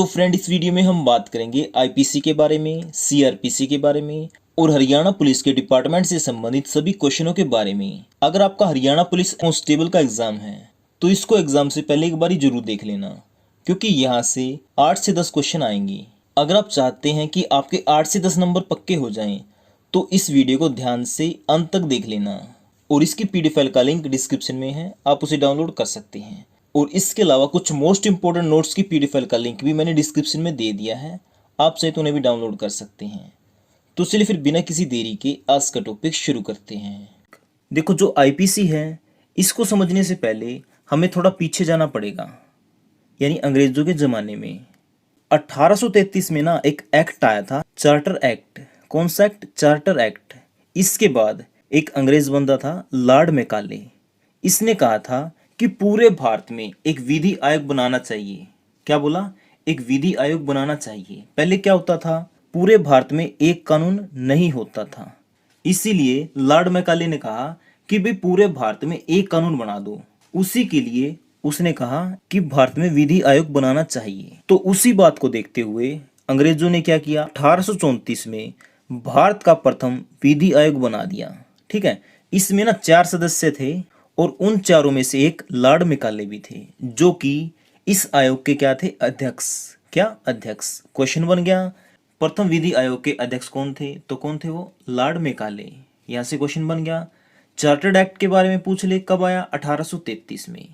तो फ्रेंड, इस वीडियो में हम बात करेंगे आईपीसी के बारे में, सीआरपीसी के बारे में और हरियाणा पुलिस के डिपार्टमेंट से संबंधित सभी क्वेश्चनों के बारे में। अगर आपका हरियाणा पुलिस कांस्टेबल का एग्जाम है तो इसको एग्जाम से पहले एक बार जरूर देख लेना, क्योंकि यहाँ से 8 से 10 क्वेश्चन आएंगे। अगर आप चाहते हैं कि आपके 8 से 10 नंबर पक्के हो जाएं, तो इस वीडियो को ध्यान से अंत तक देख लेना। और इसकी पीडीएफ फाइल का लिंक डिस्क्रिप्शन में है, आप उसे डाउनलोड कर सकते हैं। और इसके अलावा कुछ मोस्ट इंपॉर्टेंट नोट्स की पीडीएफ फाइल का लिंक भी मैंने डिस्क्रिप्शन में दे दिया है, आप चाहे तो उन्हें भी डाउनलोड कर सकते हैं। तो चलिए फिर बिना किसी देरी के आज का टॉपिक शुरू करते हैं। देखो, जो आईपीसी है इसको समझने से पहले हमें थोड़ा पीछे जाना पड़ेगा, यानी अंग्रेजों के ज़माने में। 1833 में ना एक एक्ट आया था, चार्टर एक्ट। कौन सा एक्ट? Charter act. इसके बाद एक अंग्रेज बंदा था, लॉर्ड मैकाले। इसने कहा था कि पूरे भारत में एक विधि आयोग बनाना चाहिए। क्या बोला? एक विधि आयोग बनाना चाहिए। पहले क्या होता था, पूरे भारत में एक कानून नहीं होता था, इसीलिए लॉर्ड मैकाले ने कहा कि भाई पूरे भारत में एक कानून बना दो। उसी के लिए उसने कहा कि भारत में विधि आयोग बनाना चाहिए। तो उसी बात को देखते हुए अंग्रेजों ने क्या किया, 1834 में भारत का प्रथम विधि आयोग बना दिया। ठीक है, इसमें ना 4 सदस्य थे और उन चारों में से एक लॉर्ड मैकाले भी थे, जो कि इस आयोग के क्या थे? अध्यक्ष। क्या? अध्यक्ष। क्वेश्चन बन गया, प्रथम विधि आयोग के अध्यक्ष कौन थे? तो कौन थे वो? Lord Macaulay. यहां से क्वेश्चन बन गया। चार्टर्ड एक्ट के बारे में पूछ ले, कब आया? 1833 में।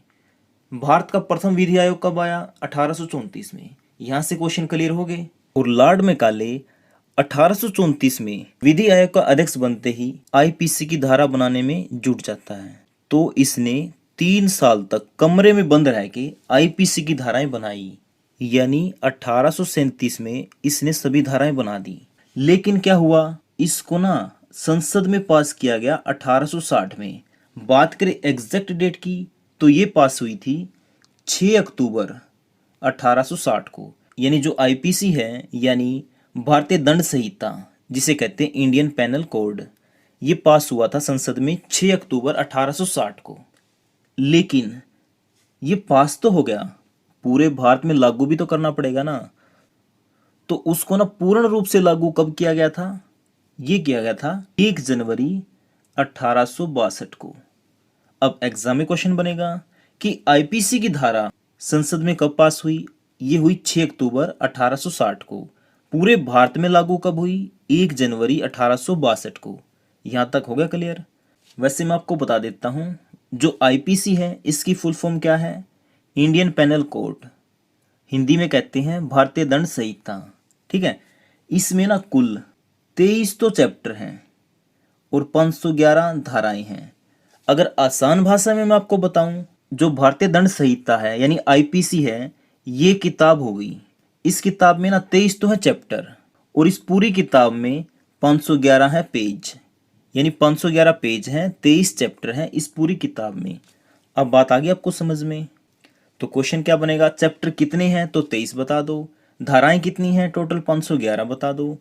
भारत का प्रथम विधि आयोग कब आया? 1834 में। यहां से क्वेश्चन क्लियर हो गए। और लॉर्ड मैकाले 1834 में विधि आयोग का अध्यक्ष बनते ही आईपीसी की धारा बनाने में जुट जाता है। तो इसने 3 साल तक कमरे में बंद रह के आईपीसी की धाराएं बनाई, यानी 1837 में इसने सभी धाराएं बना दी। लेकिन क्या हुआ, इसको ना संसद में पास किया गया 1860 में। बात करें एग्जैक्ट डेट की तो ये पास हुई थी 6 अक्टूबर 1860 को। यानी जो आईपीसी है, यानी भारतीय दंड संहिता, जिसे कहते हैं इंडियन पेनल कोड, ये पास हुआ था संसद में 6 अक्टूबर 1860 को। लेकिन ये पास तो हो गया, पूरे भारत में लागू भी तो करना पड़ेगा ना। तो उसको ना पूर्ण रूप से लागू कब किया गया था? ये किया गया था 1 जनवरी 1862 को। अब एग्जाम में क्वेश्चन बनेगा कि आईपीसी की धारा संसद में कब पास हुई? ये हुई 6 अक्टूबर 1860 को। पूरे भारत में लागू कब हुई? 1 जनवरी 1862 को। यहां तक हो गया क्लियर? वैसे मैं आपको बता देता हूं, जो आईपीसी है इसकी फुल फॉर्म क्या है? इंडियन पेनल कोड, हिंदी में कहते हैं भारतीय दंड संहिता। ठीक है, इसमें ना कुल 23 तो चैप्टर हैं और 511 धाराएं हैं। अगर आसान भाषा में मैं आपको बताऊं, जो भारतीय दंड संहिता है यानी आईपीसी है, ये किताब हो गई। इस किताब में ना 23 तो है चैप्टर और इस पूरी किताब में 511 है पेज, यानी 511 पेज हैं, 23 चैप्टर हैं इस पूरी किताब में। अब बात आ गई आपको समझ में। तो क्वेश्चन क्या बनेगा, चैप्टर कितने हैं? तो 23 बता दो। धाराएं कितनी हैं? टोटल 511 बता दो।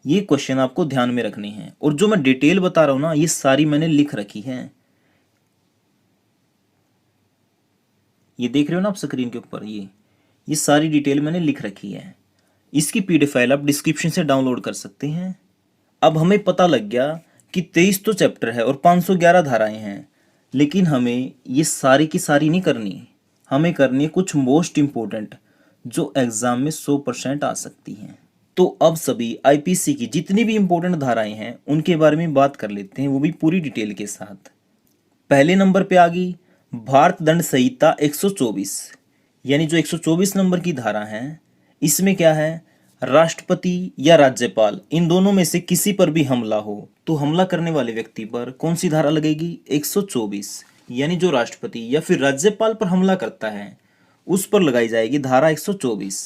ये क्वेश्चन आपको ध्यान में रखने हैं। और जो मैं डिटेल बता रहा हूं ना, ये सारी मैंने लिख रखी है। ये देख रहे हो ना आप स्क्रीन के ऊपर, ये सारी डिटेल मैंने लिख रखी है। इसकी पीडीएफ फाइल आप डिस्क्रिप्शन से डाउनलोड कर सकते हैं। अब हमें पता लग गया कि 23 तो चैप्टर है और 511 धाराएं हैं, लेकिन हमें ये सारी की सारी नहीं करनी। हमें करनी है कुछ मोस्ट इंपॉर्टेंट, जो एग्जाम में 100% आ सकती हैं। तो अब सभी आईपीसी की जितनी भी इंपॉर्टेंट धाराएं हैं उनके बारे में बात कर लेते हैं, वो भी पूरी डिटेल के साथ। पहले नंबर पे आ गई भारत दंड संहिता 124, यानी जो 124 नंबर की धारा है, इसमें क्या है? राष्ट्रपति या राज्यपाल, इन दोनों में से किसी पर भी हमला हो तो हमला करने वाले व्यक्ति पर कौन सी धारा लगेगी? 124। यानी जो राष्ट्रपति या फिर राज्यपाल पर हमला करता है उस पर लगाई जाएगी धारा 124।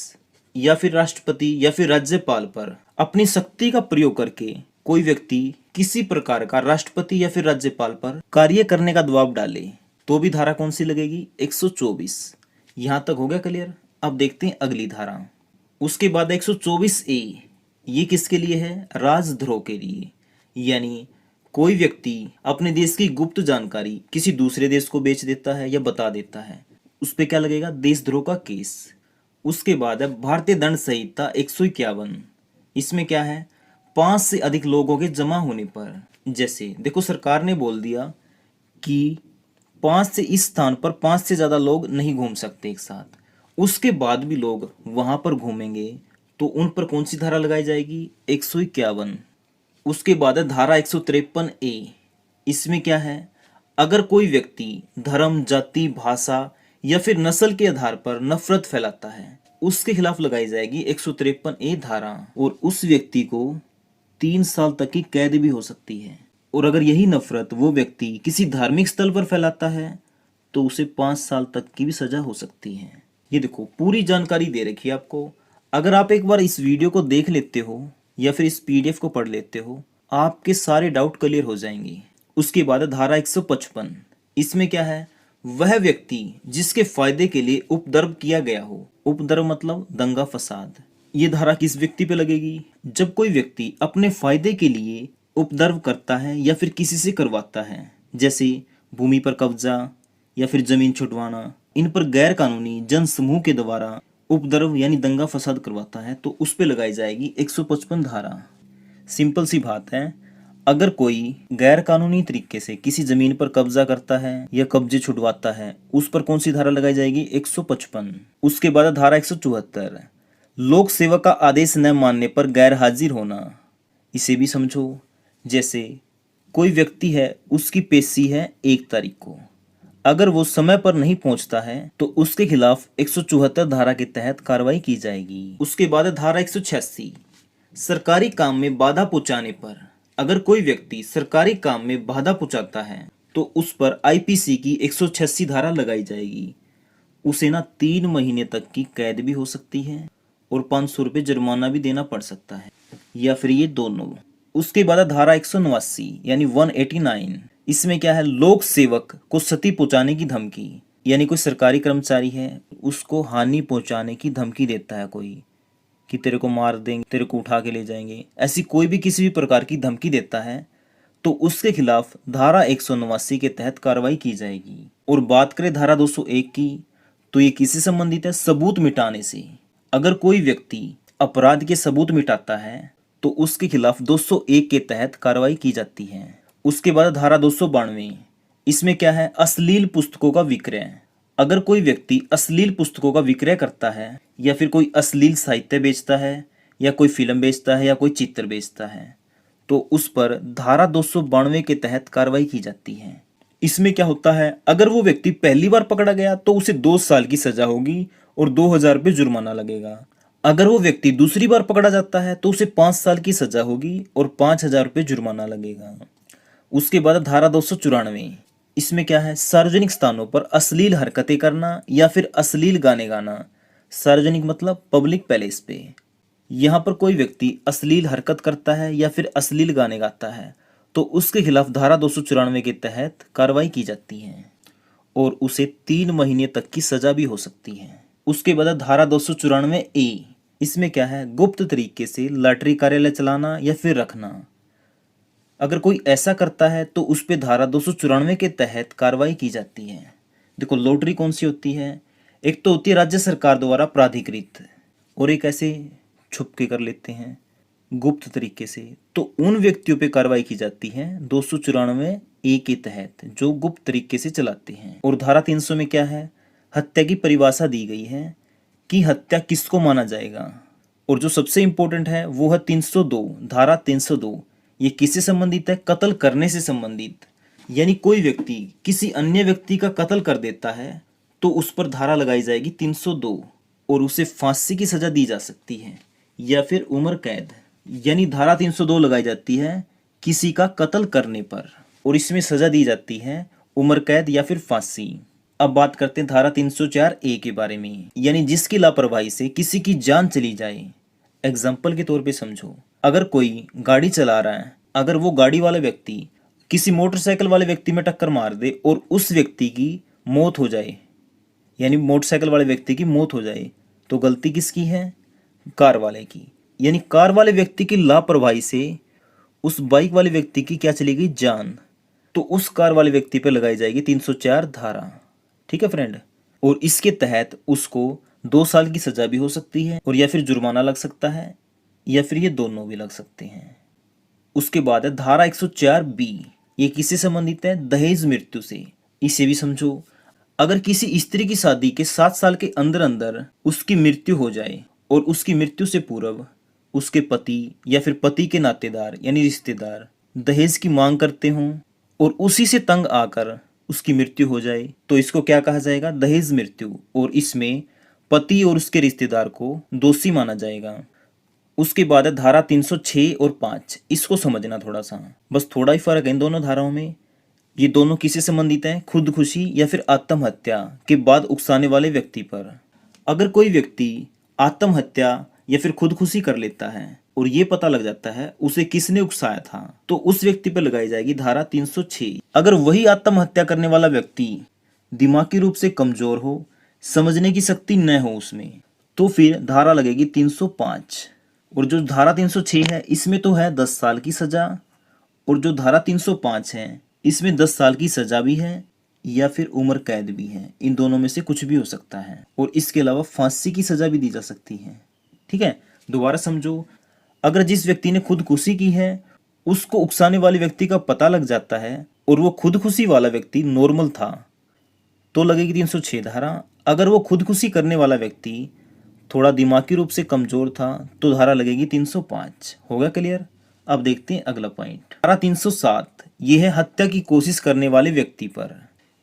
या फिर राष्ट्रपति या फिर राज्यपाल पर अपनी शक्ति का प्रयोग करके कोई व्यक्ति किसी प्रकार का राष्ट्रपति या फिर राज्यपाल पर कार्य करने का दबाव डाले तो भी धारा कौन सी लगेगी? 124। यहां तक हो गया क्लियर? अब देखते हैं अगली धारा। उसके बाद 124A, ये किसके लिए है? राजद्रोह के लिए। यानी कोई व्यक्ति अपने देश की गुप्त जानकारी किसी दूसरे देश को बेच देता है या बता देता है, उस पे क्या लगेगा? देशद्रोह का केस। उसके बाद है भारतीय दंड संहिता 151। इसमें क्या है, 5 से अधिक लोगों के जमा होने पर, जैसे देखो सरकार ने बोल दिया कि 5 से इस स्थान पर 5 से ज़्यादा लोग नहीं घूम सकते एक साथ, उसके बाद भी लोग वहाँ पर घूमेंगे तो उन पर कौन सी धारा लगाई जाएगी, 151। उसके बाद है धारा 153A। इसमें क्या है, अगर कोई व्यक्ति धर्म, जाति, भाषा या फिर नस्ल के आधार पर नफरत फैलाता है, उसके खिलाफ लगाई जाएगी 153A धारा, और उस व्यक्ति को 3 साल तक की कैद भी हो सकती है। और अगर यही नफरत वो व्यक्ति किसी धार्मिक स्थल पर फैलाता है तो उसे 5 साल तक की भी सजा हो सकती है। ये देखो पूरी जानकारी दे रखी है आपको। अगर आप एक बार इस वीडियो को देख लेते हो या फिर इस PDF को पढ़ लेते हो, आपके सारे डाउट क्लियर हो जाएंगे। उसके बाद धारा 155। इसमें क्या है, वह व्यक्ति जिसके फायदे के लिए उपद्रव किया गया हो, उपद्रव मतलब दंगा फसाद। ये धारा किस व्यक्ति पे लगेगी, जब कोई व्यक्ति अपने फायदे के लिए उपद्रव करता है या फिर किसी से करवाता है, जैसे भूमि पर कब्जा या फिर जमीन छुटवाना, इन पर गैर कानूनी जन समूह के द्वारा उपद्रव यानी दंगा फसाद करवाता है तो उस पे लगाई जाएगी 155 धारा। सिंपल सी बात है, अगर कोई गैर कानूनी तरीके से किसी जमीन पर कब्जा करता है या कब्जे छुड़वाता है, उस पर कौन सी धारा लगाई जाएगी, 155। उसके बाद धारा 174, लोक सेवा का आदेश न मानने पर गैर हाजिर होना। इसे भी समझो, जैसे कोई व्यक्ति है, उसकी पेशी है 1 तारीख को, अगर वो समय पर नहीं पहुंचता है तो उसके खिलाफ 174 धारा के तहत कार्रवाई की जाएगी। उसके बाद धारा 186, सरकारी काम में बाधा पहुंचाने पर, अगर कोई व्यक्ति सरकारी काम में बाधा पहुंचाता है तो उस पर IPC की 186 धारा लगाई जाएगी। उसे ना 3 महीने तक की कैद भी हो सकती है और 500 रुपये जुर्माना भी देना पड़ सकता है, या फिर ये दोनों। उसके बाद धारा 189 यानी 189। इसमें क्या है, लोक सेवक को क्षति पहुंचाने की धमकी, यानी कोई सरकारी कर्मचारी है उसको हानि पहुंचाने की धमकी देता है कोई, कि तेरे को मार देंगे, तेरे को उठा के ले जाएंगे, ऐसी कोई भी किसी भी प्रकार की धमकी देता है तो उसके खिलाफ धारा 189 के तहत कार्रवाई की जाएगी। और बात करें धारा 201 की, तो ये किससे संबंधित है, सबूत मिटाने से। अगर कोई व्यक्ति अपराध के सबूत मिटाता है तो उसके खिलाफ 201 के तहत कार्रवाई की जाती है। उसके बाद धारा 292। इसमें क्या है, अश्लील पुस्तकों का विक्रय। अगर कोई व्यक्ति अश्लील पुस्तकों का विक्रय करता है या फिर कोई अश्लील साहित्य बेचता है या कोई फिल्म बेचता है या कोई चित्र बेचता है तो उस पर धारा 292 के तहत कार्रवाई की जाती है। इसमें क्या होता है, अगर वो व्यक्ति पहली बार पकड़ा गया तो उसे 2 साल की सजा होगी और 2000 रुपये जुर्माना लगेगा। अगर वो व्यक्ति दूसरी बार पकड़ा जाता है तो उसे 5 साल की सजा होगी और 5000 रुपये जुर्माना लगेगा। उसके बाद धारा 294। इसमें क्या है, सार्वजनिक स्थानों पर अश्लील हरकतें करना या फिर अश्लील गाने गाना। सार्वजनिक मतलब पब्लिक प्लेस पे। यहाँ पर कोई व्यक्ति अश्लील हरकत करता है या फिर अश्लील गाने गाता है तो उसके खिलाफ धारा 294 के तहत कार्रवाई की जाती है और उसे 3 महीने तक की सजा भी हो सकती है। उसके बाद धारा 294A। इसमें क्या है, गुप्त तरीके से लॉटरी कार्यालय चलाना या फिर रखना। अगर कोई ऐसा करता है तो उस पे धारा 294 के तहत कार्रवाई की जाती है। देखो लॉटरी कौन सी होती है, एक तो होती है राज्य सरकार द्वारा प्राधिकृत और एक ऐसे छुप के कर लेते हैं गुप्त तरीके से, तो उन व्यक्तियों पे कार्रवाई की जाती है 294A के तहत जो गुप्त तरीके से चलाते हैं। और धारा 300 में क्या है, हत्या की परिभाषा दी गई है कि हत्या किसको माना जाएगा। और जो सबसे इंपॉर्टेंट है वो है 302, धारा 302। ये किससे संबंधित है, कत्ल करने से संबंधित। यानी कोई व्यक्ति किसी अन्य व्यक्ति का कत्ल कर देता है तो उस पर धारा लगाई जाएगी 302 और उसे फांसी की सजा दी जा सकती है या फिर उम्र कैद। यानी धारा 302 लगाई जाती है किसी का कत्ल करने पर और इसमें सजा दी जाती है उम्र कैद या फिर फांसी। अब बात करते हैं धारा 304A के बारे में, यानी जिसकी लापरवाही से किसी की जान चली जाए। एग्जाम्पल के तौर पे समझो, अगर कोई गाड़ी चला रहा है, अगर वो गाड़ी वाला व्यक्ति किसी मोटरसाइकिल वाले व्यक्ति में टक्कर मार दे और उस व्यक्ति की मौत हो जाए, यानी मोटरसाइकिल वाले व्यक्ति की मौत हो जाए, तो गलती किसकी है, कार वाले की। यानी कार वाले व्यक्ति की लापरवाही से उस बाइक वाले व्यक्ति की क्या चली गई, जान, तो उस कार वाले व्यक्ति पर लगाई जाएगी 304 धारा। ठीक है फ्रेंड। और इसके तहत उसको 2 साल की सजा भी हो सकती है और या फिर जुर्माना लग सकता है या फिर ये दोनों भी लग सकते हैं। उसके बाद है धारा 104 बी। ये किससे संबंधित है? दहेज मृत्यु से। इसे भी समझो। अगर किसी स्त्री की शादी के 7 साल के अंदर अंदर उसकी मृत्यु हो जाए और उसकी मृत्यु से पूर्व उसके पति या फिर पति के नातेदार यानी रिश्तेदार दहेज की मांग करते हों और उसी से तंग आकर उसकी मृत्यु हो जाए तो इसको क्या कहा जाएगा? दहेज मृत्यु। और इसमें पति और उसके रिश्तेदार को दोषी माना जाएगा। उसके बाद है धारा 306 और 5। इसको समझना थोड़ा सा, बस थोड़ा ही फर्क है इन दोनों धाराओं में। ये दोनों किससे संबंधित हैं? खुदकुशी या फिर आत्महत्या के बाद उकसाने वाले व्यक्ति पर। अगर कोई व्यक्ति आत्महत्या या फिर खुदकुशी कर लेता है और ये पता लग जाता है उसे किसने उकसाया था तो उस व्यक्ति पर लगाई जाएगी धारा 306। अगर वही आत्महत्या करने वाला व्यक्ति दिमागी रूप से कमजोर हो, समझने की शक्ति न हो उसमें, तो फिर धारा लगेगी 305। और जो धारा 306 है इसमें तो है 10 साल की सजा, और जो धारा 305 है इसमें 10 साल की सजा भी है या फिर उम्र कैद भी है। इन दोनों में से कुछ भी हो सकता है और इसके अलावा फांसी की सजा भी दी जा सकती है। ठीक है, दोबारा समझो। अगर जिस व्यक्ति ने खुदकुशी की है उसको उकसाने वाले व्यक्ति का पता लग जाता है और वो खुदकुशी वाला व्यक्ति नॉर्मल था तो लगेगी 306 धारा। अगर वो खुदकुशी करने वाला व्यक्ति थोड़ा दिमागी रूप से कमजोर था तो धारा लगेगी 305। होगा क्लियर? अब देखते हैं अगला पॉइंट। धारा 307 ये है हत्या की कोशिश करने वाले व्यक्ति पर।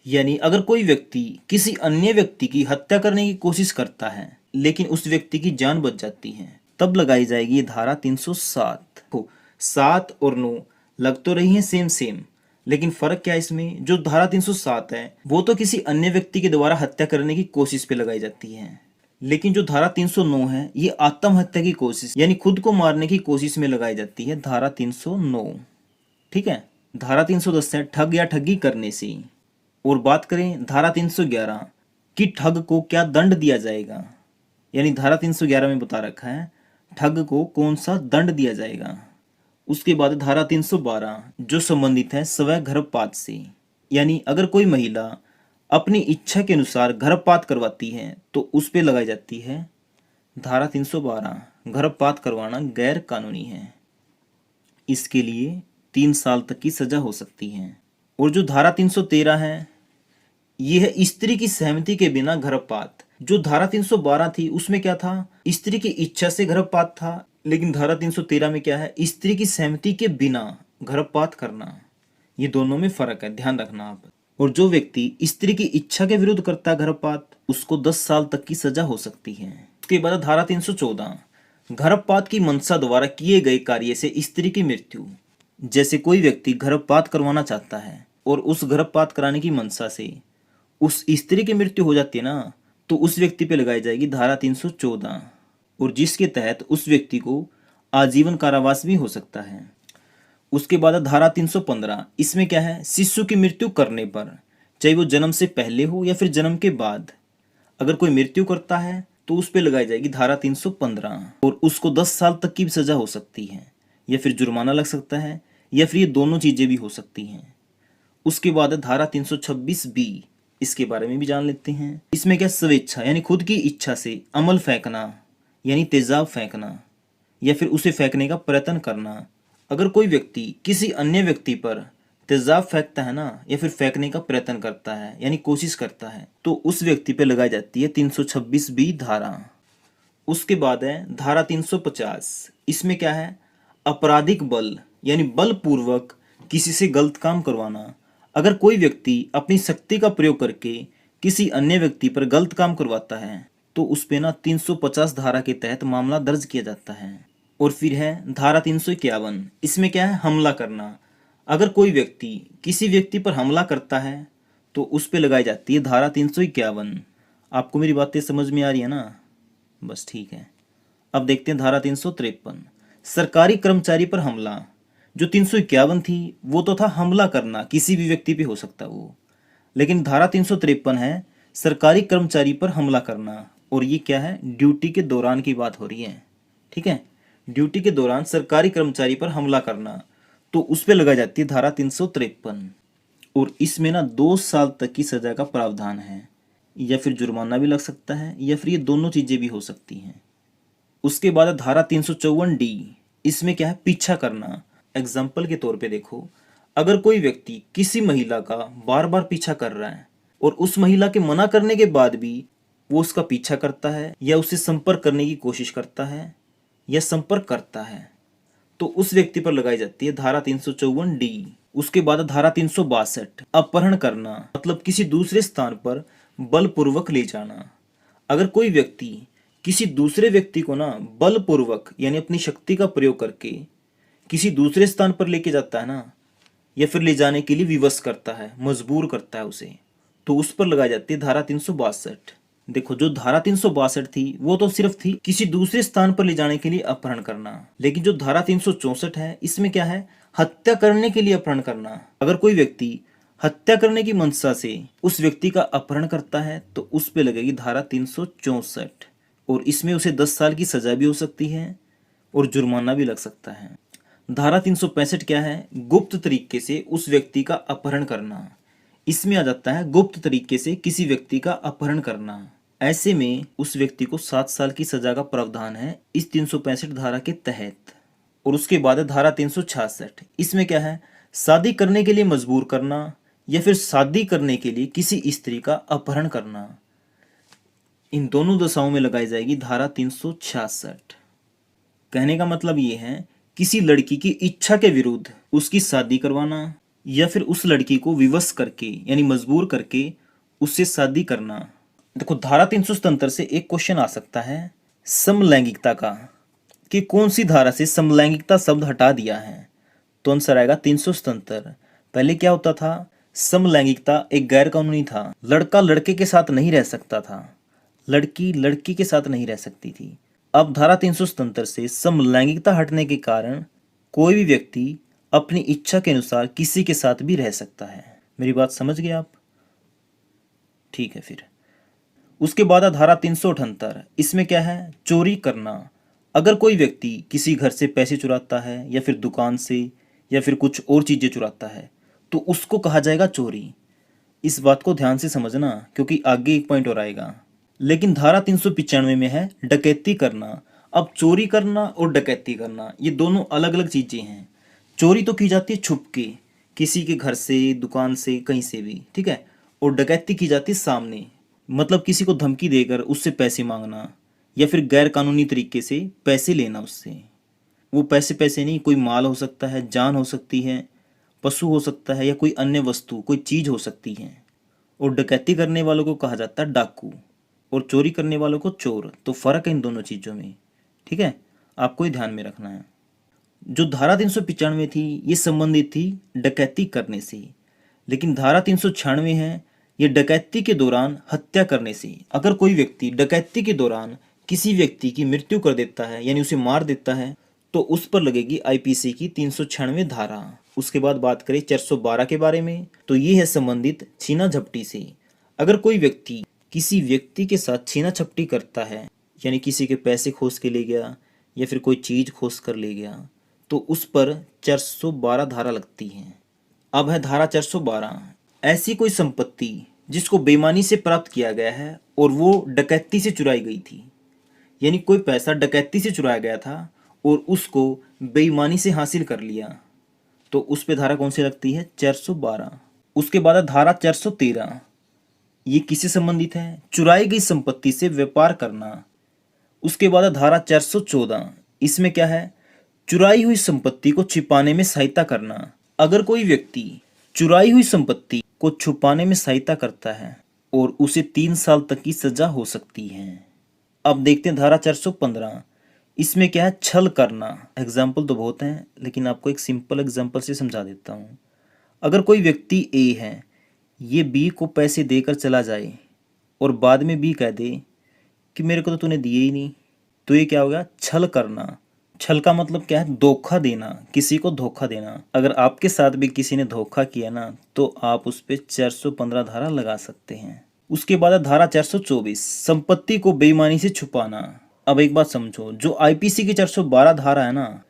यानी अगर कोई व्यक्ति किसी अन्य व्यक्ति की हत्या करने की कोशिश करता है लेकिन उस व्यक्ति की जान बच जाती है तब लगाई जाएगी ये धारा 307। 7 और 9 लग तो रही है सेम सेम, लेकिन फर्क क्या है इसमें? जो धारा 307 है वो तो किसी अन्य व्यक्ति के द्वारा हत्या करने की कोशिश पे लगाई जाती है, लेकिन जो धारा 309 है ये आत्महत्या की कोशिश यानी खुद को मारने की कोशिश में लगाई जाती है, धारा 309। ठीक है। धारा 310 है ठग या ठगी करने से। और बात करें धारा 311 कि ठग को क्या दंड दिया जाएगा, यानी धारा 311 में बता रखा है ठग को कौन सा दंड दिया जाएगा। उसके बाद धारा 312 जो संबंधित है स्वयं गर्भपात से, यानी अगर कोई महिला अपनी इच्छा के अनुसार गर्भपात करवाती है तो उस पे लगाई जाती है धारा 312। गर्भपात करवाना गैर कानूनी है, इसके लिए 3 साल तक की सजा हो सकती है। और जो धारा 313 है यह है स्त्री की सहमति के बिना गर्भपात। जो धारा 312 थी उसमें क्या था? स्त्री की इच्छा से गर्भपात था, लेकिन धारा 313 में क्या है? स्त्री की सहमति के बिना गर्भपात करना। ये दोनों में फर्क है, ध्यान रखना आप। और जो व्यक्ति स्त्री की इच्छा के विरुद्ध करता है गर्भपात उसको 10 साल तक की सजा हो सकती है। उसके बाद धारा 314 गर्भपात की मंशा द्वारा किए गए कार्य से स्त्री की मृत्यु। जैसे कोई व्यक्ति गर्भपात करवाना चाहता है और उस गर्भपात कराने की मंशा से उस स्त्री की मृत्यु हो जाती है ना, तो उस व्यक्ति पे लगाई जाएगी धारा 314, और जिसके तहत उस व्यक्ति को आजीवन कारावास भी हो सकता है। उसके बाद धारा 315, इसमें क्या है? शिशु की मृत्यु करने पर, चाहे वो जन्म से पहले हो या फिर जन्म के बाद, अगर कोई मृत्यु करता है तो उस पे लगाई जाएगी धारा 315 और उसको 10 साल तक की सजा हो सकती है या फिर जुर्माना लग सकता है या फिर ये दोनों चीजें भी हो सकती हैं। उसके बाद धारा 326 बी, इसके बारे में भी जान लेते हैं। इसमें क्या? स्वेच्छा यानी खुद की इच्छा से अमल फेंकना यानी तेजाब फेंकना या फिर उसे फेंकने का प्रयत्न करना। अगर कोई व्यक्ति किसी अन्य व्यक्ति पर तेजाब फेंकता है ना या फिर फेंकने का प्रयत्न करता है यानी कोशिश करता है तो उस व्यक्ति पे लगाई जाती है 326 बी धारा। उसके बाद है धारा 350, इसमें क्या है? आपराधिक बल यानी बलपूर्वक किसी से गलत काम करवाना। अगर कोई व्यक्ति अपनी शक्ति का प्रयोग करके किसी अन्य व्यक्ति पर गलत काम करवाता है तो उस पे ना 350 धारा के तहत मामला दर्ज किया जाता है। और फिर है धारा 351, इसमें क्या है? हमला करना। अगर कोई व्यक्ति किसी व्यक्ति पर हमला करता है तो उस पे लगाई जाती है धारा 351। आपको मेरी बातें समझ में आ रही है ना? बस ठीक है। अब देखते हैं धारा 353, सरकारी कर्मचारी पर हमला। जो 351 थी वो तो था हमला करना, किसी भी व्यक्ति पे हो सकता वो, लेकिन धारा 353 है सरकारी कर्मचारी पर हमला करना। और ये क्या है? ड्यूटी के दौरान की बात हो रही है। ठीक है, ड्यूटी के दौरान सरकारी कर्मचारी पर हमला करना तो उस पे लगाई जाती है धारा 353 और इसमें ना 2 साल तक की सजा का प्रावधान है। या फिर जुर्माना भी लग सकता है, या फिर ये दोनों चीज़ें भी हो सकती हैं। उसके बाद है धारा 354D। इसमें क्या है, पीछा करना। एग्जाम्पल के तौर पे देखो, अगर कोई व्यक्ति किसी महिला का बार बार पीछा कर रहा है और उस महिला के मना करने के बाद भी वो उसका पीछा करता है या उससे संपर्क करने की कोशिश करता है या संपर्क करता है, तो उस व्यक्ति पर लगाई जाती है धारा 354D। उसके बाद धारा 362, अपहरण करना, मतलब किसी दूसरे स्थान पर बलपूर्वक ले जाना। अगर कोई व्यक्ति किसी दूसरे व्यक्ति को ना बलपूर्वक यानी अपनी शक्ति का प्रयोग करके किसी दूसरे स्थान पर लेके जाता है ना, या फिर ले जाने के लिए विवश करता है, मजबूर करता है उसे, तो उस पर लगाई जाती है धारा 362। देखो, जो धारा 362 थी वो तो सिर्फ थी किसी दूसरे स्थान पर ले जाने के लिए अपहरण करना, लेकिन जो धारा 364 है इसमें क्या है, हत्या करने के लिए अपहरण करना। अगर कोई व्यक्ति हत्या करने की मंशा से उस व्यक्ति का अपहरण करता है तो उस पे लगेगी धारा 364, और इसमें उसे 10 साल की सजा भी हो सकती है और जुर्माना भी लग सकता है। धारा 365 क्या है, गुप्त तरीके से उस व्यक्ति का अपहरण करना। इसमें आ जाता है गुप्त तरीके से किसी व्यक्ति का अपहरण करना। ऐसे में उस व्यक्ति को 7 साल की सजा का प्रावधान है इस 365 धारा के तहत। और उसके बाद है धारा 366। इसमें क्या है, शादी करने के लिए मजबूर करना या फिर शादी करने के लिए किसी स्त्री का अपहरण करना। इन दोनों दशाओं में लगाई जाएगी धारा 366। कहने का मतलब ये है, किसी लड़की की इच्छा के विरुद्ध उसकी शादी करवाना या फिर उस लड़की को विवश करके यानी मजबूर करके उससे शादी करना। देखो, धारा 377 से एक क्वेश्चन आ सकता है समलैंगिकता का, कि कौन सी धारा से समलैंगिकता शब्द हटा दिया है, तो आंसर आएगा 377। पहले क्या होता था, समलैंगिकता एक गैर कानूनी था, लड़का लड़के के साथ नहीं रह सकता था, लड़की लड़की के साथ नहीं रह सकती थी। अब धारा 377 से समलैंगिकता हटने के कारण कोई भी व्यक्ति अपनी इच्छा के अनुसार किसी के साथ भी रह सकता है। मेरी बात समझ गए आप? ठीक है। फिर उसके बाद धारा 378। इसमें क्या है, चोरी करना। अगर कोई व्यक्ति किसी घर से पैसे चुराता है या फिर दुकान से या फिर कुछ और चीज़ें चुराता है तो उसको कहा जाएगा चोरी। इस बात को ध्यान से समझना क्योंकि आगे एक पॉइंट और आएगा। लेकिन धारा 395 में है डकैती करना। अब चोरी करना और डकैती करना ये दोनों अलग अलग चीज़ें हैं। चोरी तो की जाती है छुप के, किसी के घर से, दुकान से, कहीं से भी, ठीक है। और डकैती की जाती है सामने, मतलब किसी को धमकी देकर उससे पैसे मांगना या फिर गैर कानूनी तरीके से पैसे लेना उससे। वो पैसे नहीं, कोई माल हो सकता है, जान हो सकती है, पशु हो सकता है, या कोई अन्य वस्तु, कोई चीज़ हो सकती है। और डकैती करने वालों को कहा जाता है डाकू और चोरी करने वालों को चोर। तो फर्क है इन दोनों चीज़ों में, ठीक है, आपको ही ध्यान में रखना है। जो धारा 395 थी ये संबंधित थी डकैती करने से, लेकिन धारा 396 है ये डकैती के दौरान हत्या करने से। अगर कोई व्यक्ति डकैती के दौरान किसी व्यक्ति की मृत्यु कर देता है यानी उसे मार देता है तो उस पर लगेगी आईपीसी की 396 धारा। उसके बाद बात करें 412 के बारे में, तो ये है संबंधित छीना झपटी से। अगर कोई व्यक्ति किसी व्यक्ति के साथ छीना झपटी करता है यानी किसी के पैसे खोस के ले गया या फिर कोई चीज़ खोस कर ले गया तो उस पर 412 धारा लगती है। अब है धारा 412। ऐसी कोई संपत्ति जिसको बेईमानी से प्राप्त किया गया है और वो डकैती से चुराई गई थी, यानी कोई पैसा डकैती से चुराया गया था और उसको बेईमानी से हासिल कर लिया, तो उस पे धारा कौन सी लगती है, 412। उसके बाद धारा 413, ये किससे संबंधित है, चुराई गई संपत्ति से व्यापार करना। उसके बाद धारा 414, इसमें क्या है, चुराई हुई संपत्ति को छिपाने में सहायता करना। अगर कोई व्यक्ति चुराई हुई संपत्ति को छुपाने में सहायता करता है और उसे 3 साल तक की सजा हो सकती है। अब देखते हैं धारा 415। इसमें क्या है, छल करना। एग्जाम्पल तो बहुत हैं लेकिन आपको एक सिंपल एग्जाम्पल से समझा देता हूँ। अगर कोई व्यक्ति ए है, ये बी को पैसे देकर चला जाए और बाद में बी कह दे कि मेरे को तो तूने दिए ही नहीं, तो ये क्या होगा, छल करना। छल का मतलब क्या है, धोखा देना, किसी को धोखा देना। अगर आपके साथ भी किसी ने धोखा किया ना तो आप उस पर 415 धारा लगा सकते हैं। उसके बाद धारा 424, संपत्ति को बेईमानी से छुपाना। अब एक बात समझो, जो आईपीसी की 412 धारा है ना,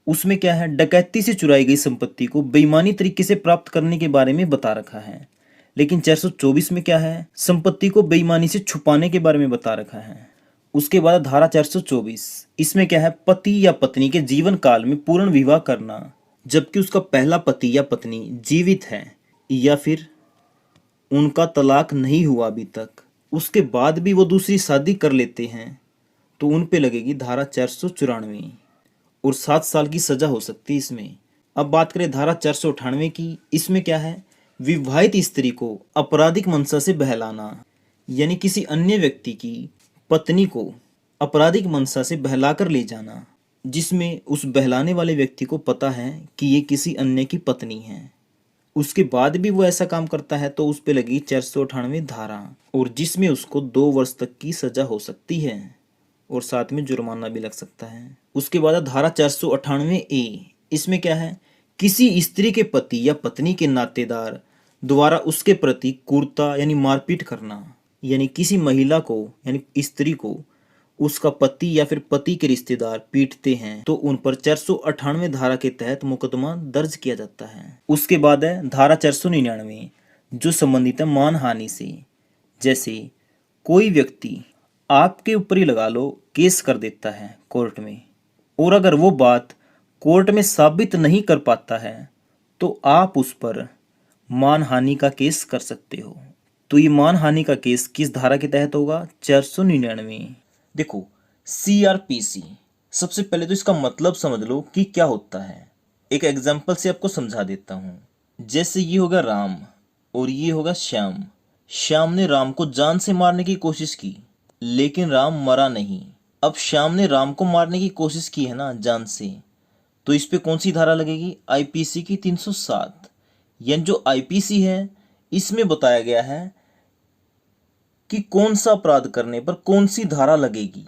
उसमें क्या है, डकैती से चुराई गई संपत्ति को बेईमानी तरीके से प्राप्त करने के बारे में बता रखा है। लेकिन 424 में क्या है, संपत्ति को बेईमानी से छुपाने के बारे में बता रखा है। उसके बाद धारा 424, इसमें क्या है, पति या पत्नी के जीवन काल में पूर्ण विवाह करना, जबकि उसका पहला पति या पत्नी जीवित है या फिर उनका तलाक नहीं हुआ अभी तक, उसके बाद भी वो दूसरी शादी कर लेते हैं तो उन पे लगेगी धारा 494 और 7 साल की सजा हो सकती है इसमें। अब बात करें धारा 498 की, इसमें क्या है, विवाहित स्त्री को आपराधिक मंशा से बहलाना, यानी किसी अन्य व्यक्ति की पत्नी को आपराधिक मंशा से बहलाकर ले जाना, जिसमें उस बहलाने वाले व्यक्ति को पता है कि ये किसी अन्य की पत्नी है, उसके बाद भी वो ऐसा काम करता है तो उस पे लगी 498 धारा, और जिसमें उसको 2 वर्ष तक की सजा हो सकती है और साथ में जुर्माना भी लग सकता है। उसके बाद धारा 498A, इसमें क्या है, किसी स्त्री के पति या पत्नी के नातेदार द्वारा उसके प्रति क्रूरता यानी मारपीट करना, यानी किसी महिला को यानी स्त्री को उसका पति या फिर पति के रिश्तेदार पीटते हैं तो उन पर 498 धारा के तहत मुकदमा दर्ज किया जाता है। उसके बाद है धारा 499 जो संबंधित है मानहानि से, जैसे कोई व्यक्ति आपके ऊपर ही लगा लो केस कर देता है कोर्ट में, और अगर वो बात कोर्ट में साबित नहीं कर पाता है तो आप उस पर मानहानि का केस कर सकते हो। तो ये मानहानि का केस किस धारा के तहत होगा, 499। देखो CRPC, सबसे पहले तो इसका मतलब समझ लो कि क्या होता है। एक एग्जाम्पल से आपको समझा देता हूँ। जैसे ये होगा राम और ये होगा श्याम। श्याम ने राम को जान से मारने की कोशिश की लेकिन राम मरा नहीं। अब श्याम ने राम को मारने की कोशिश की है ना जान से, तो इस पे कौन सी धारा लगेगी, IPC की 307। यानी जो IPC है इसमें बताया गया है कि कौन सा अपराध करने पर कौन सी धारा लगेगी,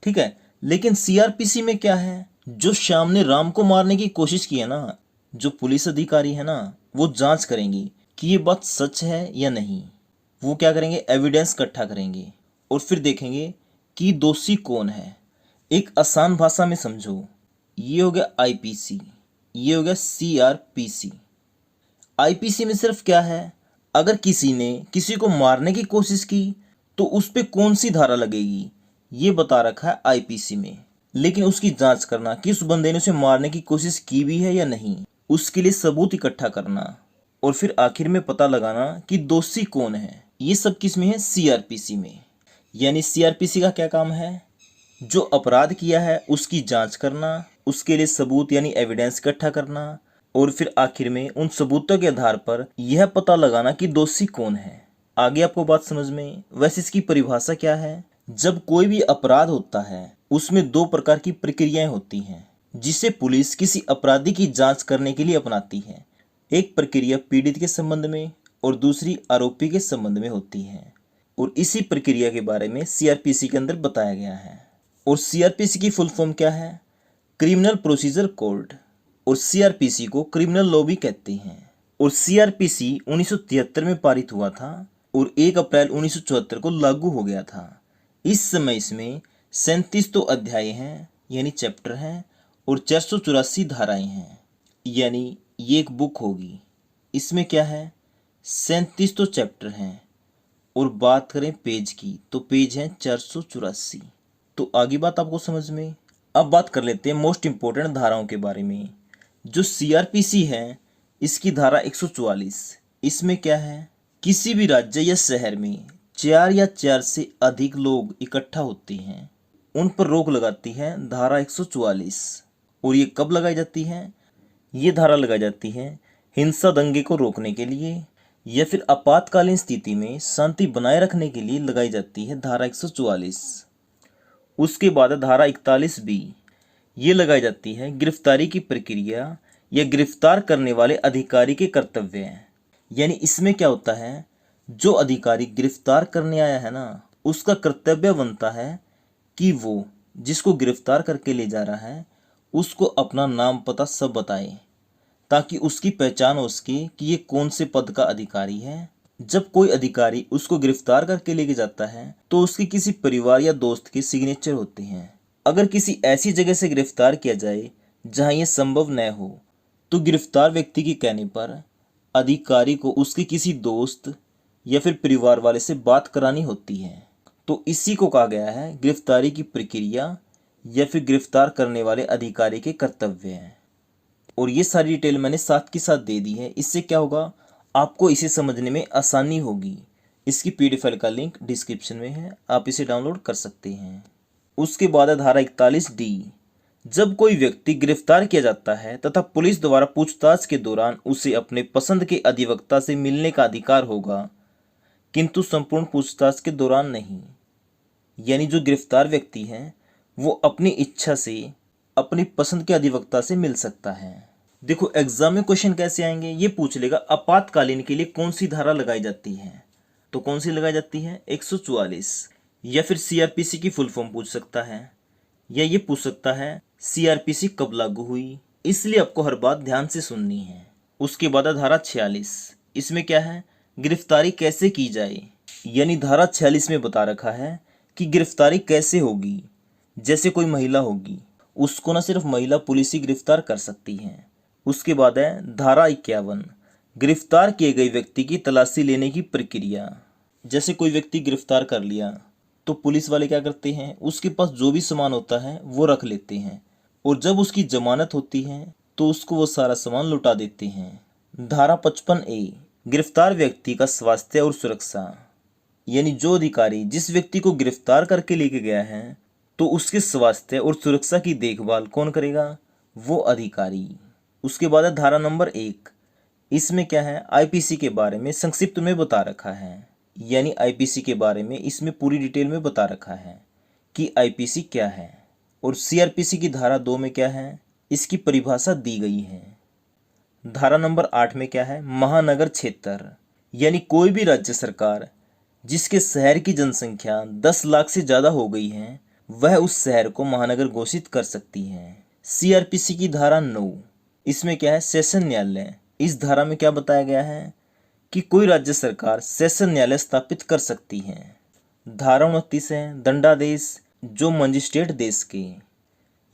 ठीक है। लेकिन CRPC में क्या है, जो श्याम ने राम को मारने की कोशिश की है ना, जो पुलिस अधिकारी है ना, वो जांच करेंगी कि ये बात सच है या नहीं। वो क्या करेंगे, एविडेंस इकट्ठा करेंगे और फिर देखेंगे कि दोषी कौन है। एक आसान भाषा में समझो, ये हो गया IPC, ये हो गया CRPC। IPC में सिर्फ क्या है, अगर किसी ने किसी को मारने की कोशिश की तो उस पे कौन सी धारा लगेगी ये बता रखा है IPC में, लेकिन उसकी जांच करना कि उस बंदे ने उसे मारने की कोशिश की भी है या नहीं, उसके लिए सबूत इकट्ठा करना और फिर आखिर में पता लगाना कि दोषी कौन है, ये सब किस में है, CRPC में। यानी CRPC का क्या काम है, जो अपराध किया है उसकी जांच करना, उसके लिए सबूत यानी एविडेंस इकट्ठा करना और फिर आखिर में उन सबूतों के आधार पर यह पता लगाना कि दोषी कौन है। आगे आपको बात समझ में। वैसे इसकी परिभाषा क्या है, जब कोई भी अपराध होता है उसमें 2 प्रकार की प्रक्रियाएं होती हैं जिसे पुलिस किसी अपराधी की जांच करने के लिए अपनाती है। एक प्रक्रिया पीड़ित के संबंध में और दूसरी आरोपी के संबंध में होती है, और इसी प्रक्रिया के बारे में CRPC के अंदर बताया गया है। और CRPC की फुल फॉर्म क्या है, क्रिमिनल प्रोसीजर कोड, और CRPC को क्रिमिनल लॉ भी कहते हैं। और CRPC 1973 में पारित हुआ था और 1 अप्रैल 1974 को लागू हो गया था। इस समय इसमें 37 तो अध्याय हैं यानी चैप्टर हैं और 484 धाराएं हैं, यानी ये एक बुक होगी। इसमें क्या है, 37 तो चैप्टर हैं और बात करें पेज की तो पेज हैं 484। तो आगे बात आपको समझ में। अब बात कर लेते हैं मोस्ट इंपोर्टेंट धाराओं के बारे में। जो CRPC है इसकी धारा 144, इसमें क्या है, किसी भी राज्य या शहर में 4 या 4 से अधिक लोग इकट्ठा होते हैं उन पर रोक लगाती है धारा 144। और ये कब लगाई जाती है, ये धारा लगाई जाती है हिंसा दंगे को रोकने के लिए या फिर आपातकालीन स्थिति में शांति बनाए रखने के लिए लगाई जाती है धारा 144। उसके बाद धारा 41B, ये लगाई जाती है गिरफ्तारी की प्रक्रिया या गिरफ्तार करने वाले अधिकारी के कर्तव्य हैं। यानी इसमें क्या होता है, जो अधिकारी गिरफ्तार करने आया है ना, उसका कर्तव्य बनता है कि वो जिसको गिरफ्तार करके ले जा रहा है उसको अपना नाम पता सब बताए ताकि उसकी पहचान हो सके कि ये कौन से पद का अधिकारी है। जब कोई अधिकारी उसको गिरफ्तार करके लेके जाता है तो उसके किसी परिवार या दोस्त के सिग्नेचर होते हैं। अगर किसी ऐसी जगह से गिरफ्तार किया जाए जहां यह संभव न हो तो गिरफ्तार व्यक्ति के कहने पर अधिकारी को उसके किसी दोस्त या फिर परिवार वाले से बात करानी होती है। तो इसी को कहा गया है गिरफ्तारी की प्रक्रिया या फिर गिरफ्तार करने वाले अधिकारी के कर्तव्य हैं। और ये सारी डिटेल मैंने साथ के साथ दे दी है। इससे क्या होगा, आपको इसे समझने में आसानी होगी। इसकी पीडीएफ फाइल का लिंक डिस्क्रिप्शन में है, आप इसे डाउनलोड कर सकते हैं। उसके बाद है धारा 41D। जब कोई व्यक्ति गिरफ्तार किया जाता है तथा पुलिस द्वारा पूछताछ के दौरान उसे अपने पसंद के अधिवक्ता से मिलने का अधिकार होगा, किंतु संपूर्ण पूछताछ के दौरान नहीं। यानी जो गिरफ्तार व्यक्ति है वो अपनी इच्छा से अपनी पसंद के अधिवक्ता से मिल सकता है। देखो एग्जाम में क्वेश्चन कैसे आएंगे, ये पूछ लेगा आपातकालीन के लिए कौन सी धारा लगाई जाती है। तो कौन सी लगाई जाती है, 144। या फिर सीआरपीसी की फुल फॉर्म पूछ सकता है, या ये पूछ सकता है सीआरपीसी कब लागू हुई। इसलिए आपको हर बात ध्यान से सुननी है। उसके बाद धारा 46। इसमें क्या है, गिरफ्तारी कैसे की जाए। यानी धारा 46 में बता रखा है कि गिरफ्तारी कैसे होगी। जैसे कोई महिला होगी, उसको न सिर्फ महिला पुलिस ही गिरफ्तार कर सकती है। उसके बाद है धारा 51, गिरफ्तार किए गए व्यक्ति की तलाशी लेने की प्रक्रिया। जैसे कोई व्यक्ति गिरफ्तार कर लिया तो पुलिस वाले क्या करते हैं, उसके पास जो भी सामान होता है वो रख लेते हैं, और जब उसकी जमानत होती है तो उसको वो सारा सामान लुटा देते हैं। धारा 55A, गिरफ्तार व्यक्ति का स्वास्थ्य और सुरक्षा। यानी जो अधिकारी जिस व्यक्ति को गिरफ्तार करके लेके गया है तो उसके स्वास्थ्य और सुरक्षा की देखभाल कौन करेगा, वो अधिकारी। उसके बाद है धारा नंबर 1। इसमें क्या है, आईपीसी के बारे में संक्षिप्त में बता रखा है। यानी आईपीसी के बारे में इसमें पूरी डिटेल में बता रखा है कि आईपीसी क्या है। और सीआरपीसी की धारा 2 में क्या है, इसकी परिभाषा दी गई है। धारा नंबर 8 में क्या है, महानगर क्षेत्र। यानी कोई भी राज्य सरकार जिसके शहर की जनसंख्या 10 लाख से ज़्यादा हो गई है, वह उस शहर को महानगर घोषित कर सकती है। सीआरपीसी की धारा 9। इसमें क्या है, सेशन न्यायालय। इस धारा में क्या बताया गया है कि कोई राज्य सरकार सेशन न्यायालय स्थापित कर सकती है। धारा 29 है दंडादेश, जो मजिस्ट्रेट देश के।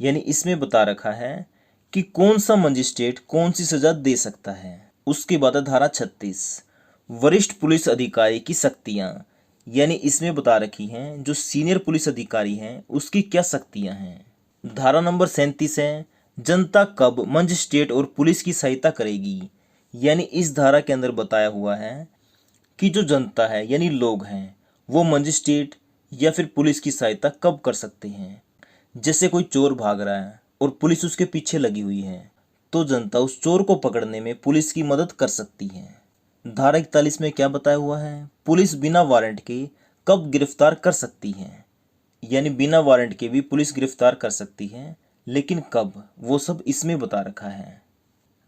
यानी इसमें बता रखा है कि कौन सा मजिस्ट्रेट कौन सी सजा दे सकता है। उसके बाद धारा 36, वरिष्ठ पुलिस अधिकारी की शक्तियां। यानी इसमें बता रखी हैं जो सीनियर पुलिस अधिकारी हैं उसकी क्या शक्तियां हैं। धारा नंबर 37 है जनता कब मजिस्ट्रेट और पुलिस की सहायता करेगी। यानी इस धारा के अंदर बताया हुआ है कि जो जनता है यानी लोग हैं वो मजिस्ट्रेट या फिर पुलिस की सहायता कब कर सकते हैं। जैसे कोई चोर भाग रहा है और पुलिस उसके पीछे लगी हुई है, तो जनता उस चोर को पकड़ने में पुलिस की मदद कर सकती है। धारा 41 में क्या बताया हुआ है, पुलिस बिना वारंट के कब गिरफ्तार कर सकती है। यानी बिना वारंट के भी पुलिस गिरफ्तार कर सकती है, लेकिन कब, वो सब इसमें बता रखा है।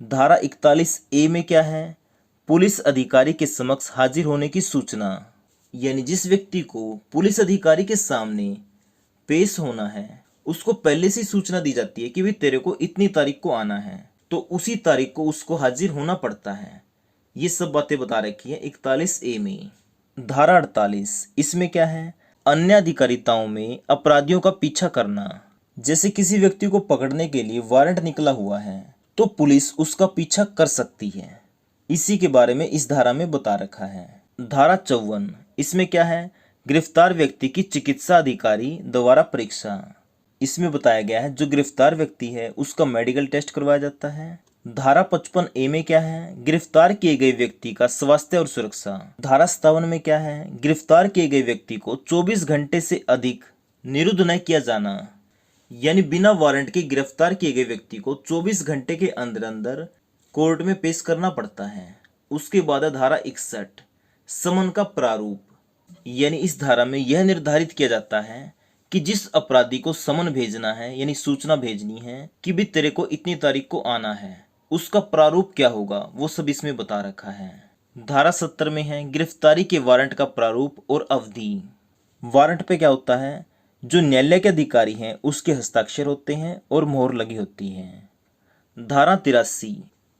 धारा 41A में क्या है, पुलिस अधिकारी के समक्ष हाजिर होने की सूचना। यानी जिस व्यक्ति को पुलिस अधिकारी के सामने पेश होना है उसको पहले से सूचना दी जाती है कि भाई तेरे को इतनी तारीख को आना है, तो उसी तारीख को उसको हाजिर होना पड़ता है। ये सब बातें बता रखी है 41A में। धारा 48, इसमें क्या है, अन्य अधिकारिताओं में अपराधियों का पीछा करना। जैसे किसी व्यक्ति को पकड़ने के लिए वारंट निकला हुआ है तो पुलिस उसका पीछा कर सकती है। इसी के बारे में इस धारा में बता रखा है। धारा 54, इसमें क्या है, गिरफ्तार व्यक्ति की चिकित्सा अधिकारी द्वारा परीक्षा। इसमें बताया गया है जो गिरफ्तार व्यक्ति है उसका मेडिकल टेस्ट करवाया जाता है। धारा 55A में क्या है, गिरफ्तार किए गए व्यक्ति का स्वास्थ्य और सुरक्षा। धारा 57 में क्या है, गिरफ्तार किए गए व्यक्ति को 24 घंटे से अधिक निरुद्ध न किया जाना। यानी बिना वारंट के गिरफ्तार किए गए व्यक्ति को 24 घंटे के अंदर अंदर कोर्ट में पेश करना पड़ता है। उसके बाद धारा 61, समन का प्रारूप। यानी इस धारा में यह निर्धारित किया जाता है कि जिस अपराधी को समन भेजना है यानी सूचना भेजनी है कि भी तेरे को इतनी तारीख को आना है, उसका प्रारूप क्या होगा, वो सब इसमें बता रखा है। धारा 70 में है गिरफ्तारी के वारंट का प्रारूप और अवधि। वारंट पे क्या होता है, जो न्यायालय के अधिकारी हैं उसके हस्ताक्षर होते हैं और मोहर लगी होती है। धारा 83,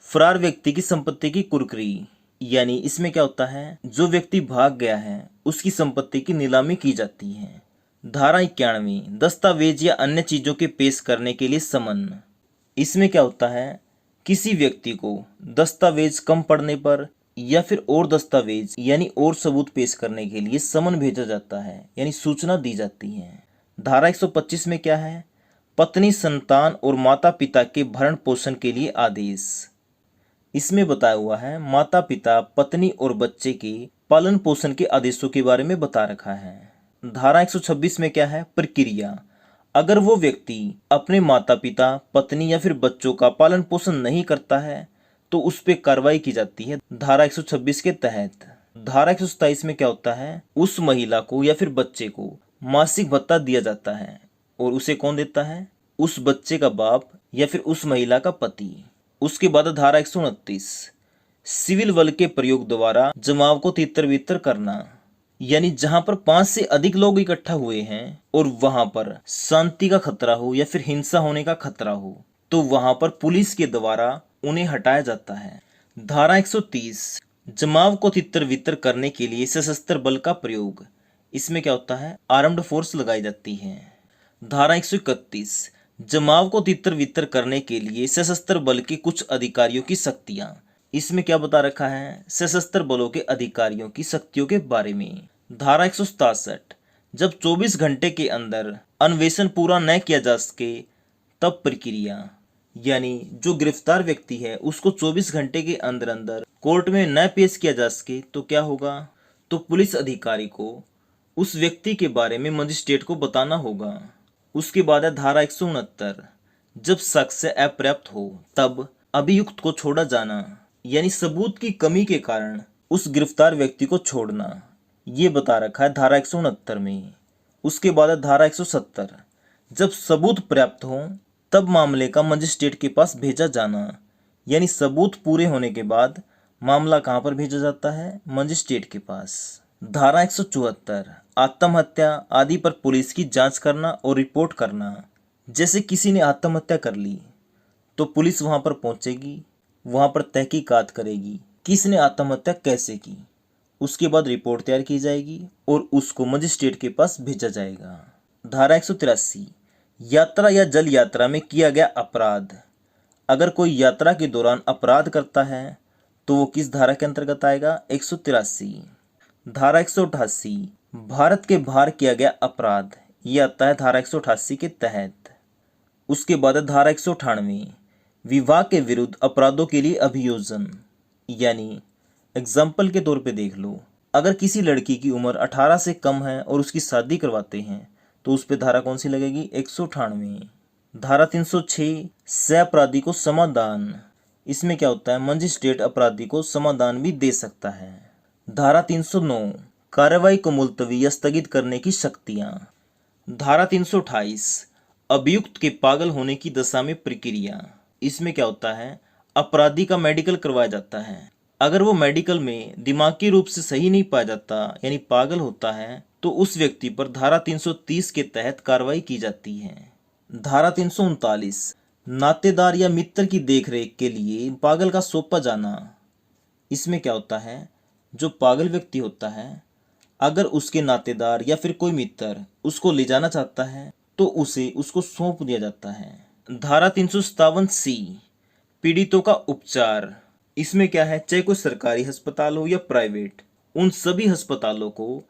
फरार व्यक्ति की संपत्ति की कुर्की। यानी इसमें क्या होता है, जो व्यक्ति भाग गया है उसकी संपत्ति की नीलामी की जाती है। धारा 91, दस्तावेज या अन्य चीजों के पेश करने के लिए समन। इसमें क्या होता है, किसी व्यक्ति को दस्तावेज कम पड़ने पर या फिर और दस्तावेज यानी और सबूत पेश करने के लिए समन भेजा जाता है यानी सूचना दी जाती है। धारा 125 में क्या है? पत्नी, संतान और माता पिता के भरण पोषण के लिए आदेश। इसमें बताया हुआ है माता पिता, पत्नी और बच्चे के पालन पोषण के आदेशों के बारे में बता रखा है। धारा 126 में क्या है? प्रक्रिया। अगर वो व्यक्ति अपने माता पिता, पत्नी या फिर बच्चों का पालन पोषण नहीं करता है तो उस पर कार्रवाई की जाती है धारा 126 के तहत। धारा 127 में क्या होता है? उस महिला को या फिर बच्चे को मासिक भत्ता दिया जाता है और उसे कौन देता है? उस बच्चे का बाप या फिर उस महिला का पति। उसके बाद धारा 129 सिविल बल के प्रयोग द्वारा जमाव को तितर बितर करना, यानी जहां पर 5 से अधिक लोग इकट्ठा हुए हैं और वहां पर शांति का खतरा हो या फिर हिंसा होने का खतरा हो तो वहां पर पुलिस के द्वारा उन्हें हटाया जाता है। धारा 130 जमाव को तितर बितर करने के लिए सशस्त्र बल का प्रयोग। इसमें क्या होता है? आर्म्ड फोर्स लगाई जाती है। धारा 131 जमाव को तितर बितर करने के लिए सशस्त्र बल के कुछ अधिकारियों की शक्तियां। इसमें क्या बता रखा है? सशस्त्र बलों के अधिकारियों की शक्तियों के बारे में। धारा 167 जब 24 घंटे के अंदर अन्वेषण पूरा न किया जा सके तब प्रक्रिया, यानी जो गिरफ्तार व्यक्ति है उसको 24 घंटे के अंदर अंदर कोर्ट में न पेश किया जा सके तो क्या होगा? तो पुलिस अधिकारी को उस व्यक्ति के बारे में मजिस्ट्रेट को बताना होगा। उसके बाद है धारा 169 जब साक्ष्य अपर्याप्त हो तब अभियुक्त को छोड़ा जाना, यानी सबूत की कमी के कारण उस गिरफ्तार व्यक्ति को छोड़ना, ये बता रखा है धारा 169 में। उसके बाद है धारा 170 जब सबूत पर्याप्त हो तब मामले का मजिस्ट्रेट के पास भेजा जाना, यानी सबूत पूरे होने के बाद मामला कहाँ पर भेजा जाता है? मजिस्ट्रेट के पास। धारा 174 आत्महत्या आदि पर पुलिस की जांच करना और रिपोर्ट करना। जैसे किसी ने आत्महत्या कर ली तो पुलिस वहां पर पहुंचेगी, वहां पर तहकीकात करेगी किसने आत्महत्या कैसे की, उसके बाद रिपोर्ट तैयार की जाएगी और उसको मजिस्ट्रेट के पास भेजा जाएगा। धारा 183 यात्रा या जल यात्रा में किया गया अपराध। अगर कोई यात्रा के दौरान अपराध करता है तो वो किस धारा के अंतर्गत आएगा? 183। धारा 188 भारत के बाहर किया गया अपराध, ये आता है धारा 188 के तहत। उसके बाद धारा 198 विवाह के विरुद्ध अपराधों के लिए अभियोजन, यानी एग्जाम्पल के तौर पे देख लो, अगर किसी लड़की की उम्र 18 से कम है और उसकी शादी करवाते हैं तो उस पे धारा कौन सी लगेगी? 198। धारा 306 सह अपराधी को समाधान। इसमें क्या होता है? मजिस्ट्रेट अपराधी को समाधान भी दे सकता है। धारा 309 कार्रवाई को मुलतवी या स्थगित करने की शक्तियां। धारा 328 अभियुक्त के पागल होने की दशा में प्रक्रिया। इसमें क्या होता है? अपराधी का मेडिकल करवाया जाता है। अगर वो मेडिकल में दिमागी रूप से सही नहीं पाया जाता यानी पागल होता है तो उस व्यक्ति पर धारा 330 के तहत कार्रवाई की जाती है। धारा 339 नातेदार या मित्र की देखरेख के लिए पागल का सौंपा जाना। इसमें क्या होता है? जो पागल व्यक्ति होता है अगर उसके नातेदार या फिर कोई मित्र उसको ले जाना चाहता है तो उसे उसको सौंप दिया जाता है। धारा 357 सी पीड़ितों का उपचार। इसमें क्या है? चाहे कोई सरकारी अस्पताल हो या प्राइवेट, उन सभी अस्पतालों को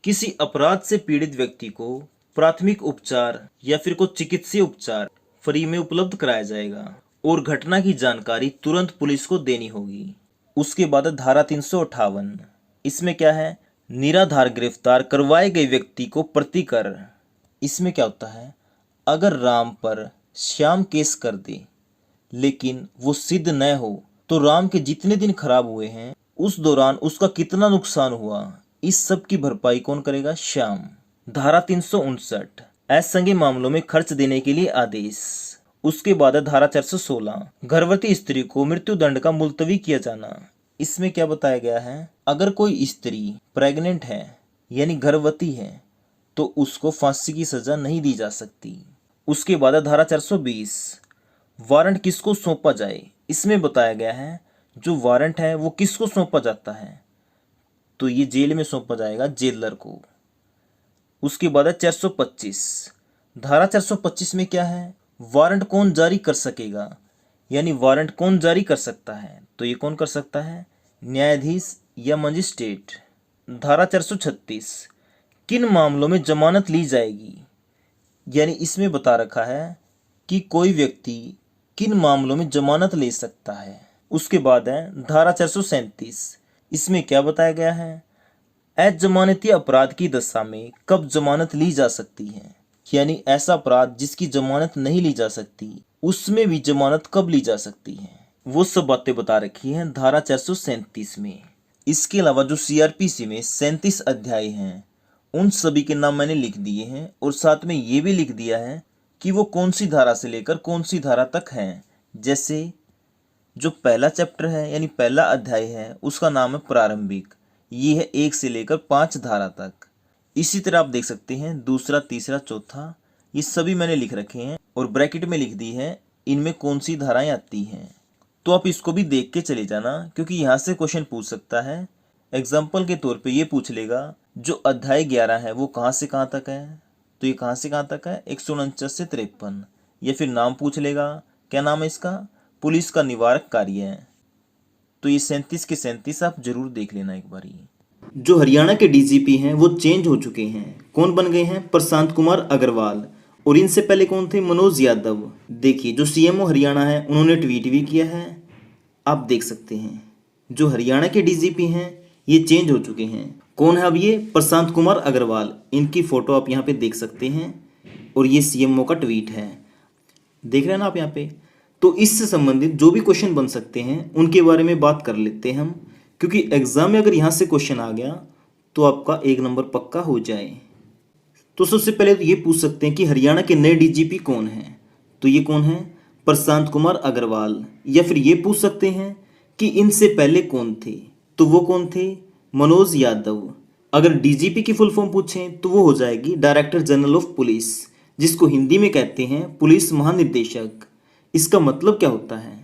किसी अपराध से पीड़ित व्यक्ति को प्राथमिक उपचार या फिर कोई चिकित्सीय उपचार फ्री में उपलब्ध कराया जाएगा और घटना की जानकारी तुरंत पुलिस को देनी होगी। उसके बाद धारा 358 इसमें क्या है? निराधार गिरफ्तार करवाए गए व्यक्ति को प्रतिकर। इसमें क्या होता है? अगर राम पर श्याम केस कर दे लेकिन वो सिद्ध न हो तो राम के जितने दिन खराब हुए हैं उस दौरान उसका कितना नुकसान हुआ, इस सब की भरपाई कौन करेगा? श्याम। धारा 359 असंज्ञेय मामलों में खर्च देने के लिए आदेश। उसके बाद धारा 416 गर्भवती स्त्री को मृत्यु दंड का मुलतवी किया जाना। इसमें क्या बताया गया है? अगर कोई स्त्री प्रेग्नेंट है यानी गर्भवती है तो उसको फांसी की सजा नहीं दी जा सकती। उसके बाद धारा 420 वारंट किसको सौंपा जाए। इसमें बताया गया है जो वारंट है वो किसको सौंपा जाता है तो ये जेल में सौंपा जाएगा, जेलर को। उसके बाद 425 धारा 425 में क्या है? वारंट कौन जारी कर सकेगा, यानी वारंट कौन जारी कर सकता है तो ये कौन कर सकता है? न्यायाधीश या मजिस्ट्रेट। धारा 436 किन मामलों में जमानत ली जाएगी, यानी इसमें बता रखा है कि कोई व्यक्ति किन मामलों में जमानत ले सकता है। उसके बाद है धारा 437, इसमें क्या बताया गया है, अजमानती अपराध की दशा में कब जमानत ली जा सकती है, यानी ऐसा अपराध जिसकी जमानत नहीं ली जा सकती उसमें भी जमानत कब ली जा सकती है, वो सब बातें बता रखी हैं धारा 437 में। इसके अलावा जो सीआरपीसी में 37 अध्याय हैं उन सभी के नाम मैंने लिख दिए हैं और साथ में ये भी लिख दिया है कि वो कौन सी धारा से लेकर कौन सी धारा तक हैं। जैसे जो पहला चैप्टर है यानी पहला अध्याय है उसका नाम है प्रारंभिक, ये है 1 से लेकर 5 धारा तक। इसी तरह आप देख सकते हैं दूसरा, तीसरा, चौथा, ये सभी मैंने लिख रखे हैं और ब्रैकेट में लिख दी है इनमें कौन सी धाराएं आती हैं। तो आप इसको भी देख के चले जाना क्योंकि यहाँ से क्वेश्चन पूछ सकता है। एग्जाम्पल के तौर पे ये पूछ लेगा जो अध्याय 11 है वो कहाँ से कहाँ तक है, तो ये कहाँ से कहाँ तक है 149 से 53, या फिर नाम पूछ लेगा, क्या नाम है इसका, पुलिस का निवारक कार्य है। तो ये 37 के 37 आप जरूर देख लेना एक बार। जो हरियाणा के डीजीपी हैं वो चेंज हो चुके हैं, कौन बन गए हैं, प्रशांत कुमार अग्रवाल, और इनसे पहले कौन थे, मनोज यादव। देखिए जो सीएमओ हरियाणा है उन्होंने ट्वीट भी किया है, आप देख सकते हैं। जो हरियाणा के डीजीपी हैं ये चेंज हो चुके हैं, कौन है अब ये, प्रशांत कुमार अग्रवाल, इनकी फोटो आप यहाँ पे देख सकते हैं और ये सीएमओ का ट्वीट है, देख रहे हैं ना आप यहाँ पे। तो इससे संबंधित जो भी क्वेश्चन बन सकते हैं उनके बारे में बात कर लेते हैं हम, क्योंकि एग्जाम में अगर यहाँ से क्वेश्चन आ गया तो आपका 1 नंबर पक्का हो जाए। तो सबसे पहले तो ये पूछ सकते हैं कि हरियाणा के नए डीजीपी कौन हैं, तो ये कौन है, प्रशांत कुमार अग्रवाल। या फिर ये पूछ सकते हैं कि इनसे पहले कौन थे, तो वो कौन थे, मनोज यादव। अगर डीजीपी की फुल फॉर्म पूछें तो वो हो जाएगी डायरेक्टर जनरल ऑफ पुलिस, जिसको हिंदी में कहते हैं पुलिस महानिदेशक। इसका मतलब क्या होता है,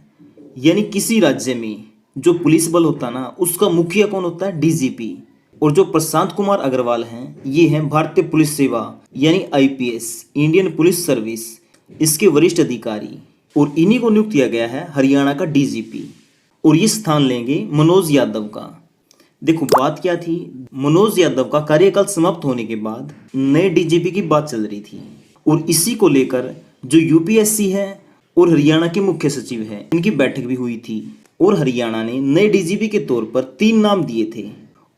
यानी किसी राज्य में जो पुलिस बल होता ना उसका मुखिया कौन होता है, डीजीपी। और जो प्रशांत कुमार अग्रवाल हैं ये हैं भारतीय पुलिस सेवा यानी आईपीएस, इंडियन पुलिस सर्विस, इसके वरिष्ठ अधिकारी, और इन्हीं को नियुक्त किया गया है हरियाणा का डीजीपी। और ये स्थान लेंगे मनोज यादव का। देखो बात क्या थी, मनोज यादव का कार्यकाल समाप्त होने के बाद नए डीजीपी की बात चल रही थी और इसी को लेकर जो यूपीएससी है और हरियाणा के मुख्य सचिव है इनकी बैठक भी हुई थी और हरियाणा ने नए डीजीपी के तौर पर 3 नाम दिए थे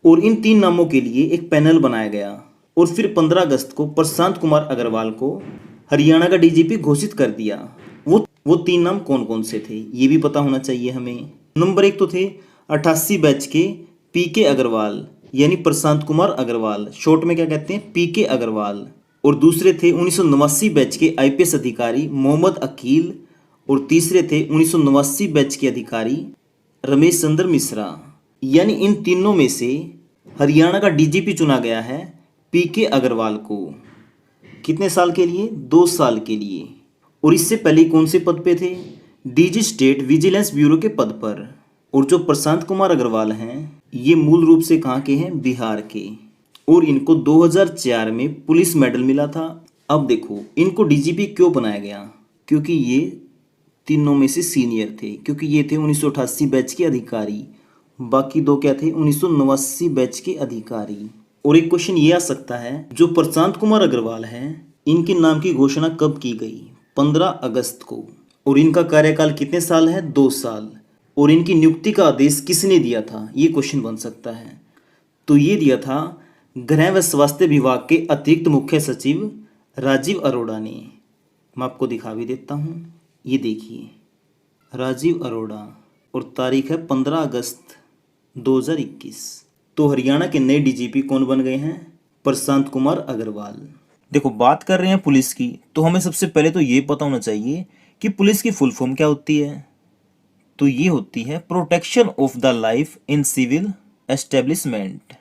और इन 3 नामों के लिए एक पैनल बनाया गया और फिर 15 अगस्त को प्रशांत कुमार अग्रवाल को हरियाणा का डीजीपी घोषित कर दिया। वो 3 नाम कौन कौन से थे ये भी पता होना चाहिए हमें। नंबर 1 तो थे 88 बैच के पीके अग्रवाल, यानी प्रशांत कुमार अग्रवाल, शॉर्ट में क्या कहते हैं, पीके अग्रवाल। और दूसरे थे 1989 बैच के आईपीएस अधिकारी मोहम्मद अकील, और तीसरे थे 1989 बैच के अधिकारी रमेश चंद्र मिश्रा। यानी इन तीनों में से हरियाणा का डीजीपी चुना गया है पीके अग्रवाल को। कितने साल के लिए, 2 साल के लिए। और इससे पहले कौन से पद पे थे, डीजी स्टेट विजिलेंस ब्यूरो के पद पर। और जो प्रशांत कुमार अग्रवाल हैं ये मूल रूप से कहाँ के हैं, बिहार के, और इनको 2004 में पुलिस मेडल मिला था। अब देखो इनको डीजीपी क्यों बनाया गया, क्योंकि ये तीनों में से सीनियर थे, क्योंकि ये थे 1988 बैच के अधिकारी, बाकी 2 क्या थे, 1989 बैच के अधिकारी। और एक क्वेश्चन ये आ सकता है जो प्रशांत कुमार अग्रवाल हैं इनके नाम की घोषणा कब की गई, 15 अगस्त को, और इनका कार्यकाल कितने साल है, 2 साल। और इनकी नियुक्ति का आदेश किसने दिया था, ये क्वेश्चन बन सकता है। तो ये दिया था गृह व स्वास्थ्य विभाग के अतिरिक्त मुख्य सचिव राजीव अरोड़ा ने। मैं आपको दिखा भी देता हूँ, ये देखिए राजीव अरोड़ा, और तारीख है 15 अगस्त 2021। तो हरियाणा के नए डीजीपी कौन बन गए हैं, प्रशांत कुमार अग्रवाल। देखो बात कर रहे हैं पुलिस की, तो हमें सबसे पहले तो ये पता होना चाहिए कि पुलिस की फुल फॉर्म क्या होती है। तो ये होती है protection of the life in civil establishment,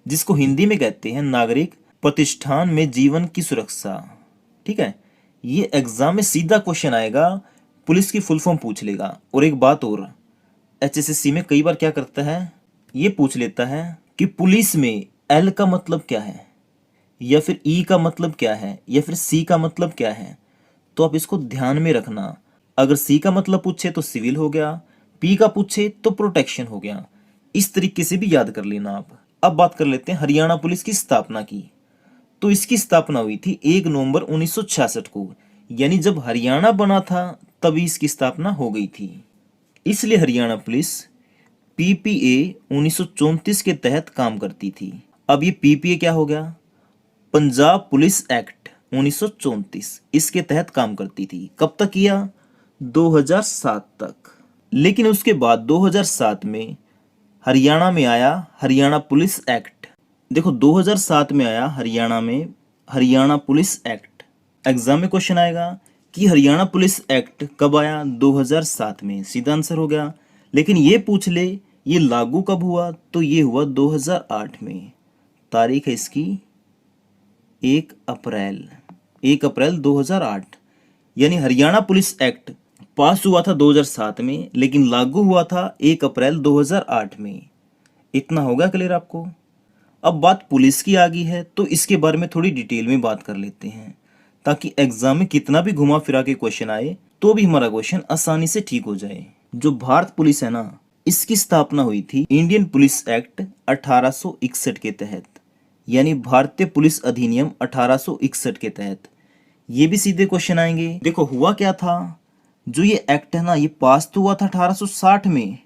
जिसको हिंदी में कहते हैं नागरिक प्रतिष्ठान में जीवन की सुरक्षा। ठीक है, ये एग्जाम में सीधा क्वेश्चन आएगा, पुलिस की फुल फॉर्म पूछ लेगा। और एक बात और, एचएसएससी में कई बार क्या करता है, ये पूछ लेता है कि पुलिस में एल का मतलब क्या है, या फिर ई का मतलब क्या है, या फिर सी का मतलब क्या है। तो आप इसको ध्यान में रखना। अगर सी का मतलब पूछे तो सिविल हो गया, पी का पूछे तो प्रोटेक्शन हो गया। इस तरीके से भी याद कर लेना आप। अब बात कर लेते हैं हरियाणा पुलिस की स्थापना की। तो इसकी स्थापना हुई थी 1 नवंबर 1966 को, यानी जब हरियाणा बना था तभी इसकी स्थापना हो गई थी। इसलिए हरियाणा पुलिस पीपीए 1934 के तहत काम करती थी। अब ये पीपीए क्या हो गया? पंजाब पुलिस एक्ट 1934, इसके तहत काम करती थी। कब तक किया? 2007 तक। लेकिन उसके बाद 2007 में हरियाणा में आया हरियाणा पुलिस एक्ट। देखो 2007 में आया हरियाणा में हरियाणा पुलिस एक्ट। एग्जाम में क्वेश्चन आएगा कि हरियाणा पुलिस एक्ट कब आया? 2007 में, सीधा आंसर हो गया। लेकिन ये पूछ ले ये लागू कब हुआ, तो ये हुआ 2008 में। तारीख है इसकी 1 अप्रैल 2008। यानी हरियाणा पुलिस एक्ट पास हुआ था 2007 में, लेकिन लागू हुआ था 1 अप्रैल 2008 में। इतना होगा क्लियर आपको? अब बात पुलिस की आ गई है तो इसके बारे में थोड़ी डिटेल में बात कर लेते हैं, ताकि एग्जाम में कितना भी घुमा फिरा के क्वेश्चन आए तो भी हमारा क्वेश्चन आसानी से ठीक हो जाए। जो भारत पुलिस है ना, इसकी स्थापना हुई थी इंडियन पुलिस एक्ट 1861 के तहत, यानी भारतीय पुलिस अधिनियम 1861 के तहत। ये भी सीधे क्वेश्चन आएंगे। देखो हुआ क्या था, जो ये एक्ट है ना, ये पास तो हुआ था 1860 में,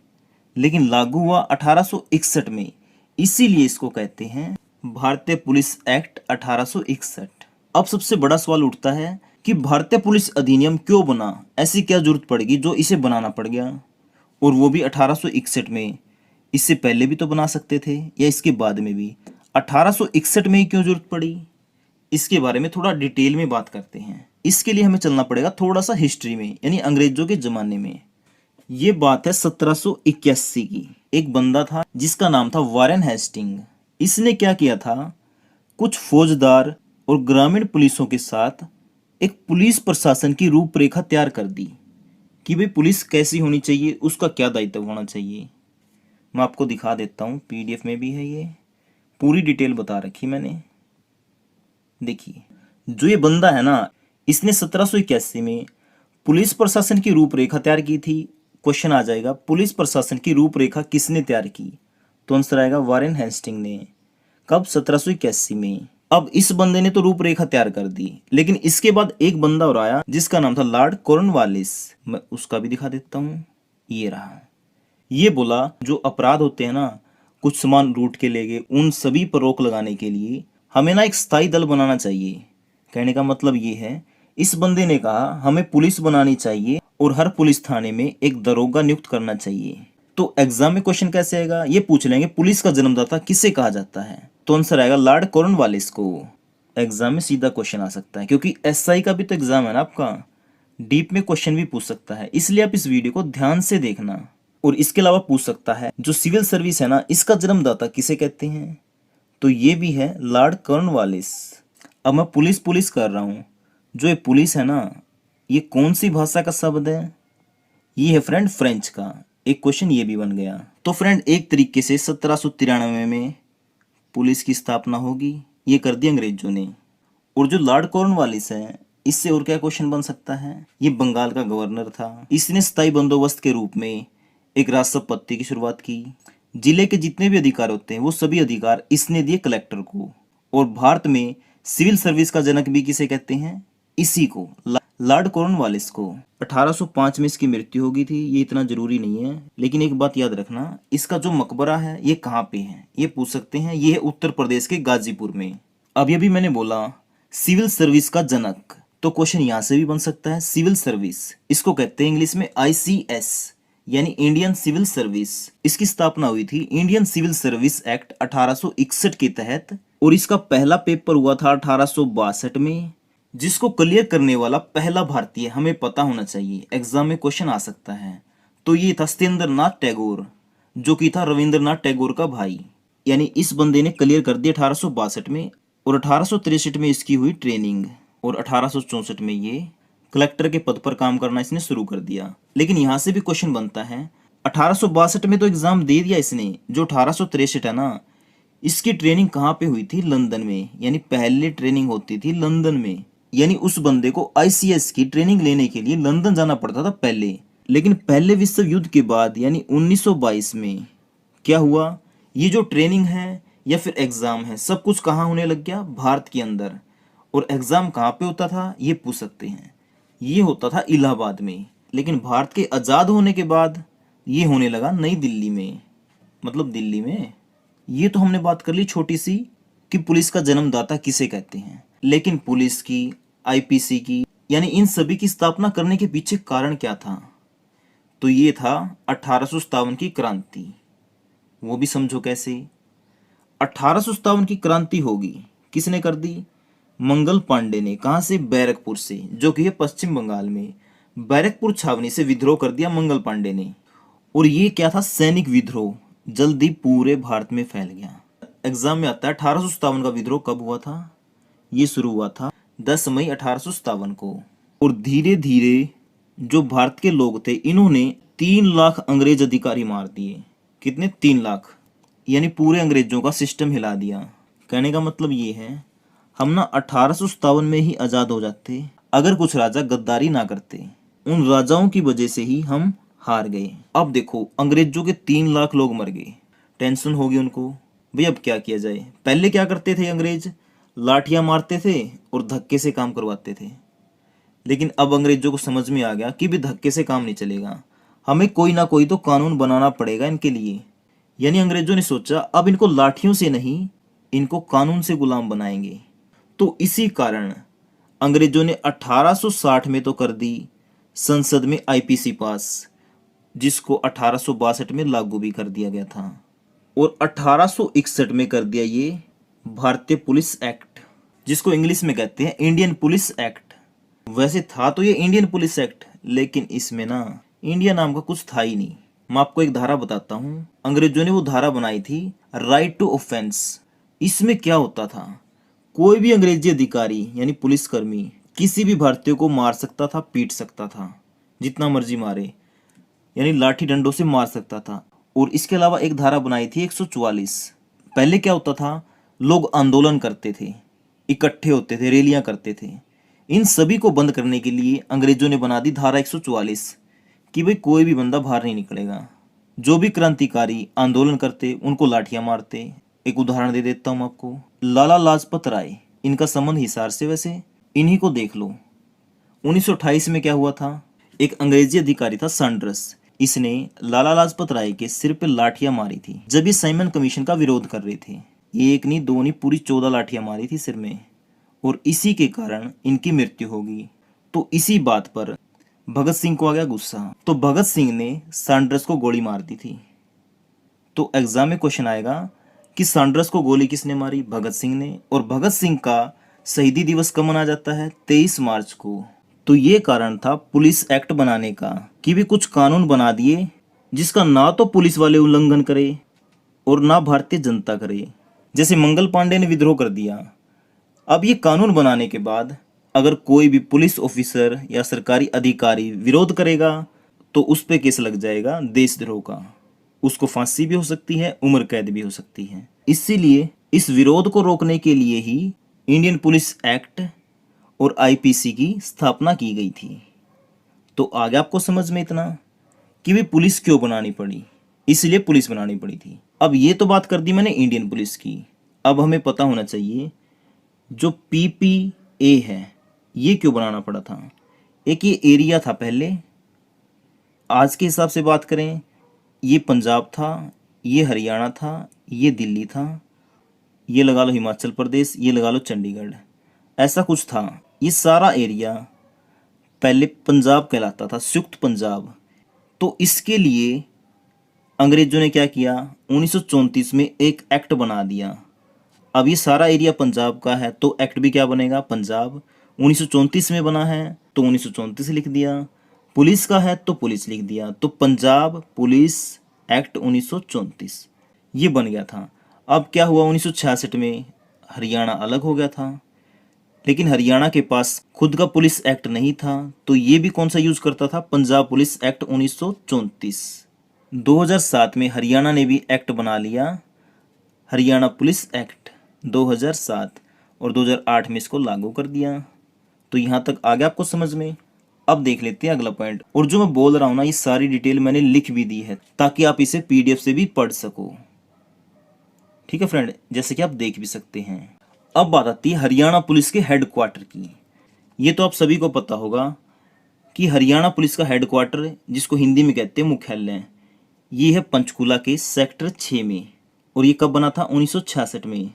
लेकिन लागू हुआ 1861 में। इसीलिए इसको कहते हैं भारतीय पुलिस एक्ट 1861। अब सबसे बड़ा सवाल उठता है कि भारतीय पुलिस अधिनियम क्यों बना? ऐसी क्या जरूरत पड़ेगी जो इसे बनाना पड़ गया, और वो भी 1861 में? इससे पहले भी तो बना सकते थे या इसके बाद में भी। 1861 में ही क्यों जरूरत पड़ी, इसके बारे में थोड़ा डिटेल में बात करते हैं। इसके लिए हमें चलना पड़ेगा थोड़ा सा हिस्ट्री में, यानी अंग्रेजों के जमाने में। ये बात है 1781 की। एक बंदा था जिसका नाम था वारेन हेस्टिंग। इसने क्या किया था, कुछ फौजदार और ग्रामीण पुलिसों के साथ एक पुलिस प्रशासन की रूपरेखा तैयार कर दी कि भाई पुलिस कैसी होनी चाहिए, उसका क्या दायित्व होना चाहिए। मैं आपको दिखा देता हूँ, पीडीएफ में भी है, ये पूरी डिटेल बता रखी मैंने। देखिए जो ये बंदा है ना, इसने 1781 में पुलिस प्रशासन की रूपरेखा तैयार की थी। क्वेश्चन आ जाएगा पुलिस प्रशासन की रूपरेखा किसने तैयार की, तो आंसर आएगा वारेन हेस्टिंग ने। कब? 1781 में। अब इस बंदे ने तो रूपरेखा तैयार कर दी, लेकिन इसके बाद एक बंदा और आया जिसका नाम था लॉर्ड कॉर्नवालिस। मैं उसका भी दिखा देता हूँ, ये रहा। ये बोला जो अपराध होते हैं ना, कुछ सामान लूट के ले गए, उन सभी पर रोक लगाने के लिए हमें ना एक स्थायी दल बनाना चाहिए। कहने का मतलब ये है, इस बंदे ने कहा हमें पुलिस बनानी चाहिए और हर पुलिस थाने में एक दरोगा नियुक्त करना चाहिए। तो एग्जाम में क्वेश्चन कैसे आएगा, ये पूछ लेंगे पुलिस का जन्मदाता किसे कहा जाता है, तो आंसर आएगा लॉर्ड कॉर्नवालिस को। एग्जाम में सीधा क्वेश्चन आ सकता है, क्योंकि एसआई का भी तो एग्जाम है ना आपका, डीप में क्वेश्चन भी पूछ सकता है। इसलिए आप इस वीडियो को ध्यान से देखना। और इसके अलावा पूछ सकता है जो सिविल सर्विस है ना, इसका जन्मदाता किसे कहते हैं, तो ये भी है लॉर्ड कॉर्नवालिस। अब मैं पुलिस कर रहा हूँ, जो ये पुलिस है ना, ये कौन सी भाषा का शब्द है? ये है फ्रेंड फ्रेंच का। एक क्वेश्चन ये भी बन गया। तो फ्रेंड एक तरीके से 1793 में पुलिस की स्थापना होगी, ये कर दी अंग्रेजों ने। और जो लॉर्ड कॉर्नवालिस है, इससे और क्या क्वेश्चन बन सकता है? ये बंगाल का गवर्नर था। इसने स्थायी बंदोबस्त के रूप में एक राष्ट्रपति की शुरुआत की। जिले के जितने भी अधिकार होते हैं वो सभी अधिकार इसने दिए कलेक्टर को। और भारत में सिविल सर्विस का जनक भी किसे कहते हैं? इसी को, लॉर्ड कॉर्नवालिस को। 1805 में इसकी मृत्यु हो गई थी। ये इतना जरूरी नहीं है, लेकिन एक बात याद रखना, इसका जो मकबरा है ये कहाँ पे है, ये पूछ सकते हैं। ये है उत्तर प्रदेश के गाजीपुर में। अब ये भी मैंने बोला सिविल सर्विस का जनक, तो क्वेश्चन यहाँ से भी बन सकता है। सिविल सर्विस इसको कहते हैं इंग्लिश में ICS, यानी इंडियन सिविल सर्विस। इसकी स्थापना हुई थी इंडियन सिविल सर्विस एक्ट 1861 के तहत, और इसका पहला पेपर हुआ था 1862 में। जिसको क्लियर करने वाला पहला भारतीय हमें पता होना चाहिए, एग्जाम में क्वेश्चन आ सकता है। तो ये था सत्येंद्रनाथ टैगोर, जो कि था रविंद्रनाथ टैगोर का भाई। यानी इस बंदे ने क्लियर कर दिया 1862 में, और 1863 में इसकी हुई ट्रेनिंग, और 1864 में ये कलेक्टर के पद पर काम करना इसने शुरू कर दिया। लेकिन यहाँ से भी क्वेश्चन बनता है, 1862 में तो एग्जाम दे दिया इसने, जो 1863 है ना, इसकी ट्रेनिंग कहाँ पे हुई थी? लंदन में। यानी पहले ट्रेनिंग होती थी लंदन में। यानी उस बंदे को ICS की ट्रेनिंग लेने के लिए लंदन जाना पड़ता था पहले। लेकिन पहले विश्व युद्ध के बाद यानी 1922 में क्या हुआ, ये जो ट्रेनिंग है या फिर एग्ज़ाम है सब कुछ कहाँ होने लग गया, भारत के अंदर। और एग्ज़ाम कहाँ पे होता था ये पूछ सकते हैं, ये होता था इलाहाबाद में। लेकिन भारत के आज़ाद होने के बाद ये होने लगा नई दिल्ली में, मतलब दिल्ली में। ये तो हमने बात कर ली छोटी सी कि पुलिस का जन्मदाता किसे कहते हैं। लेकिन पुलिस की, आईपीसी की, यानी इन सभी की स्थापना करने के पीछे कारण क्या था, तो ये था 1857 की क्रांति। वो भी समझो कैसे। 1857 की क्रांति होगी, किसने कर दी, मंगल पांडे ने। कहाँ से, बैरकपुर से, जो कि है पश्चिम बंगाल में। बैरकपुर छावनी से विद्रोह कर दिया मंगल पांडे ने। और ये क्या था, सैनिक विद्रोह, जल्दी पूरे भारत में फैल गया। एग्जाम में आता है 1857 का विद्रोह कब हुआ था, ये शुरू हुआ था 10 मई 1857 को। और धीरे धीरे जो भारत के लोग थे इन्होंने 3 लाख अंग्रेज अधिकारी मार दिए। कितने, 3 लाख, यानी पूरे अंग्रेजों का सिस्टम हिला दिया। कहने का मतलब ये है, हम ना 1857 में ही आज़ाद हो जाते अगर कुछ राजा गद्दारी ना करते। उन राजाओं की वजह से ही हम हार गए। अब देखो, अंग्रेजों के 3 लाख लोग मर गए, टेंशन होगी उनको, भाई अब क्या किया जाए। पहले क्या करते थे अंग्रेज, लाठियां मारते थे और धक्के से काम करवाते थे। लेकिन अब अंग्रेजों को समझ में आ गया कि भी धक्के से काम नहीं चलेगा, हमें कोई ना कोई तो कानून बनाना पड़ेगा इनके लिए। यानी अंग्रेजों ने सोचा अब इनको लाठियों से नहीं, इनको कानून से गुलाम बनाएंगे। तो इसी कारण अंग्रेजों ने 1860 में तो कर दी संसद में आईपीसी पास, जिसको 1862 में लागू भी कर दिया गया था। और 1861 में कर दिया ये भारतीय पुलिस एक्ट, जिसको इंग्लिश में कहते हैं इंडियन पुलिस एक्ट। वैसे था तो ये इंडियन पुलिस एक्ट, लेकिन इसमें ना इंडिया नाम का कुछ था ही नहीं। मैं आपको एक धारा बताता हूँ, अंग्रेजों ने वो धारा बनाई थी राइट टू ऑफेंस। इसमें क्या होता था, कोई भी अंग्रेजी अधिकारी यानी पुलिसकर्मी किसी भी भारतीय को मार सकता था, पीट सकता था, जितना मर्जी मारे, यानी लाठी डंडों से मार सकता था। और इसके अलावा एक धारा बनाई थी 144। पहले क्या होता था, लोग आंदोलन करते थे, इकट्ठे होते थे, रैलियां करते थे। इन सभी को बंद करने के लिए अंग्रेजों ने बना दी धारा 144 कि भाई कोई भी बंदा बाहर नहीं निकलेगा। जो भी क्रांतिकारी आंदोलन करते उनको लाठियां मारते। एक उदाहरण दे देता हूँ आपको, लाला लाजपत राय, इनका संबंध हिसार से, वैसे इन्हीं को देख लो। 1928 में क्या हुआ था, एक अंग्रेजी अधिकारी था सैंडर्स, इसने लाला लाजपत राय के सिर पे लाठियां मारी थी जब ये साइमन कमीशन का विरोध कर रहे थे। एक नहीं, दो नहीं, पूरी 14 लाठियां मारी थी सिर में, और इसी के कारण इनकी मृत्यु होगी। तो इसी बात पर भगत सिंह को आ गया गुस्सा, तो भगत सिंह ने सैंडर्स को गोली मार दी थी। तो एग्जाम में क्वेश्चन आएगा कि सैंडर्स को गोली किसने मारी, भगत सिंह ने। और भगत सिंह का शहीदी दिवस कब मनाया जाता है, 23 मार्च को। तो ये कारण था पुलिस एक्ट बनाने का कि भी कुछ कानून बना दिए जिसका ना तो पुलिस वाले उल्लंघन करे और ना भारतीय जनता करे। जैसे मंगल पांडे ने विद्रोह कर दिया, अब ये कानून बनाने के बाद अगर कोई भी पुलिस ऑफिसर या सरकारी अधिकारी विरोध करेगा तो उस पे केस लग जाएगा देशद्रोह का, उसको फांसी भी हो सकती है, उम्र कैद भी हो सकती है। इसीलिए इस विरोध को रोकने के लिए ही इंडियन पुलिस एक्ट और आईपीसी की स्थापना की गई थी। तो आगे आपको समझ में इतना कि भी पुलिस क्यों बनानी पड़ी, इसलिए पुलिस बनानी पड़ी थी। अब ये तो बात कर दी मैंने इंडियन पुलिस की। अब हमें पता होना चाहिए जो पीपीए है ये क्यों बनाना पड़ा था। एक ये एरिया था पहले, आज के हिसाब से बात करें ये पंजाब था, ये हरियाणा था, ये दिल्ली था, ये लगा लो हिमाचल प्रदेश, ये लगा लो चंडीगढ़, ऐसा कुछ था। ये सारा एरिया पहले पंजाब कहलाता था, संयुक्त पंजाब। तो इसके लिए अंग्रेजों ने क्या किया, 1934 में एक एक्ट बना दिया। अब ये सारा एरिया पंजाब का है तो एक्ट भी क्या बनेगा, पंजाब। 1934 में बना है तो 1934 लिख दिया। पुलिस का है तो पुलिस लिख दिया, तो पंजाब पुलिस एक्ट 1934 ये बन गया था। अब क्या हुआ, 1966 में हरियाणा अलग हो गया था, लेकिन हरियाणा के पास खुद का पुलिस एक्ट नहीं था, तो ये भी कौन सा यूज करता था, पंजाब पुलिस एक्ट 1934। 2007 में हरियाणा ने भी एक्ट बना लिया, हरियाणा पुलिस एक्ट 2007, और 2008 में इसको लागू कर दिया। तो यहाँ तक आ गया आपको समझ में। अब देख लेते हैं अगला पॉइंट। और जो मैं बोल रहा हूँ ना, ये सारी डिटेल मैंने लिख भी दी है ताकि आप इसे पीडीएफ से भी पढ़ सको। ठीक है फ्रेंड, जैसे कि आप देख भी सकते हैं। अब बात आती है हरियाणा पुलिस के हेडक्वार्टर की। ये तो आप सभी को पता होगा कि हरियाणा पुलिस का हेडक्वार्टर, जिसको हिंदी में कहते हैं मुख्यालय, ये है पंचकूला के सेक्टर 6 में। और ये कब बना था? 1966 में।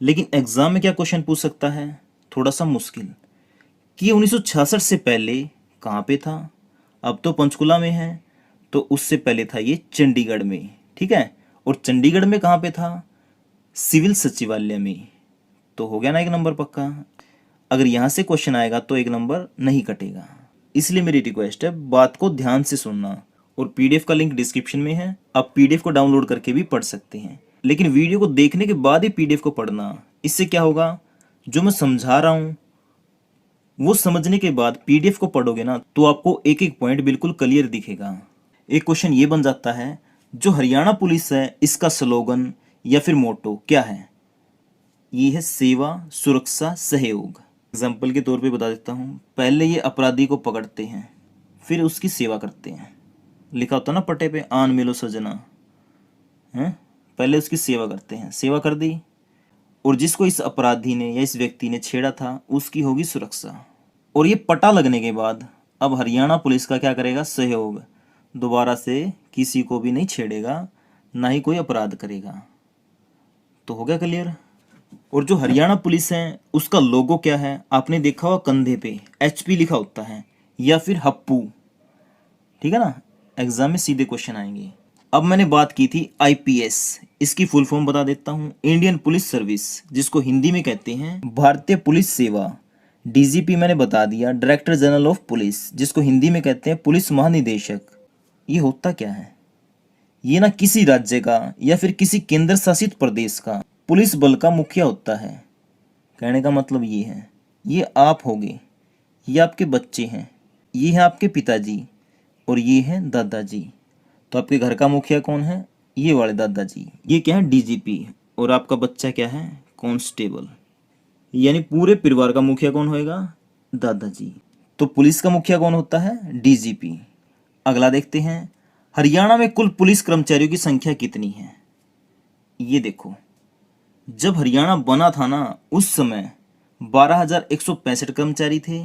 लेकिन एग्जाम में क्या क्वेश्चन पूछ सकता है, थोड़ा सा मुश्किल, कि ये 1966 से पहले कहाँ पे था? अब तो पंचकुला में है, तो उससे पहले था ये चंडीगढ़ में। ठीक है, और चंडीगढ़ में कहाँ पे था? सिविल सचिवालय में। तो हो गया ना एक नंबर पक्का। अगर यहाँ से क्वेश्चन आएगा तो एक नंबर नहीं कटेगा। इसलिए मेरी रिक्वेस्ट है, बात को ध्यान से सुनना। और पीडीएफ का लिंक डिस्क्रिप्शन में है, आप पीडीएफ को डाउनलोड करके भी पढ़ सकते हैं। लेकिन वीडियो को देखने के बाद ही पीडीएफ को पढ़ना। इससे क्या होगा, जो मैं समझा रहा हूँ वो समझने के बाद पीडीएफ को पढ़ोगे ना, तो आपको एक एक पॉइंट बिल्कुल क्लियर दिखेगा। एक क्वेश्चन ये बन जाता है, जो हरियाणा पुलिस है इसका स्लोगन या फिर मोटो क्या है? ये है सेवा, सुरक्षा, सहयोग। एग्जाम्पल के तौर पे बता देता हूँ। पहले ये अपराधी को पकड़ते हैं, फिर उसकी सेवा करते हैं। लिखा होता ना पट्टे पे, आन मिलो सजना, हैं? पहले उसकी सेवा करते हैं, सेवा कर दी, और जिसको इस अपराधी ने या इस व्यक्ति ने छेड़ा था उसकी होगी सुरक्षा। और ये पता लगने के बाद अब हरियाणा पुलिस का क्या करेगा? सहयोग। दोबारा से किसी को भी नहीं छेड़ेगा, ना ही कोई अपराध करेगा। तो हो गया क्लियर। और जो हरियाणा पुलिस है उसका लोगो क्या है? आपने देखा होगा कंधे पे HP लिखा होता है, या फिर हप्पू। ठीक है ना, एग्जाम में सीधे क्वेश्चन आएंगे। अब मैंने बात की थी IPS, इसकी फुल फॉर्म बता देता हूँ। इंडियन पुलिस सर्विस, जिसको हिंदी में कहते हैं भारतीय पुलिस सेवा। DGP मैंने बता दिया, डायरेक्टर जनरल ऑफ पुलिस, जिसको हिंदी में कहते हैं पुलिस महानिदेशक। ये होता क्या है? ये ना किसी राज्य का या फिर किसी केंद्र शासित प्रदेश का पुलिस बल का मुखिया होता है। कहने का मतलब ये है, ये आप होगे, ये आपके बच्चे हैं, ये है आपके पिताजी, और ये हैं दादाजी। तो आपके घर का मुखिया कौन है? ये वाले दादाजी। ये क्या है? DGP। और आपका बच्चा क्या है? कांस्टेबल। यानी पूरे परिवार का मुखिया कौन होएगा? दादाजी। तो पुलिस का मुखिया कौन होता है? DGP। अगला देखते हैं, हरियाणा में कुल पुलिस कर्मचारियों की संख्या कितनी है? ये देखो, जब हरियाणा बना था ना, उस समय 12,165 कर्मचारी थे,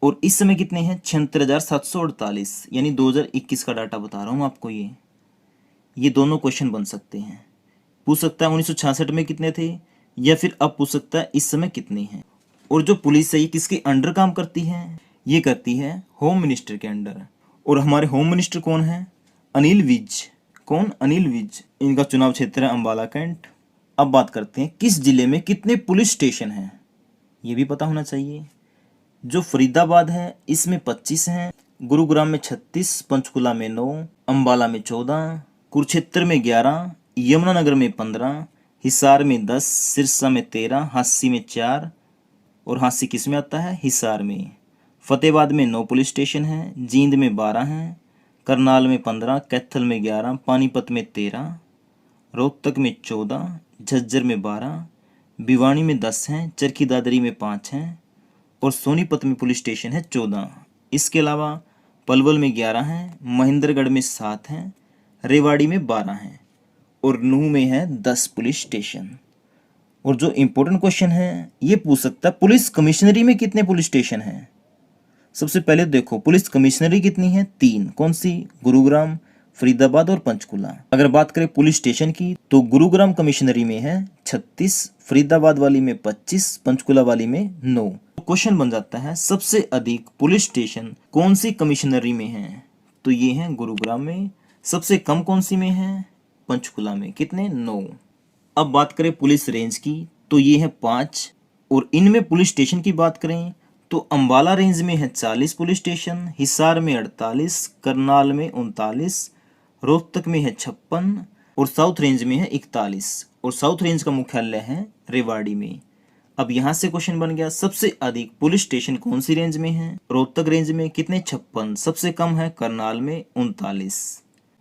और इस समय कितने हैं? 76,748। यानी 2021 का डाटा बता रहा हूँ आपको। ये दोनों क्वेश्चन बन सकते हैं। पूछ सकता है 1966 में कितने थे, या फिर अब पूछ सकता है इस समय कितने हैं। और जो पुलिस है ये किसके अंडर काम करती है? ये करती है होम मिनिस्टर के अंडर। और हमारे होम मिनिस्टर कौन है? अनिल विज। कौन? अनिल विज। इनका चुनाव क्षेत्र है अम्बाला कैंट। अब बात करते हैं, किस जिले में कितने पुलिस स्टेशन हैं? ये भी पता होना चाहिए। जो फरीदाबाद है इसमें 25 हैं, गुरुग्राम में 36, पंचकुला में 9, अम्बाला में 14, कुरुक्षेत्र में 11, यमुनानगर में 15, हिसार में 10, सिरसा में 13, हांसी में 4। और हांसी किस में आता है? हिसार में। फतेहाबाद में 9 पुलिस स्टेशन हैं, जींद में 12 हैं, करनाल में 15, कैथल में 11, पानीपत में 13, रोहतक में 14, झज्जर में 12, भिवानी में 10 हैं, चरखी दादरी में 5 हैं, और सोनीपत में पुलिस स्टेशन है 14। इसके अलावा पलवल में 11 हैं, महेंद्रगढ़ में 7 हैं, रेवाड़ी में 12 हैं, और नूह में है 10 पुलिस स्टेशन। और जो इम्पोर्टेंट क्वेश्चन है ये पूछ सकता है, पुलिस कमिश्नरी में कितने पुलिस स्टेशन हैं? सबसे पहले देखो, पुलिस कमिश्नरी कितनी है? 3। कौन सी? गुरुग्राम, फरीदाबाद और पंचकुला। अगर बात करें पुलिस स्टेशन की, तो गुरुग्राम कमिश्नरी में है 36, फरीदाबाद वाली में 25, पंचकुला वाली में 9। क्वेश्चन बन जाता है, सबसे अधिक पुलिस स्टेशन कौन सी कमिश्नरी में है? तो ये है गुरुग्राम में। सबसे कम कौन सी में है? पंचकुला में। कितने? 9। अब बात करें पुलिस रेंज की, तो ये है 5। और इनमें पुलिस स्टेशन की बात करें तो अम्बाला रेंज में है 40 पुलिस स्टेशन, हिसार में 48, करनाल में 39, रोहतक में है 56, और साउथ रेंज में है 41। और साउथ रेंज का मुख्यालय है रेवाड़ी में। अब यहाँ से क्वेश्चन बन गया, सबसे अधिक पुलिस स्टेशन कौन सी रेंज में है? रोहतक रेंज में। कितने? 56। सबसे कम है करनाल में 39।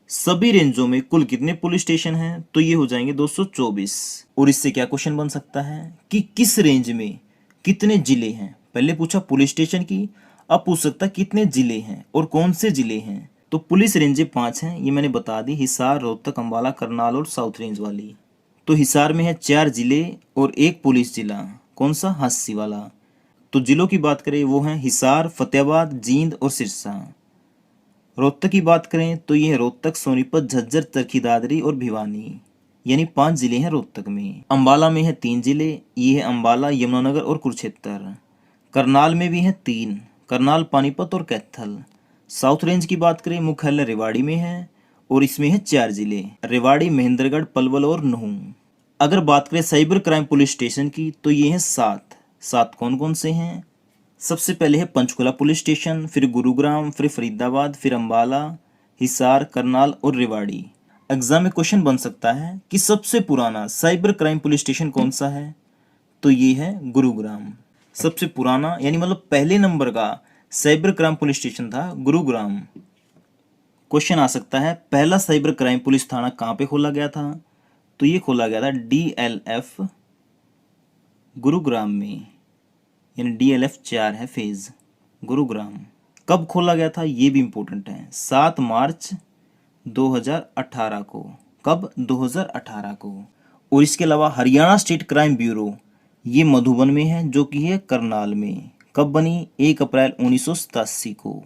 सभी रेंजों में कुल कितने पुलिस स्टेशन हैं? तो ये हो जाएंगे 224। और इससे क्या क्वेश्चन बन सकता है कि किस रेंज में कितने जिले हैं? पहले पूछा पुलिस स्टेशन की, अब पूछ सकता है कितने जिले हैं और कौन से जिले हैं। तो पुलिस रेंजें 5 हैं, ये मैंने बता दी, हिसार, रोहतक, अंबाला, करनाल और साउथ रेंज वाली। तो हिसार में है 4 जिले और 1 पुलिस जिला, कौन सा, हांसी वाला। तो जिलों की बात करें वो हैं हिसार, फतेहाबाद, जींद और सिरसा। रोहतक की बात करें तो ये है रोहतक, सोनीपत, झज्जर, चरखी दादरी और भिवानी, यानी 5 जिले हैं रोहतक में। अंबाला में है 3 जिले, ये है अंबाला, यमुनानगर और कुरुक्षेत्र। करनाल में भी है 3, करनाल, पानीपत और कैथल। साउथ रेंज की बात करें मुख्यालय रेवाड़ी में है और इसमें है 4 जिले, रेवाड़ी, महेंद्रगढ़, पलवल और नूंह। अगर बात करें साइबर क्राइम पुलिस स्टेशन की तो ये हैं 7 कौन कौन से हैं। सबसे पहले है पंचकुला पुलिस स्टेशन, फिर गुरुग्राम, फिर फरीदाबाद, फिर अंबाला, हिसार, करनाल और रेवाड़ी। एग्जाम में क्वेश्चन बन सकता है कि सबसे पुराना साइबर क्राइम पुलिस स्टेशन कौन सा है, तो ये है गुरुग्राम। सबसे पुराना यानी मतलब पहले नंबर का साइबर क्राइम पुलिस स्टेशन था गुरुग्राम। क्वेश्चन आ सकता है पहला साइबर क्राइम पुलिस थाना कहाँ पे खोला गया था, तो ये खोला गया था DLF गुरुग्राम में, यानी DLF 4 है फेज, गुरुग्राम। कब खोला गया था ये भी इम्पोर्टेंट है, 7 मार्च 2018 को। कब, 2018 को। और इसके अलावा हरियाणा स्टेट क्राइम ब्यूरो ये मधुबन में है, जो कि है करनाल में। कब बनी, 1 अप्रैल 1987 को।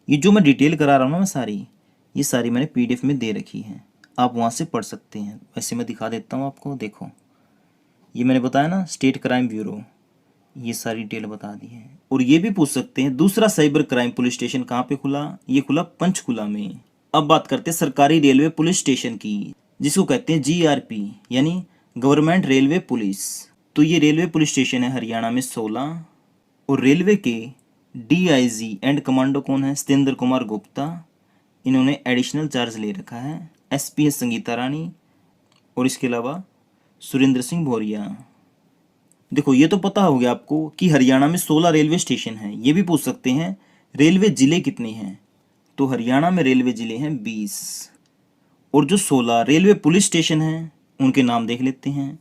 ये जो मैं डिटेल करा रहा हूँ ना, मैं ये सारी मैंने PDF में दे रखी है, आप वहाँ से पढ़ सकते हैं। वैसे मैं दिखा देता हूँ आपको, देखो ये मैंने बताया ना स्टेट क्राइम ब्यूरो, ये सारी डिटेल बता दी है। और ये भी पूछ सकते हैं दूसरा साइबर क्राइम पुलिस स्टेशन कहाँ पे खुला, ये खुला पंचकुला में। अब बात करते हैं सरकारी रेलवे पुलिस स्टेशन की, जिसको कहते हैं GRP यानी गवर्नमेंट रेलवे पुलिस। तो ये रेलवे पुलिस स्टेशन है हरियाणा में 16। और रेलवे के DIG एंड कमांडो कौन है, सत्येंद्र कुमार गुप्ता, इन्होंने एडिशनल चार्ज ले रखा है। SP है संगीता रानी और इसके अलावा सुरेंद्र सिंह भौरिया। देखो ये तो पता हो गया आपको कि हरियाणा में 16 रेलवे स्टेशन हैं। ये भी पूछ सकते हैं रेलवे जिले कितने हैं, तो हरियाणा में रेलवे जिले हैं 20। और जो 16 रेलवे पुलिस स्टेशन हैं उनके नाम देख लेते हैं।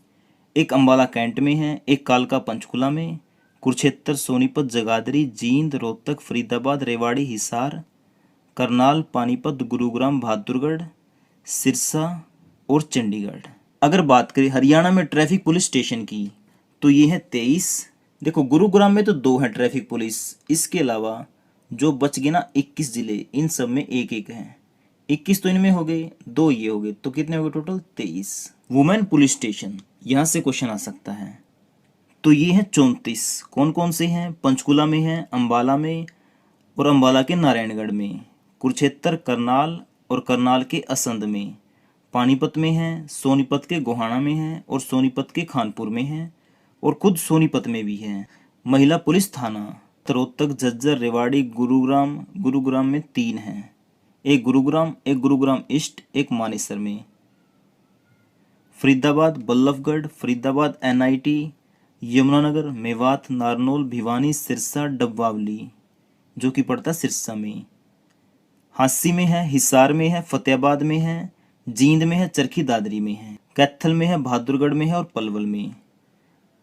एक अंबाला कैंट में है, एक कालका पंचकुला में, कुरुक्षेत्र, सोनीपत, जगाधरी, जींद, रोहतक, फरीदाबाद, रेवाड़ी, हिसार, करनाल, पानीपत, गुरुग्राम, बहादुरगढ़, सिरसा और चंडीगढ़। अगर बात करें हरियाणा में ट्रैफिक पुलिस स्टेशन की तो ये है 23। देखो गुरुग्राम में तो 2 है ट्रैफिक पुलिस, इसके अलावा जो बच गए ना 21 जिले, इन सब में एक एक है। 21 तो इनमें हो गए, 2 ये हो गए, तो कितने हो गए टोटल, 23। वुमेन पुलिस स्टेशन, यहाँ से क्वेश्चन आ सकता है, तो ये है 34। कौन कौन से हैं, पंचकुला में है, अंबाला में और अंबाला के नारायणगढ़ में, कुरुक्षेत्र, करनाल और करनाल के असंध में, पानीपत में है, सोनीपत के गोहाना में है और सोनीपत के खानपुर में है और खुद सोनीपत में भी है। महिला पुलिस थाना रोहतक, झज्जर, रेवाड़ी, गुरुग्राम में 3 हैं, एक गुरुग्राम ईस्ट, एक मानेसर में। फरीदाबाद, बल्लभगढ़, फरीदाबाद NIT, यमुनानगर, मेवात, नारनौल, भिवानी, सिरसा, डब्बावली जो कि पड़ता सिरसा में। हांसी में है, हिसार में है, फतेहाबाद में है, जींद में है, चरखी दादरी में है, कैथल में है, बहादुरगढ़ में है और पलवल में।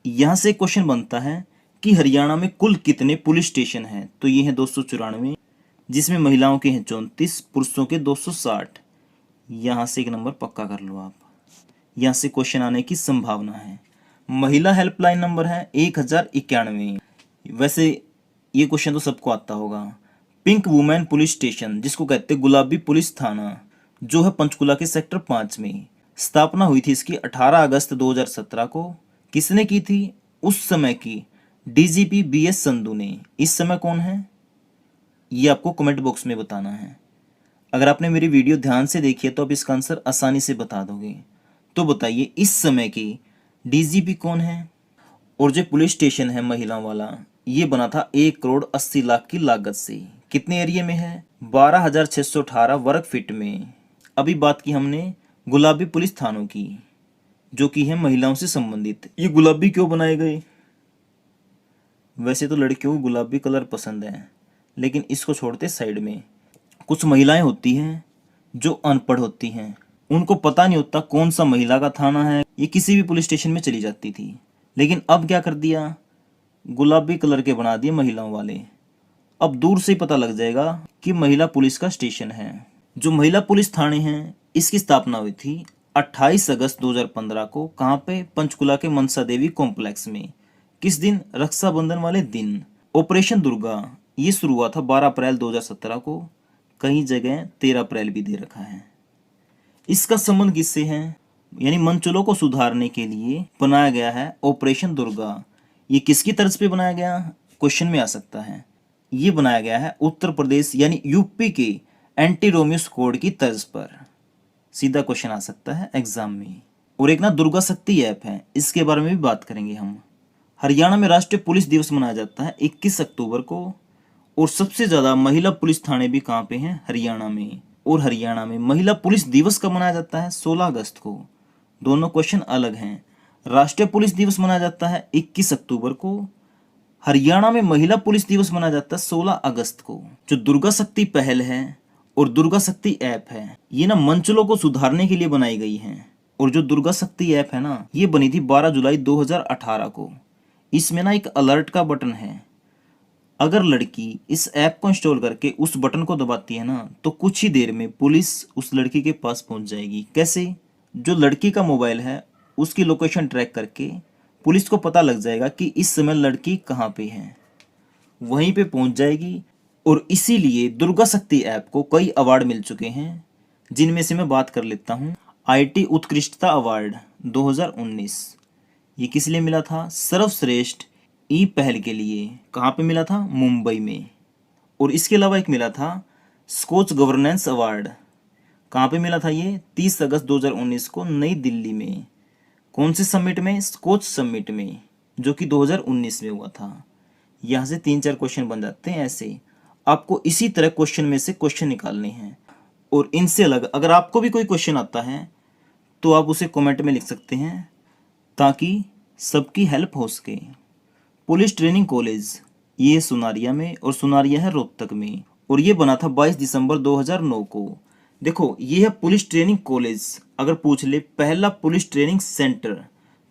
यहाँ से क्वेश्चन बनता है कि हरियाणा में कुल कितने पुलिस स्टेशन हैं, तो ये हैं 294, जिसमें महिलाओं के हैं 34, पुरुषों के 260। यहाँ से एक नंबर पक्का कर लो आप, यहाँ से क्वेश्चन आने की संभावना है। महिला हेल्पलाइन नंबर है 1091। वैसे ये क्वेश्चन तो सबको आता होगा। पिंक वुमेन पुलिस स्टेशन, जिसको कहते हैं गुलाबी पुलिस थाना, जो है पंचकुला के सेक्टर 5 में। स्थापना हुई थी इसकी 18 अगस्त 2017 को। किसने की थी, उस समय की DGP BS संधू ने। इस समय कौन है ये आपको कमेंट बॉक्स में बताना है। अगर आपने मेरी वीडियो ध्यान से देखी है तो आप इसका आंसर आसानी से बता दोगे। तो बताइए इस समय की DGP कौन है। और जो पुलिस स्टेशन है महिलाओं वाला, ये बना था 1,80,00,000 की लागत से। कितने एरिया में है, 12,618 वर्ग फीट में। अभी बात की हमने गुलाबी पुलिस थानों की, जो कि है महिलाओं से संबंधित। ये गुलाबी क्यों बनाए गए, वैसे तो लड़कियों को गुलाबी कलर पसंद है, लेकिन इसको छोड़ते साइड में। कुछ महिलाएं होती हैं जो अनपढ़ होती हैं, उनको पता नहीं होता कौन सा महिला का थाना है, ये किसी भी पुलिस स्टेशन में चली जाती थी। लेकिन अब क्या कर दिया, गुलाबी कलर के बना दिए महिलाओं वाले, अब दूर से ही पता लग जाएगा कि महिला पुलिस का स्टेशन है। जो महिला पुलिस थाने हैं, इसकी स्थापना हुई थी 28 अगस्त 2015 को। कहाँ पे? पंचकुला के मनसा देवी कॉम्प्लेक्स में। किस दिन? रक्षाबंधन वाले दिन। ऑपरेशन दुर्गा ये शुरू हुआ था 12 अप्रैल 2017 को। कई जगह 13 अप्रैल भी दे रखा है। इसका संबंध किससे है? यानी मंचलों को सुधारने के लिए बनाया गया है ऑपरेशन दुर्गा। ये किसकी तर्ज पे बनाया गया? क्वेश्चन में आ सकता है। ये बनाया गया है उत्तर प्रदेश यानी यूपी के एंटी रोमियोस कोड की तर्ज पर। सीधा क्वेश्चन आ सकता है एग्जाम में। और एक ना दुर्गा शक्ति ऐप है, इसके बारे में भी बात करेंगे हम। हरियाणा में राष्ट्रीय पुलिस दिवस मनाया जाता है 21 अक्टूबर को। और सबसे ज्यादा महिला पुलिस थाने भी कहाँ पे हैं? हरियाणा में। और हरियाणा में महिला पुलिस दिवस कब मनाया जाता है? 16 अगस्त को। दोनों क्वेश्चन अलग हैं। राष्ट्रीय पुलिस दिवस मनाया जाता है 21 अक्टूबर को। हरियाणा में महिला पुलिस दिवस मनाया जाता है 16 अगस्त को। जो दुर्गा शक्ति पहल है और दुर्गा शक्ति ऐप है, ये ना मंचलों को सुधारने के लिए बनाई गई है। और जो दुर्गा शक्ति ऐप है ना, ये बनी थी 12 जुलाई 2018 को। इसमें ना एक अलर्ट का बटन है। अगर लड़की इस ऐप को इंस्टॉल करके उस बटन को दबाती है ना, तो कुछ ही देर में पुलिस उस लड़की के पास पहुंच जाएगी। कैसे? जो लड़की का मोबाइल है उसकी लोकेशन ट्रैक करके पुलिस को पता लग जाएगा कि इस समय लड़की कहाँ पे है, वहीं पे पहुंच जाएगी। और इसीलिए दुर्गा शक्ति ऐप को कई अवार्ड मिल चुके हैं, जिनमें से मैं बात कर लेता हूँ। आईटी उत्कृष्टता अवार्ड 2019, ये किस लिए मिला था? सर्वश्रेष्ठ ई पहल के लिए। कहाँ पे मिला था? मुंबई में। और इसके अलावा एक मिला था स्कोच गवर्नेंस अवार्ड। कहाँ पे मिला था ये? 30 अगस्त 2019 को नई दिल्ली में। कौन से समिट में? स्कोच समिट में, जो कि 2019 में हुआ था। यहाँ से 3-4 क्वेश्चन बन जाते हैं। ऐसे आपको इसी तरह क्वेश्चन में से क्वेश्चन निकालने हैं। और इनसे अलग अगर आपको भी कोई क्वेश्चन आता है तो आप उसे कमेंट में लिख सकते हैं, ताकि सबकी हेल्प हो सके। पुलिस ट्रेनिंग कॉलेज ये सुनारिया में, और सुनारिया है रोहतक में। और ये बना था 22 दिसंबर 2009 को। देखो, ये है पुलिस ट्रेनिंग कॉलेज। अगर पूछ ले पहला पुलिस ट्रेनिंग सेंटर,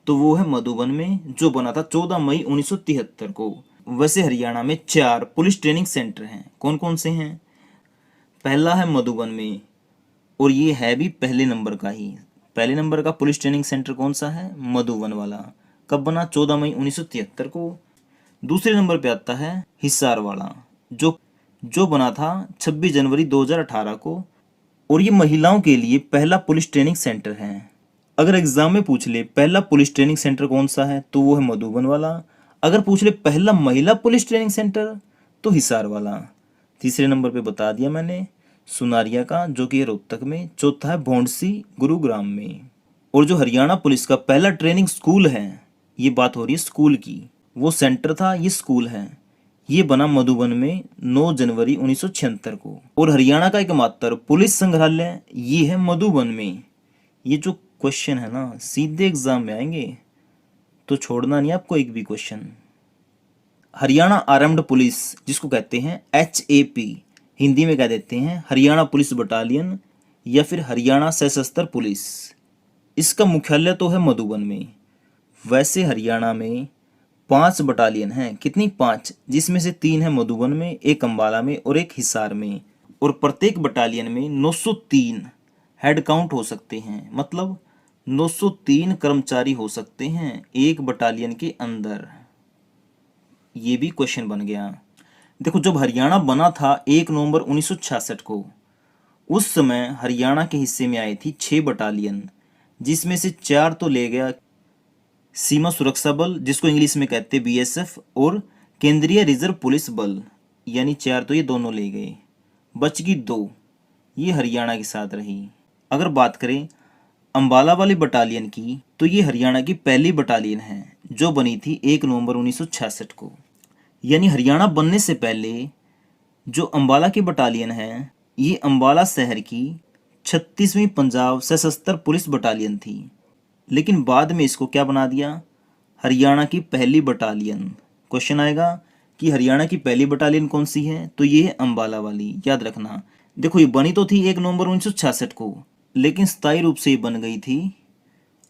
तो वो है मधुबन में, जो बना था 14 मई 1973 को। वैसे हरियाणा में 4 पुलिस ट्रेनिंग सेंटर हैं। कौन कौन से हैं? पहला है मधुबन में, और ये है भी पहले नंबर का ही। पहले नंबर का पुलिस ट्रेनिंग सेंटर कौन सा है? मधुबन वाला। कब बना? 14 मई 1973 को। दूसरे नंबर पे आता है हिसार वाला, जो बना था 26 जनवरी 2018 को। और ये महिलाओं के लिए पहला पुलिस ट्रेनिंग सेंटर है। अगर एग्जाम में पूछ ले पहला पुलिस ट्रेनिंग सेंटर कौन सा है, तो वो है मधुबन वाला। अगर पूछ ले पहला महिला पुलिस ट्रेनिंग सेंटर, तो हिसार वाला। तीसरे नंबर पे बता दिया मैंने सुनारिया का, जो कि रोहतक में। चौथा है भौंडसी गुरुग्राम में। और जो हरियाणा पुलिस का पहला ट्रेनिंग स्कूल है, ये बात हो रही है स्कूल की, वो सेंटर था, ये स्कूल है। ये बना मधुबन में 9 जनवरी 1976 को। और हरियाणा का एकमात्र पुलिस संग्रहालय ये है मधुबन में। ये जो क्वेश्चन है ना, सीधे एग्जाम में आएंगे, तो छोड़ना नहीं आपको एक भी क्वेश्चन। हरियाणा आर्म्ड पुलिस, जिसको कहते हैं HAP, हिंदी में कह देते हैं हरियाणा पुलिस बटालियन या फिर हरियाणा सशस्त्र पुलिस। इसका मुख्यालय तो है मधुबन में। वैसे हरियाणा में 5 बटालियन हैं। कितनी? 5, जिसमें से 3 है मधुबन में, एक अंबाला में और एक हिसार में। और प्रत्येक बटालियन में 903 हेड काउंट हो सकते हैं, मतलब 903 कर्मचारी हो सकते हैं एक बटालियन के अंदर। ये भी क्वेश्चन बन गया। देखो, जब हरियाणा बना था 1 नवंबर 1966 को, उस समय हरियाणा के हिस्से में आई थी 6 बटालियन, जिसमें से 4 तो ले गया सीमा सुरक्षा बल, जिसको इंग्लिश में कहते हैं BSF, और केंद्रीय रिजर्व पुलिस बल, यानी 4 तो ये दोनों ले गए। बच गई 2, ये हरियाणा के साथ रही। अगर बात करें अंबाला वाली बटालियन की, तो ये हरियाणा की पहली बटालियन है, जो बनी थी 1 नवंबर 1966 को। यानी हरियाणा बनने से पहले जो अंबाला की बटालियन है, ये अंबाला शहर की 36वीं पंजाब सशस्त्र पुलिस बटालियन थी। लेकिन बाद में इसको क्या बना दिया? हरियाणा की पहली बटालियन। क्वेश्चन आएगा कि हरियाणा की पहली बटालियन कौन सी है, तो ये है अंबाला वाली, याद रखना। देखो, ये बनी तो थी 1 नवंबर 1966 को, लेकिन स्थायी रूप से ये बन गई थी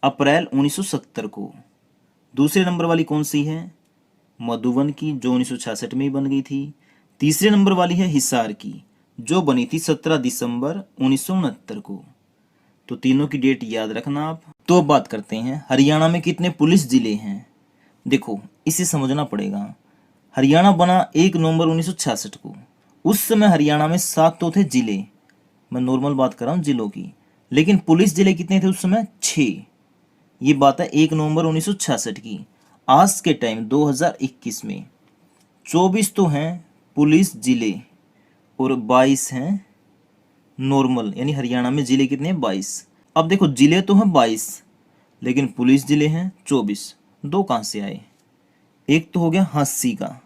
अप्रैल 1970 को। दूसरे नंबर वाली कौन सी है? मधुबन की, जो 1966 में ही बन गई थी। तीसरे नंबर वाली है हिसार की, जो बनी थी 17 दिसंबर 1969 को। तो तीनों की डेट याद रखना आप। तो अब बात करते हैं हरियाणा में कितने पुलिस जिले हैं। देखो इसे समझना पड़ेगा। हरियाणा बना 1 नवंबर 1966 को। उस समय हरियाणा में 7 तो थे जिले, मैं नॉर्मल बात कर रहा हूँ जिलों की, लेकिन पुलिस जिले कितने थे उस समय? 6। ये बात है 1 नवंबर 1966 की। आज के टाइम 2021 में 24 तो हैं पुलिस जिले और 22 हैं नॉर्मल, यानी हरियाणा में जिले कितने हैं? 22। अब देखो जिले तो हैं 22 लेकिन पुलिस जिले हैं 24। दो कहाँ से आए? एक तो हो गया हांसी का,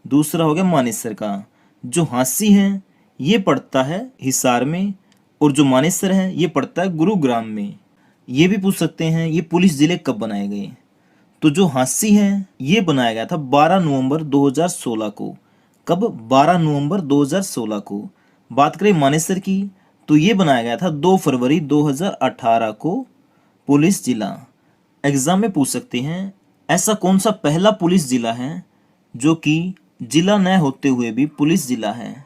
दूसरा हो गया मानेसर का। जो हांसी है ये पड़ता है हिसार में और जो मानेसर है ये पड़ता है गुरुग्राम में। ये भी पूछ सकते हैं ये पुलिस जिले कब बनाए गए। तो जो हांसी है ये बनाया गया था 12 नवंबर 2016 को। कब? 12 नवंबर 2016 को। बात करें मानेसर की तो ये बनाया गया था 2 फरवरी 2018 को पुलिस जिला। एग्जाम में पूछ सकते हैं ऐसा कौन सा पहला पुलिस जिला है जो कि जिला न होते हुए भी पुलिस जिला है।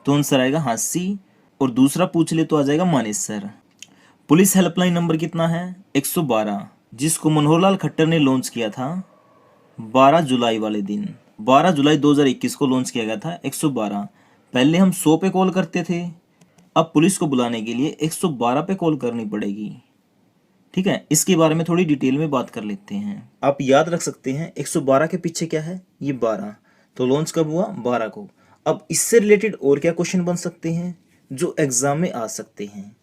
तो आंसर आएगा हांसी। और दूसरा पूछ ले तो आ जाएगा मानेसर। पुलिस हेल्पलाइन नंबर कितना है? 112, जिसको मनोहर लाल खट्टर ने लॉन्च किया था 12 जुलाई वाले दिन। 12 जुलाई 2021 को लॉन्च किया गया था 112। पहले हम 100 पे कॉल करते थे, अब पुलिस को बुलाने के लिए 112 पे कॉल करनी पड़ेगी। ठीक है, इसके बारे में थोड़ी डिटेल में बात कर लेते हैं। आप याद रख सकते हैं 112 के पीछे क्या है? ये 12। तो लॉन्च कब हुआ? 12 को। अब इससे रिलेटेड और क्या क्वेश्चन बन सकते हैं जो एग्जाम में आ सकते हैं?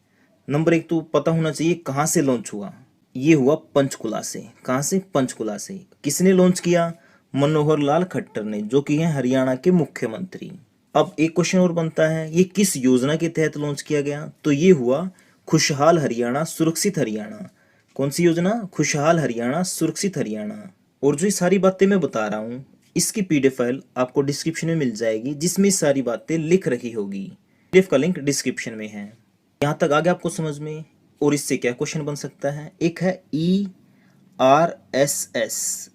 नंबर 1 तो पता होना चाहिए कहाँ से लॉन्च हुआ। ये हुआ पंचकुला से। कहाँ से? पंचकुला से। किसने लॉन्च किया? मनोहर लाल खट्टर ने, जो कि हैं हरियाणा के मुख्यमंत्री। अब एक क्वेश्चन और बनता है ये किस योजना के तहत लॉन्च किया गया? तो ये हुआ खुशहाल हरियाणा सुरक्षित हरियाणा। कौन सी योजना? खुशहाल हरियाणा सुरक्षित हरियाणा। और जो ये सारी बातें मैं बता रहा हूँ इसकी पीडीएफ फाइल आपको डिस्क्रिप्शन में मिल जाएगी जिसमें सारी बातें लिख रखी होगी। पीडीएफ का लिंक डिस्क्रिप्शन में है। यहाँ तक आ गया आपको समझ में? और इससे क्या क्वेश्चन बन सकता है? एक है ERSS।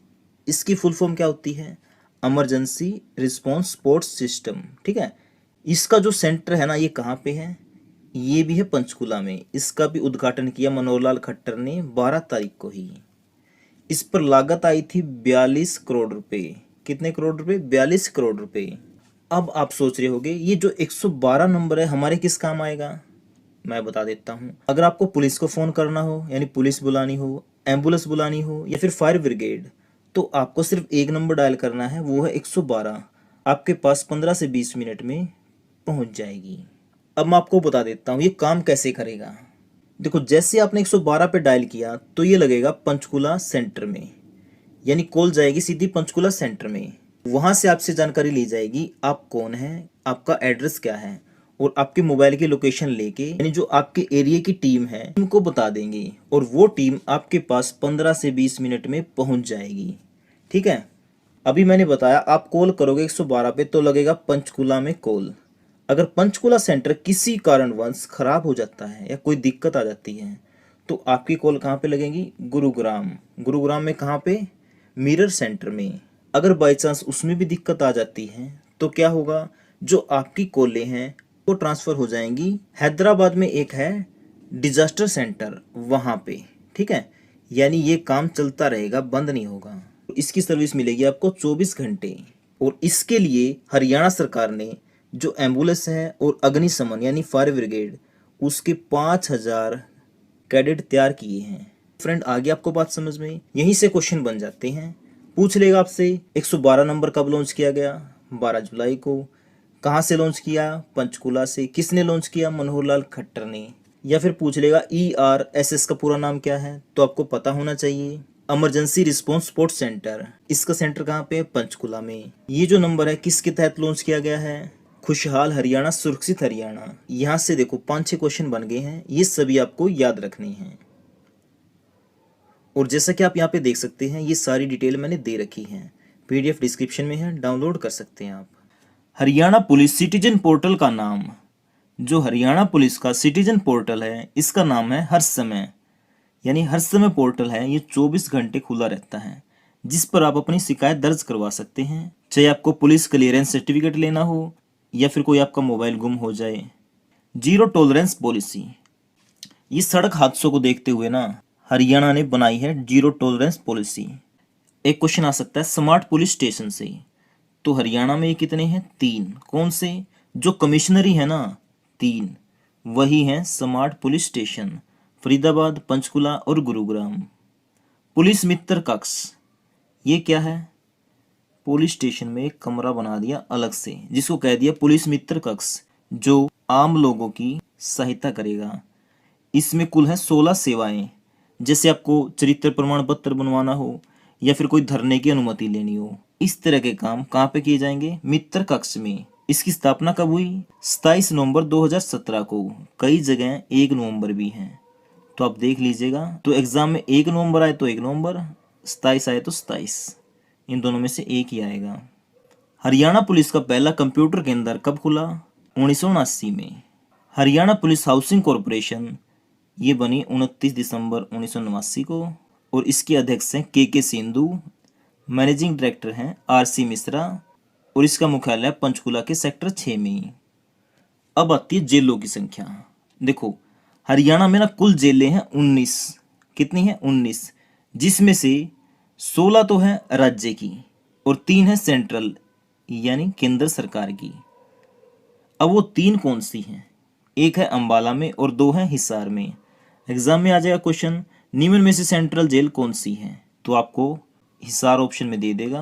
इसकी फुल फॉर्म क्या होती है? Emergency response support system. ठीक है, इसका जो सेंटर है ना ये कहाँ पे है? ये भी है पंचकुला में। इसका भी उद्घाटन किया मनोहर लाल खट्टर ने 12 तारीख को ही। इस पर लागत आई थी 42 करोड़ रुपए। कितने करोड़ रुपए? 42 करोड़ रुपए। अब आप सोच रहे होंगे ये जो 112 नंबर है हमारे किस काम आएगा? मैं बता देता हूँ। अगर आपको पुलिस को फोन करना हो, यानी पुलिस बुलानी हो, एम्बुलेंस बुलानी हो या फिर फायर ब्रिगेड, तो आपको सिर्फ एक नंबर डायल करना है, वो है 112। आपके पास 15 से 20 मिनट में पहुंच जाएगी। अब मैं आपको बता देता हूँ ये काम कैसे करेगा। देखो जैसे आपने 112 पे डायल किया तो ये लगेगा पंचकुला सेंटर में, यानी कॉल जाएगी सीधी पंचकुला सेंटर में। वहां से आपसे जानकारी ली जाएगी आप कौन है, आपका एड्रेस क्या है, और आपके मोबाइल की लोकेशन लेके, यानी जो आपके एरिया की टीम है उनको बता देंगे और वो टीम आपके पास 15 से 20 मिनट में पहुंच जाएगी। ठीक है, अभी मैंने बताया आप कॉल करोगे 112 पे तो लगेगा पंचकुला में कॉल। अगर पंचकुला सेंटर किसी कारणवश खराब हो जाता है या कोई दिक्कत आ जाती है तो आपकी कॉल कहाँ पे लगेगी? गुरुग्राम। गुरुग्राम में कहाँ पे? मिरर सेंटर में। अगर बाई चांस उसमें भी दिक्कत आ जाती है तो क्या होगा? जो आपकी कॉलें हैं वो ट्रांसफ़र हो जाएंगी हैदराबाद में, एक है डिजास्टर सेंटर वहाँ पे। ठीक है, यानी ये काम चलता रहेगा, बंद नहीं होगा। इसकी सर्विस मिलेगी आपको 24 घंटे। और इसके लिए हरियाणा सरकार ने जो एम्बुलेंस है और अग्निशमन यानी फायर ब्रिगेड, उसके 5000 कैडेट तैयार किए हैं। फ्रेंड आ गया आपको बात समझ में? यहीं से क्वेश्चन बन जाते हैं। पूछ लेगा आपसे 112 नंबर कब लॉन्च किया गया? 12 जुलाई को। कहाँ से लॉन्च किया? पंचकुला से। किसने लॉन्च किया? मनोहर लाल खट्टर ने। या फिर पूछ लेगा ERSS का पूरा नाम क्या है? तो आपको पता होना चाहिए, इमरजेंसी रिस्पॉन्स सपोर्ट सेंटर। इसका सेंटर कहाँ पे? पंचकुला में। ये जो नंबर है किसके तहत लॉन्च किया गया है? खुशहाल हरियाणा सुरक्षित हरियाणा। यहाँ से देखो 5-6 क्वेश्चन बन गए हैं, ये सभी आपको याद रखने हैं। और जैसा कि आप यहाँ पे देख सकते हैं ये सारी डिटेल मैंने दे रखी है, PDF डिस्क्रिप्शन में है, डाउनलोड कर सकते हैं आप। हरियाणा पुलिस सिटीजन पोर्टल का नाम, जो हरियाणा पुलिस का सिटीजन पोर्टल है इसका नाम है हर समय, यानी हर समय पोर्टल है, ये 24 घंटे खुला रहता है। जिस पर आप अपनी शिकायत दर्ज करवा सकते हैं, चाहे आपको पुलिस क्लियरेंस सर्टिफिकेट लेना हो या फिर कोई आपका मोबाइल गुम हो जाए। जीरो टॉलरेंस पॉलिसी, ये सड़क हादसों को देखते हुए ना हरियाणा ने बनाई है जीरो टॉलरेंस पॉलिसी। एक क्वेश्चन आ सकता है स्मार्ट पुलिस स्टेशन से, तो हरियाणा में ये कितने हैं? 3। कौन से? जो कमिश्नरी है ना 3, वही हैं smart police station, Faridabad, Panchkula और गुरुग्राम। पुलिस मित्र कक्ष, ये क्या है? पुलिस स्टेशन में एक कमरा बना दिया अलग से, जिसको कह दिया पुलिस मित्र कक्ष, जो आम लोगों की सहायता करेगा। इसमें कुल है 16 सेवाएं, जैसे आपको चरित्र प्रमाण पत्र बनवाना हो या फिर कोई धरने की अनुमति लेनी हो, इस तरह के काम कहाँ पे किए जाएंगे? मित्र कक्ष में। इसकी स्थापना कब हुई? 27 नवंबर 2017 को। कई जगह 1 नवंबर भी हैं, तो आप देख लीजिएगा। तो एग्जाम में 1 नवंबर आए तो 1 नवंबर, 27 आए तो 27, इन दोनों में से एक ही आएगा। हरियाणा पुलिस का पहला कंप्यूटर केंद्र कब खुला? 1979 में। हरियाणा पुलिस हाउसिंग कॉरपोरेशन ये बनी 29 दिसंबर 1989 को, और इसके अध्यक्ष हैं के सिंधु, मैनेजिंग डायरेक्टर हैं RC मिश्रा, और इसका मुख्यालय पंचकुला के सेक्टर 6 में। अब आती है जेलों की संख्या। देखो हरियाणा में ना कुल जेलें हैं 19। कितनी है? 19, जिसमें से 16 तो है राज्य की और 3 है सेंट्रल यानी केंद्र सरकार की। अब वो 3 कौन सी हैं? एक है अंबाला में और 2 है हिसार में। एग्जाम में आ जाएगा क्वेश्चन, निम्न में से सेंट्रल जेल कौन सी है? तो आपको हिसार ऑप्शन में दे देगा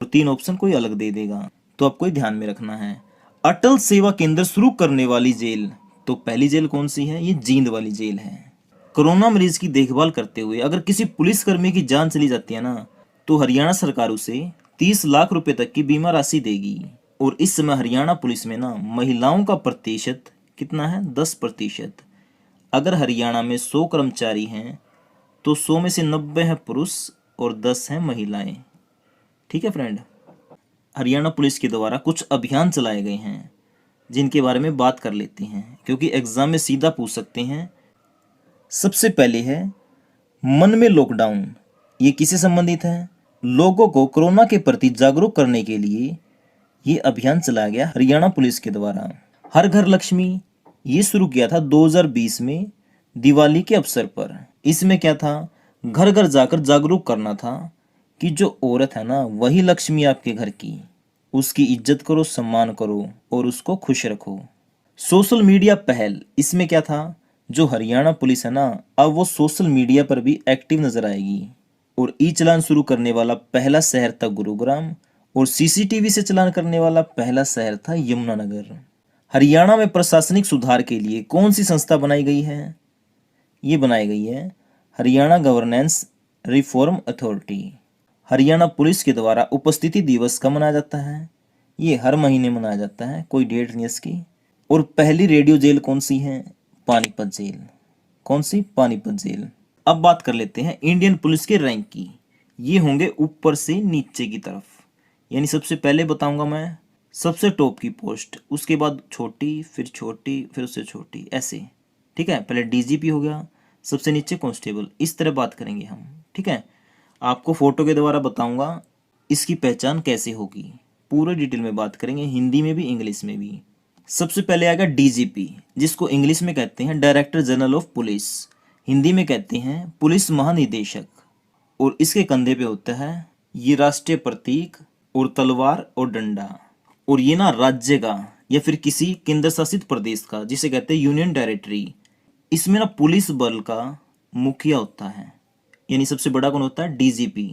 और 3 ऑप्शन कोई अलग दे देगा, तो आपको ध्यान में रखना है। अटल सेवा केंद्र शुरू करने वाली जेल, तो पहली जेल कौन सी है? ये जींद वाली जेल है। कोरोना मरीज की देखभाल करते हुए अगर किसी पुलिसकर्मी की जान चली जाती है ना, तो हरियाणा सरकार उसे 30 लाख रुपए तक की बीमा राशि देगी। और इस समय हरियाणा पुलिस में ना महिलाओं का प्रतिशत कितना है? 10%। अगर हरियाणा में 100 कर्मचारी हैं तो 100 में से 90 है पुरुष और 10 हैं महिलाएं। ठीक है फ्रेंड। हरियाणा पुलिस के द्वारा कुछ अभियान चलाए गए हैं जिनके बारे में बात कर लेते हैं, क्योंकि एग्जाम में सीधा पूछ सकते हैं। सबसे पहले है मन में लॉकडाउन। ये किससे संबंधित है? लोगों को कोरोना के प्रति जागरूक करने के लिए ये अभियान चलाया गया हरियाणा पुलिस के द्वारा। हर घर लक्ष्मी, ये शुरू किया था 2020 में दिवाली के अवसर पर। इसमें क्या था? घर घर जाकर जागरूक करना था कि जो औरत है ना वही लक्ष्मी आपके घर की, उसकी इज्जत करो, सम्मान करो और उसको खुश रखो। सोशल मीडिया पहल, इसमें क्या था? जो हरियाणा पुलिस है ना अब वो सोशल मीडिया पर भी एक्टिव नजर आएगी। और ई चालान शुरू करने वाला पहला शहर था गुरुग्राम, और CCTV से चालान करने वाला पहला शहर था यमुनानगर। हरियाणा में प्रशासनिक सुधार के लिए कौन सी संस्था बनाई गई है? ये बनाई गई है Haryana governance reform authority. Haryana police के द्वारा उपस्थिति दिवस कब मनाया जाता है? ये हर महीने मनाया जाता है, कोई डेट नहीं इसकी। और पहली रेडियो जेल कौन सी है? पानीपत जेल। कौन सी? पानीपत जेल। अब बात कर लेते हैं इंडियन पुलिस के रैंक की। ये होंगे ऊपर से नीचे की तरफ, यानी सबसे पहले बताऊंगा मैं सबसे टॉप की पोस्ट, उसके बाद छोटी, फिर उससे छोटी, ऐसे। ठीक है, पहले DGP हो गया, सबसे नीचे कांस्टेबल, इस तरह बात करेंगे हम। ठीक है, आपको फोटो के द्वारा बताऊंगा इसकी पहचान कैसे होगी, पूरे डिटेल में बात करेंगे, हिंदी में भी इंग्लिश में भी। सबसे पहले आएगा DGP, जिसको इंग्लिश में कहते हैं director general of police, Hindi में कहते हैं पुलिस महानिदेशक। और इसके कंधे पे होता है ये राष्ट्रीय प्रतीक और तलवार और डंडा। और ये ना राज्य का या फिर किसी केंद्र शासित प्रदेश का, जिसे कहते हैं यूनियन टेरिटरी, इसमें ना पुलिस बल का मुखिया होता है, यानी सबसे बड़ा कौन होता है? DGP,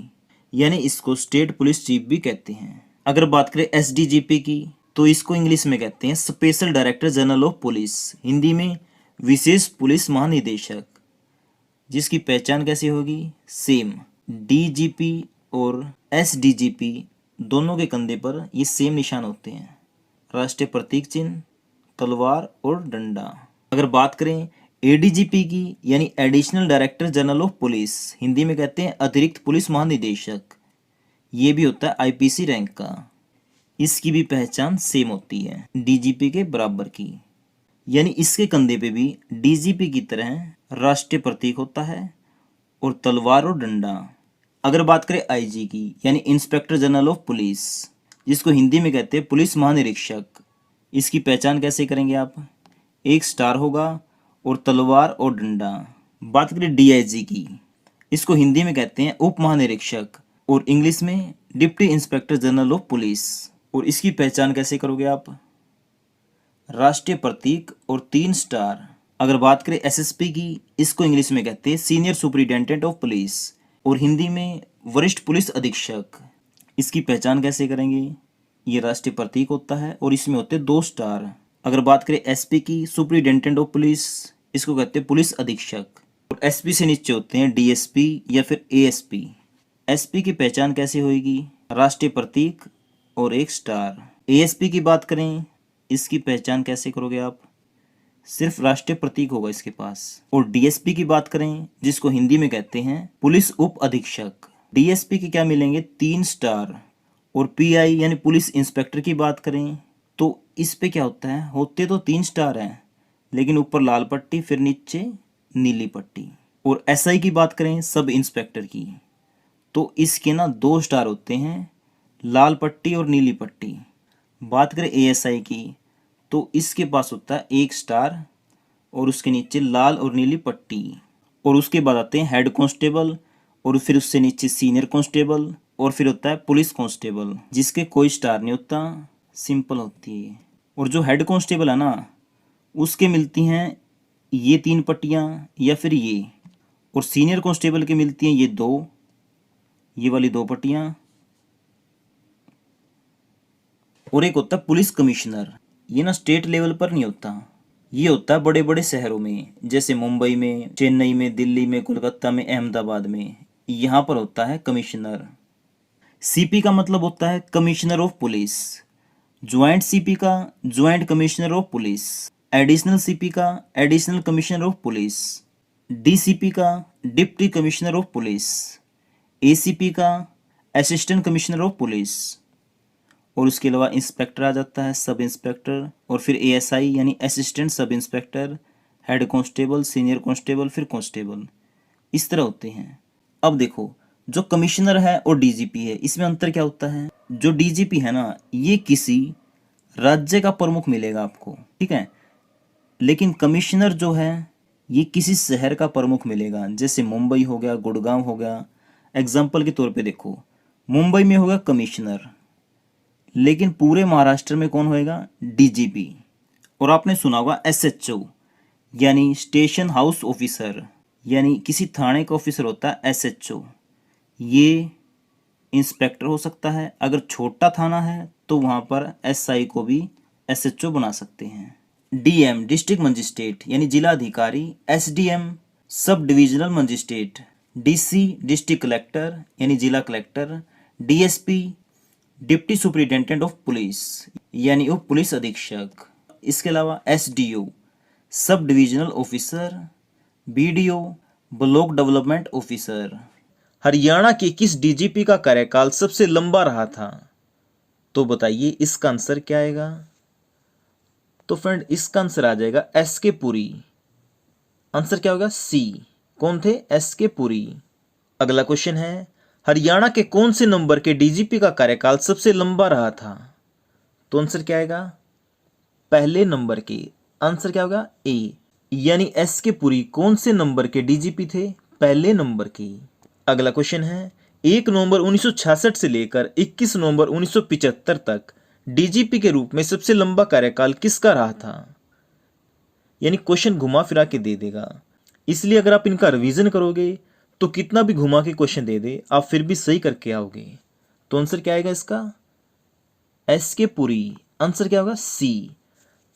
यानी इसको स्टेट पुलिस चीफ भी कहते हैं। अगर बात करें SDGP की, तो इसको इंग्लिश में कहते हैं special director general of police, Hindi में विशेष पुलिस महानिदेशक। जिसकी पहचान कैसे होगी? सेम, DGP और SDGP दोनों के कंधे पर ये सेम निशान होते हैं, राष्ट्रीय प्रतीक चिन्ह, तलवार और डंडा। अगर बात करें ADGP की, यानी additional director general of police, Hindi में कहते हैं अतिरिक्त पुलिस महानिदेशक, ये भी होता है IPC रैंक का। इसकी भी पहचान सेम होती है DGP के बराबर की, यानी इसके कंधे पे भी DGP की तरह राष्ट्रीय प्रतीक होता है और तलवार और डंडा। अगर बात करें आईजी की, यानी इंस्पेक्टर जनरल ऑफ पुलिस, जिसको हिंदी में कहते हैं पुलिस महानिरीक्षक, इसकी पहचान कैसे करेंगे आप? एक स्टार होगा और तलवार और डंडा। बात करें डीआईजी की, इसको हिंदी में कहते हैं उप महानिरीक्षक और इंग्लिश में deputy inspector general of police, और इसकी पहचान कैसे करोगे आप? राष्ट्रीय प्रतीक और 3 स्टार। अगर बात करें एसएसपी की, इसको इंग्लिश में कहते हैं सीनियर सुपरिटेंडेंट ऑफ पुलिस और हिंदी में वरिष्ठ पुलिस अधीक्षक। इसकी पहचान कैसे करेंगे? ये राष्ट्रीय प्रतीक होता है और इसमें होते हैं 2 स्टार। अगर बात करें एसपी की, सुपरिटेंडेंट ऑफ पुलिस, इसको कहते हैं पुलिस अधीक्षक, और एसपी से नीचे होते हैं डीएसपी या फिर एएसपी। एसपी की पहचान कैसे होगी? राष्ट्रीय प्रतीक और 1 स्टार। एएसपी की बात करें, इसकी पहचान कैसे करोगे आप? सिर्फ राष्ट्रीय प्रतीक होगा इसके पास। और डीएसपी की बात करें, जिसको हिंदी में कहते हैं पुलिस उप अधीक्षक, डीएसपी के क्या मिलेंगे? 3 स्टार। और पीआई यानी पुलिस इंस्पेक्टर की बात करें तो इस पे क्या होता है? होते तो 3 स्टार हैं, लेकिन ऊपर लाल पट्टी फिर नीचे नीली पट्टी। और एसआई की बात करें, सब इंस्पेक्टर की, तो इसके ना 2 स्टार होते हैं, लाल पट्टी और नीली पट्टी। बात करें एएसआई की, तो इसके पास होता है 1 स्टार और उसके नीचे लाल और नीली पट्टी। और उसके बाद आते हैं हेड कांस्टेबल, और फिर उससे नीचे सीनियर कांस्टेबल, और फिर होता है पुलिस कांस्टेबल, जिसके कोई स्टार नहीं होता, सिंपल होती है। और जो हेड कांस्टेबल है ना, उसके मिलती हैं ये 3 पट्टियाँ या फिर ये, और सीनियर कांस्टेबल के मिलती हैं ये 2, ये वाली 2 पट्टियाँ, और एक होता है पुलिस कमिश्नर। ये ना स्टेट लेवल पर नहीं होता, ये होता है बड़े बड़े शहरों में, जैसे मुंबई में, चेन्नई में, दिल्ली में, कोलकाता में, अहमदाबाद में, यहाँ पर होता है कमिश्नर। सीपी का मतलब होता है commissioner of police, joint CP का joint commissioner of police, additional CP का additional commissioner of police, DCP का deputy commissioner of police, ACP का असिस्टेंट कमिश्नर ऑफ पुलिस, और उसके अलावा इंस्पेक्टर आ जाता है, सब इंस्पेक्टर, और फिर एएसआई यानी assistant sub inspector, head constable, senior constable, फिर कांस्टेबल, इस तरह होते हैं। अब देखो, जो कमिश्नर है और डीजीपी है, इसमें अंतर क्या होता है? जो डीजीपी है ना, ये किसी राज्य का प्रमुख मिलेगा आपको, ठीक है, लेकिन कमिश्नर जो है ये किसी शहर का प्रमुख मिलेगा, जैसे मुंबई हो गया, गुड़गांव हो गया। एग्जाम्पल के तौर पे देखो, मुंबई में होगा कमिश्नर, लेकिन पूरे महाराष्ट्र में कौन होएगा? डीजीपी। और आपने सुना होगा एसएचओ यानी स्टेशन हाउस ऑफिसर, यानी किसी थाने का ऑफिसर होता है एसएचओ। ये इंस्पेक्टर हो सकता है, अगर छोटा थाना है तो वहाँ पर एसआई को भी एसएचओ बना सकते हैं। डीएम डिस्ट्रिक्ट मजिस्ट्रेट यानी जिला अधिकारी, SDM sub divisional magistrate, DC district collector यानी जिला collector, DSP deputy superintendent of police यानी उप पुलिस अधीक्षक। इसके अलावा SDO sub divisional officer, BDO block development officer. Haryana के किस डीजीपी का कार्यकाल सबसे लंबा रहा था? तो बताइए इसका आंसर क्या आएगा? तो फ्रेंड, इसका आंसर आ जाएगा एसके पुरी। आंसर क्या होगा? सी। कौन थे? एसके पुरी। अगला क्वेश्चन है, हरियाणा के कौन से नंबर के डीजीपी का कार्यकाल सबसे लंबा रहा था? तो आंसर क्या आएगा? पहले नंबर के। आंसर क्या होगा? ए, यानी एसके पुरी कौन से नंबर के डीजीपी थे? पहले नंबर के। अगला क्वेश्चन है, 1 नवंबर 1966 से लेकर 21 नवंबर 1975 तक डीजीपी के रूप में सबसे लंबा कार्यकाल किसका रहा था? यानी क्वेश्चन घुमा फिरा के दे देगा, इसलिए अगर आप इनका रिवीजन करोगे तो कितना भी घुमा के क्वेश्चन दे दे आप फिर भी सही करके आओगे। तो आंसर क्या आएगा इसका? एसके पुरी। आंसर क्या होगा? सी।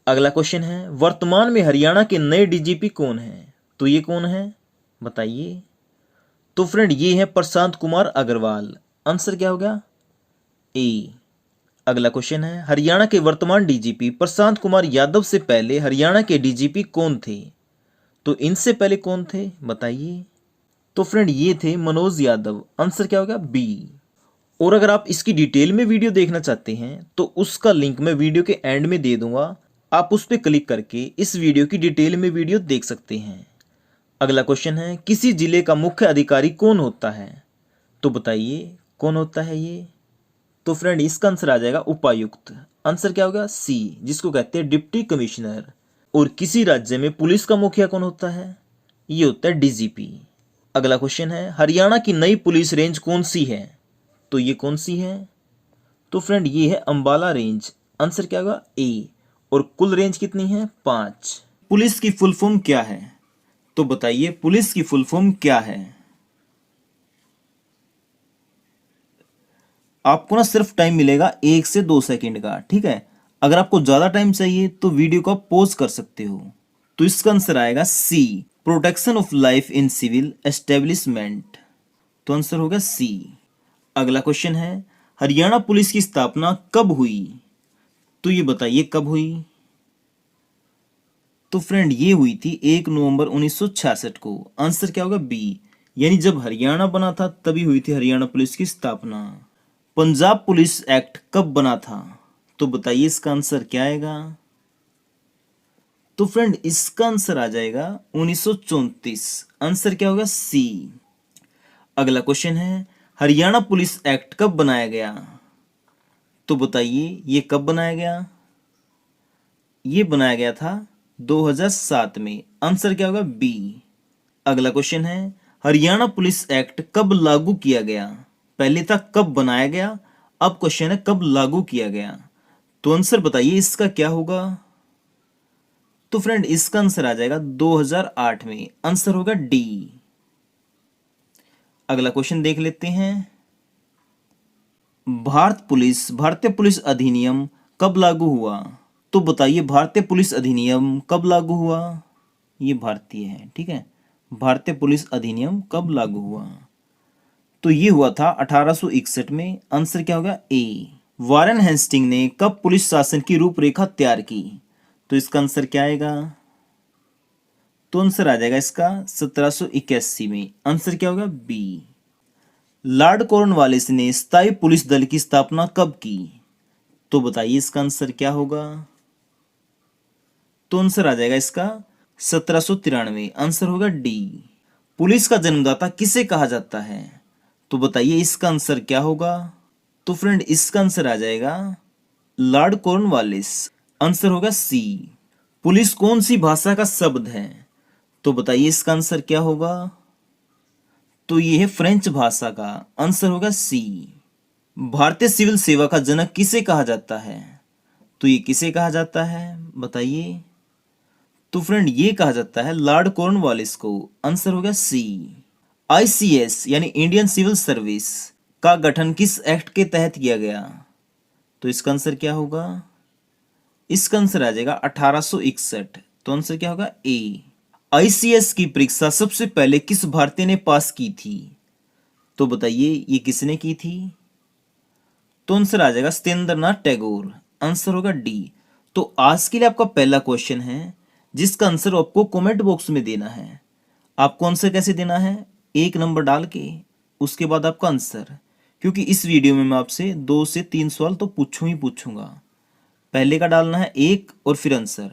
अगला क्वेश्चन है, वर्तमान में हरियाणा के नए डीजीपी कौन हैं? तो ये कौन है बताइए? तो फ्रेंड, ये है प्रशांत कुमार अग्रवाल। आंसर क्या होगा? ए। अगला क्वेश्चन है, हरियाणा के वर्तमान डीजीपी प्रशांत कुमार यादव से पहले हरियाणा के डीजीपी कौन थे? तो इनसे पहले कौन थे बताइए? तो फ्रेंड, ये थे मनोज यादव। आंसर क्या होगा? बी। और अगर आप इसकी डिटेल में वीडियो देखना चाहते हैं तो उसका लिंक मैं वीडियो के एंड में दे दूंगा, आप उस पर क्लिक करके इस वीडियो की डिटेल में वीडियो देख सकते हैं। अगला क्वेश्चन है, किसी जिले का मुख्य अधिकारी कौन होता है? तो बताइए कौन होता है ये। तो फ्रेंड इसका आंसर आ जाएगा उपायुक्त। आंसर क्या होगा सी, जिसको कहते हैं डिप्टी कमिश्नर। और किसी राज्य में पुलिस का मुखिया कौन होता है, ये होता है डीजीपी। अगला क्वेश्चन है, हरियाणा की नई पुलिस रेंज कौन सी है, तो ये कौन सी है। तो फ्रेंड ये है अंबाला रेंज। आंसर क्या होगा ए। और कुल रेंज कितनी है 5। पुलिस की फुल फॉर्म क्या है, तो बताइए पुलिस की फुल फॉर्म क्या है। आपको ना सिर्फ टाइम मिलेगा 1 से 2 सेकंड का, ठीक है। अगर आपको ज्यादा टाइम चाहिए तो वीडियो को पॉज कर सकते हो। तो इसका आंसर आएगा C, protection of life in civil establishment. तो आंसर होगा सी। अगला क्वेश्चन है, हरियाणा पुलिस की स्थापना कब हुई, तो ये बताइए कब हुई। तो फ्रेंड ये हुई थी 1 नवंबर 1966 को। आंसर क्या होगा बी, यानी जब हरियाणा बना था तभी हुई थी हरियाणा पुलिस की स्थापना। पंजाब पुलिस एक्ट कब बना था, तो बताइए इसका आंसर क्या आएगा। तो फ्रेंड इसका आंसर आ जाएगा 1934। आंसर क्या होगा सी। अगला क्वेश्चन है, हरियाणा पुलिस एक्ट कब बनाया गया, तो बताइए ये कब बनाया गया। ये बनाया गया था 2007 में। आंसर क्या होगा बी। अगला क्वेश्चन है, हरियाणा पुलिस एक्ट कब लागू किया गया। पहले था कब बनाया गया, अब क्वेश्चन है कब लागू किया गया। तो आंसर बताइए इसका क्या होगा। तो फ्रेंड इसका आंसर आ जाएगा 2008 में। आंसर होगा डी। अगला क्वेश्चन देख लेते हैं, भारतीय पुलिस अधिनियम कब लागू हुआ, तो बताइए भारतीय पुलिस अधिनियम कब लागू हुआ। ये भारतीय है, ठीक है। भारतीय पुलिस अधिनियम कब लागू हुआ, तो ये हुआ था 1861 में। आंसर क्या होगा ए। वारेन हेस्टिंग ने कब पुलिस शासन की रूपरेखा तैयार की, तो इसका आंसर क्या आएगा। तो आंसर आ जाएगा इसका 1781 में। आंसर क्या होगा बी। लॉर्ड कॉर्नवालिस ने स्थायी पुलिस दल की स्थापना कब की, तो बताइए इसका आंसर क्या होगा। तो आंसर आ जाएगा इसका 1793। आंसर होगा डी। पुलिस का जन्मदाता किसे कहा जाता है, तो बताइए इसका आंसर क्या होगा। तो फ्रेंड इसका आंसर आ जाएगा लॉर्ड कॉर्नवालिस। आंसर होगा सी। पुलिस कौन सी भाषा का शब्द है, तो बताइए इसका आंसर क्या होगा। तो ये है फ्रेंच भाषा का। आंसर होगा सी। भारतीय सिविल सेवा का जनक किसे कहा जाता है, तो ये किसे कहा जाता है बताइए। तो फ्रेंड ये कहा जाता है लॉर्ड कॉर्नवालिस को। आंसर होगा सी। आईसीएस यानी इंडियन सिविल सर्विस का गठन किस एक्ट के तहत किया गया, तो इसका आंसर क्या होगा। इसका आंसर आ जाएगा 1861। तो आंसर क्या होगा ए। आईसीएस की परीक्षा सबसे पहले किस भारतीय ने पास की थी, तो बताइए ये किसने की थी। तो आंसर आ जाएगा सत्येंद्रनाथ टैगोर। आंसर होगा डी। तो आज के लिए आपका पहला क्वेश्चन है जिसका आंसर आपको कमेंट बॉक्स में देना है। आपको आंसर कैसे देना है, 1 नंबर डाल के, उसके बाद आपका आंसर। क्योंकि इस वीडियो में मैं आपसे 2 से 3 सवाल तो पूछूं ही पूछूंगा। पहले का डालना है 1 और फिर आंसर।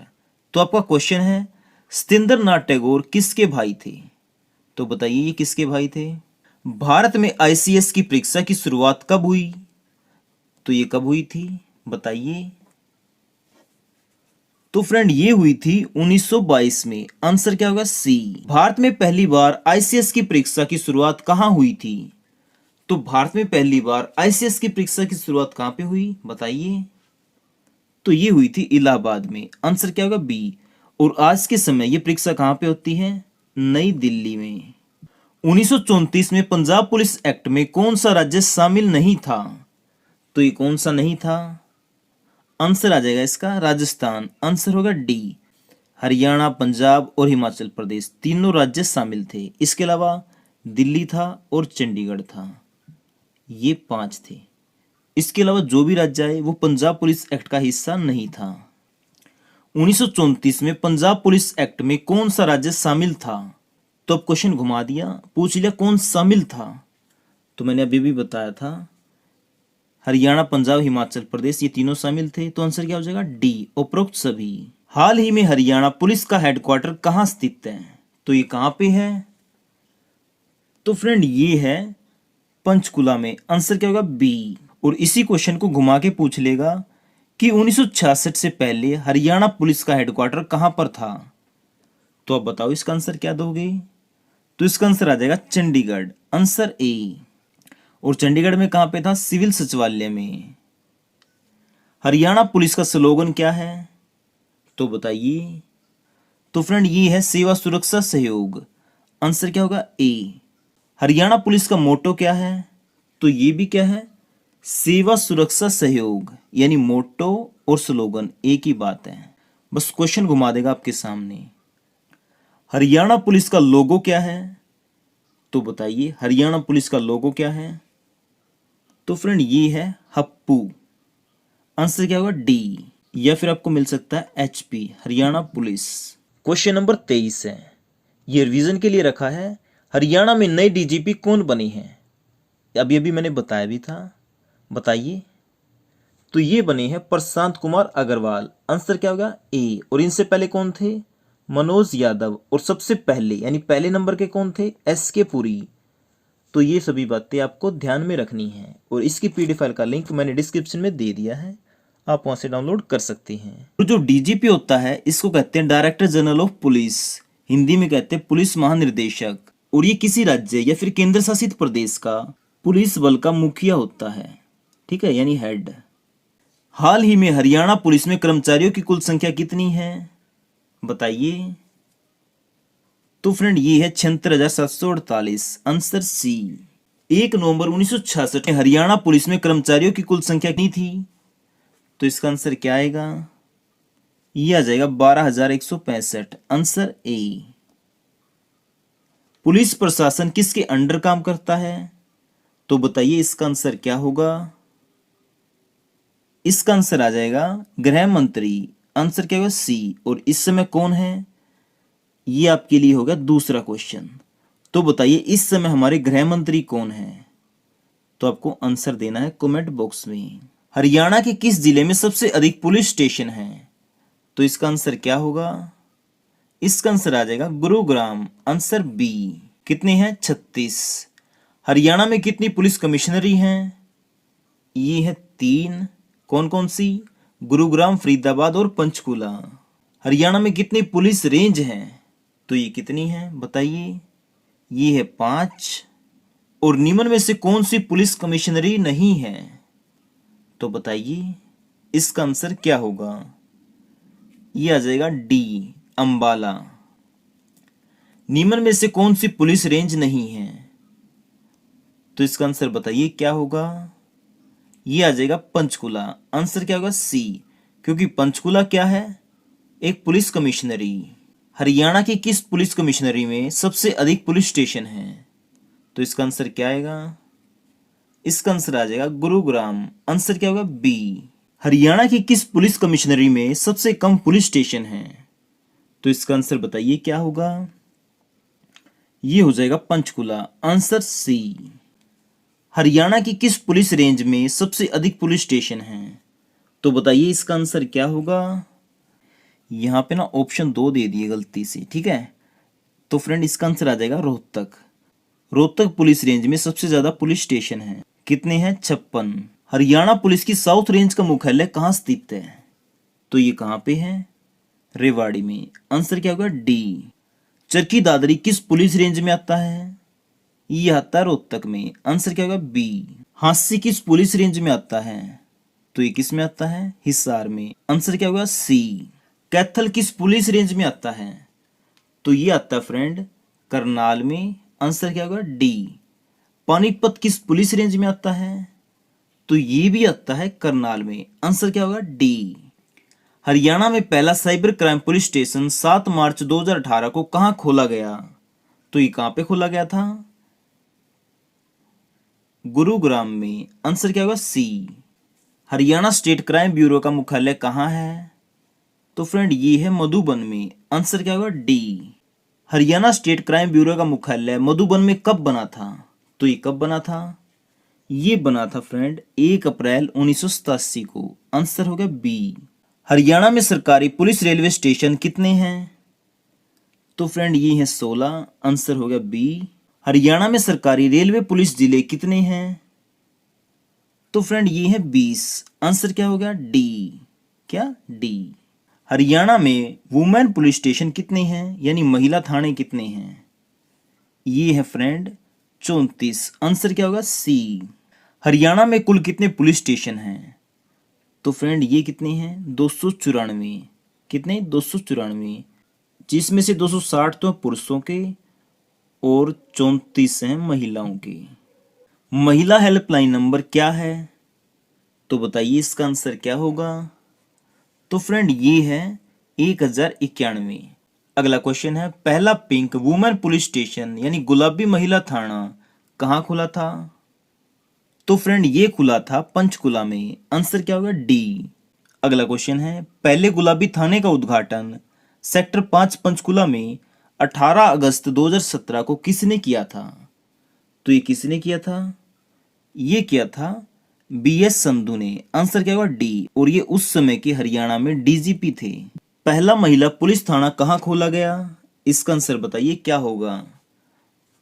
तो आपका क्वेश्चन है, सत्येंद्रनाथ टैगोर किसके भाई थे, तो बताइए ये किसके भाई थे। भारत में आईसीएस की परीक्षा की शुरुआत कब हुई, तो ये कब हुई थी बताइए। तो फ्रेंड ये हुई थी 1922 में। आंसर क्या होगा सी। भारत में पहली बार आईसीएस की परीक्षा की शुरुआत कहां हुई थी, तो भारत में पहली बार आईसीएस की परीक्षा की शुरुआत कहां पे हुई बताइए। तो ये हुई थी इलाहाबाद में। आंसर क्या होगा बी। और आज के समय ये परीक्षा कहां पे होती है, नई दिल्ली में। 1934 में पंजाब पुलिस एक्ट में कौन सा राज्य शामिल नहीं था, तो ये कौन सा नहीं था। आंसर आ जाएगा इसका राजस्थान। आंसर होगा डी। हरियाणा, पंजाब और हिमाचल प्रदेश तीनों राज्य शामिल थे। इसके अलावा दिल्ली था और चंडीगढ़ था, ये 5 थे। इसके अलावा जो भी राज्य आए वो पंजाब पुलिस एक्ट का हिस्सा नहीं था। 1934 में पंजाब पुलिस एक्ट में कौन सा राज्य शामिल था, तो अब क्वेश्चन घुमा दिया, पूछ लिया कौन शामिल था। तो मैंने अभी भी बताया था हरियाणा, पंजाब, हिमाचल प्रदेश ये तीनों शामिल थे। तो आंसर क्या हो जाएगा डी, उपरोक्त सभी। हाल ही में हरियाणा पुलिस का हेडक्वार्टर कहां स्थित है, तो ये कहां पे है। तो फ्रेंड ये है पंचकुला में। आंसर क्या होगा? बी। और इसी क्वेश्चन को घुमा के पूछ लेगा कि 1966 से पहले हरियाणा पुलिस का हेडक्वार्टर कहां पर था। तो अब बताओ इसका आंसर क्या दोगे? तो इसका आंसर आ जाएगा चंडीगढ़। Answer A. और चंडीगढ़ में कहां पे था? सिविल सचिवालय में। हरियाणा पुलिस का स्लोगन क्या है? तो बताइए। तो फ्रेंड ये है सेवा सुरक्षा सहयोग। आंसर क्या होगा? ए। हरियाणा पुलिस का मोटो क्या है? तो ये भी क्या है? सेवा सुरक्षा सहयोग। यानी मोटो और स्लोगन एक ही बात है, बस क्वेश्चन घुमा देगा आपके सामने। हरियाणा पुलिस का लोगो क्या है? तो बताइए हरियाणा पुलिस का लोगो क्या है? तो फ्रेंड ये है हप्पू। आंसर क्या होगा? डी। या फिर आपको मिल सकता है HP, Haryana police. Question number 23 है, ये रिवीजन के लिए रखा है। हरियाणा में नए DGP कौन बने हैं? अभी अभी मैंने बताया भी था, बताइए। तो ये बने हैं प्रशांत कुमार अग्रवाल। आंसर क्या होगा? ए। और इनसे पहले कौन थे? मनोज यादव। और सबसे पहले यानी पहले नंबर के कौन थे? SK पुरी। तो ये सभी बातें आपको ध्यान में रखनी है। और इसकी PDF फाइल का लिंक मैंने डिस्क्रिप्शन में दे दिया है, आप वहां से डाउनलोड कर सकते हैं। तो जो DGP होता है इसको कहते हैं director general of police, Hindi में कहते हैं पुलिस महानिर्देशक। और ये किसी राज्य या फिर केंद्र शासित प्रदेश का पुलिस बल का मुखिया होता है, ठीक है, यानी हेड। हाल ही में हरियाणा पुलिस में कर्मचारियों की कुल संख्या कितनी है? बताइए। तो फ्रेंड ये है 76,748। Answer C. 1 नवंबर 1966 में हरियाणा पुलिस में कर्मचारियों की कुल संख्या कितनी थी? तो इसका आंसर क्या आएगा? ये आ जाएगा 12,165। Answer A. पुलिस प्रशासन किसके अंडर काम करता है? तो बताइए इसका आंसर क्या होगा? इसका आंसर आ जाएगा गृह मंत्री। आंसर क्या होगा? सी। और इस समय कौन है? ये आपके लिए होगा दूसरा क्वेश्चन। तो बताइए इस समय हमारे गृह मंत्री कौन है? तो आपको आंसर देना है कमेंट बॉक्स में। हरियाणा के किस जिले में सबसे अधिक पुलिस स्टेशन हैं? तो इसका आंसर क्या होगा? इसका आंसर आ जाएगा गुरुग्राम। Answer B. कितने हैं? 36। हरियाणा में कितनी पुलिस कमिश्नरी हैं? ये है 3। कौन कौन सी? गुरुग्राम, फरीदाबाद और पंचकुला। हरियाणा में कितनी पुलिस रेंज हैं? तो ये कितनी है बताइए? ये है 5। और निम्न में से कौन सी पुलिस कमिश्नरी नहीं है? तो बताइए इसका आंसर क्या होगा? ये आ जाएगा डी, अंबाला। निम्न में से कौन सी पुलिस रेंज नहीं है? तो इसका आंसर बताइए क्या होगा? ये आ जाएगा पंचकुला। आंसर क्या होगा? सी, क्योंकि पंचकुला क्या है? एक पुलिस कमिश्नरी। हरियाणा की किस पुलिस कमिश्नरी में सबसे अधिक पुलिस स्टेशन है? तो इसका आंसर क्या आएगा? इसका आंसर आ जाएगा गुरुग्राम। आंसर क्या होगा? बी। हरियाणा की किस पुलिस कमिश्नरी में सबसे कम पुलिस स्टेशन है? तो इसका आंसर बताइए क्या होगा? ये हो जाएगा पंचकुला। Answer C. हरियाणा की किस पुलिस रेंज में सबसे अधिक पुलिस स्टेशन है? तो बताइए इसका आंसर क्या होगा? यहाँ पे ना ऑप्शन 2 दे दिए गलती से, ठीक है। तो फ्रेंड इसका आंसर आ जाएगा रोहतक। रोहतक पुलिस रेंज में सबसे ज्यादा पुलिस स्टेशन है। कितने हैं? 56। हरियाणा पुलिस की साउथ रेंज का मुख्यालय कहाँ स्थित है? तो ये कहाँ पे है? रेवाड़ी में। आंसर क्या होगा? डी। चरखी दादरी किस पुलिस रेंज में आता है? ये आता है रोहतक में। आंसर क्या होगा? बी। हांसी किस पुलिस रेंज में आता है? तो ये किस में आता है? हिसार में। आंसर क्या होगा? सी। कैथल किस पुलिस रेंज में आता है? तो ये आता है फ्रेंड करनाल में। आंसर क्या होगा? डी। पानीपत किस पुलिस रेंज में आता है? तो ये भी आता है करनाल में। आंसर क्या होगा? डी। हरियाणा में पहला साइबर क्राइम पुलिस स्टेशन 7 मार्च 2018 को कहां खोला गया? तो ये कहां पे खोला गया था? गुरुग्राम में। आंसर क्या होगा? सी। हरियाणा स्टेट क्राइम ब्यूरो का मुख्यालय कहां है? तो फ्रेंड ये है मधुबन में। आंसर क्या होगा? D. Haryana state crime bureau का मुख्यालय मधुबन में कब बना था? तो ये कब बना था? ये बना था फ्रेंड 1 अप्रैल 1987 को। आंसर हो गया बी। हरियाणा में सरकारी पुलिस रेलवे स्टेशन कितने हैं? तो फ्रेंड ये है 16। आंसर हो गया बी। हरियाणा में सरकारी रेलवे पुलिस जिले कितने हैं? तो फ्रेंड ये है 20। आंसर क्या होगा? डी। क्या? डी। हरियाणा में वुमेन पुलिस स्टेशन कितने हैं, यानी महिला थाने कितने हैं? ये है फ्रेंड 34। आंसर क्या होगा? सी। हरियाणा में कुल कितने पुलिस स्टेशन हैं? तो फ्रेंड ये कितने हैं? 294। कितने? 294, जिसमें से 260 तो पुरुषों के और 34 हैं महिलाओं के। महिला हेल्पलाइन नंबर क्या है? तो बताइए इसका आंसर क्या होगा? तो फ्रेंड ये है 1091। अगला क्वेश्चन है, पहला पिंक वुमेन पुलिस स्टेशन यानी गुलाबी महिला थाना कहाँ खुला था? तो फ्रेंड ये खुला था पंचकुला में। आंसर क्या होगा? डी। अगला क्वेश्चन है, पहले गुलाबी थाने का उद्घाटन सेक्टर 5 पंचकुला में 18 अगस्त 2017 को किसने किया था? तो ये किसने किया था? ये किया था बीएस संधू ने। आंसर क्या होगा? डी। और ये उस समय के हरियाणा में डीजीपी थे। पहला महिला पुलिस थाना कहाँ खोला गया? इसका आंसर बताइए क्या होगा?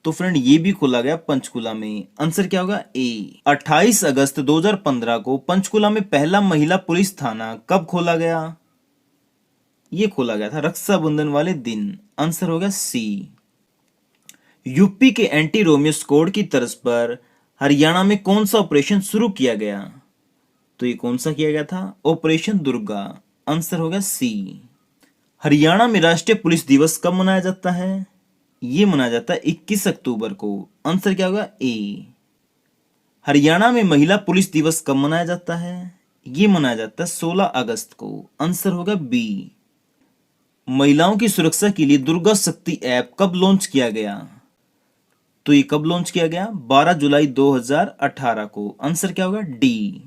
तो फ्रेंड ये भी खोला गया पंचकुला में। आंसर क्या होगा? ए। 28 अगस्त 2015 को पंचकुला में पहला महिला पुलिस थाना कब खोला गया? ये खोला गया था रक्षाबंधन वाले दिन। आंसर होगा सी। यूपी के एंटी रोमियो स्क्वाड की तर्ज पर हरियाणा में कौन सा ऑपरेशन शुरू किया गया? तो ये कौन सा किया गया था? ऑपरेशन दुर्गा। आंसर होगा सी। हरियाणा में राष्ट्रीय पुलिस दिवस कब मनाया जाता है? ये मनाया जाता है 21 अक्टूबर को। आंसर क्या होगा? ए। हरियाणा में महिला पुलिस दिवस कब मनाया जाता है? ये मनाया जाता है 16 अगस्त को। आंसर होगा बी। महिलाओं की सुरक्षा के लिए दुर्गा शक्ति ऐप कब लॉन्च किया गया? तो ये कब लॉन्च किया गया? 12 जुलाई 2018 को। आंसर क्या होगा? डी।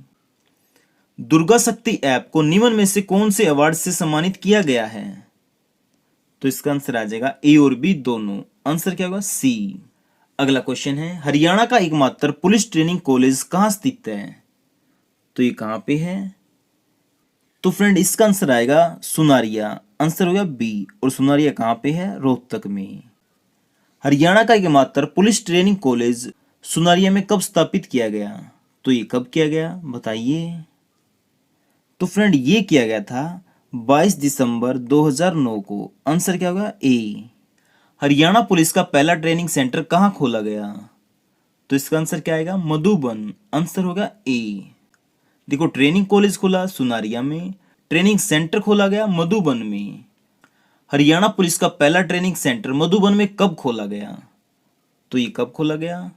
दुर्गा शक्ति ऐप को निम्न में से कौन से अवार्ड से सम्मानित किया गया है? तो इसका आंसर आ जाएगा ए और बी दोनों। आंसर क्या होगा? सी। अगला क्वेश्चन है, हरियाणा का एकमात्र पुलिस ट्रेनिंग कॉलेज कहाँ स्थित है? तो ये कहाँ पे है? तो फ्रेंड इसका आंसर आएगा सुनारिया। आंसर होगा बी। और सुनारिया कहाँ पे है? रोहतक में। हरियाणा का एकमात्र पुलिस ट्रेनिंग कॉलेज सुनारिया में कब स्थापित किया गया? तो ये कब किया गया बताइए? तो फ्रेंड ये किया गया था 22 दिसंबर 2009 को। आंसर क्या होगा? ए। हरियाणा पुलिस का पहला ट्रेनिंग सेंटर कहाँ खोला गया? तो इसका आंसर क्या आएगा? मधुबन। आंसर होगा ए। देखो ट्रेनिंग कॉलेज खोला सुनारिया में, ट्रेनिंग सेंटर खोला गया मधुबन में। हरियाणा पुलिस का पहला ट्रेनिंग सेंटर मधुबन में कब खोला गया? तो ये कब खोला गया?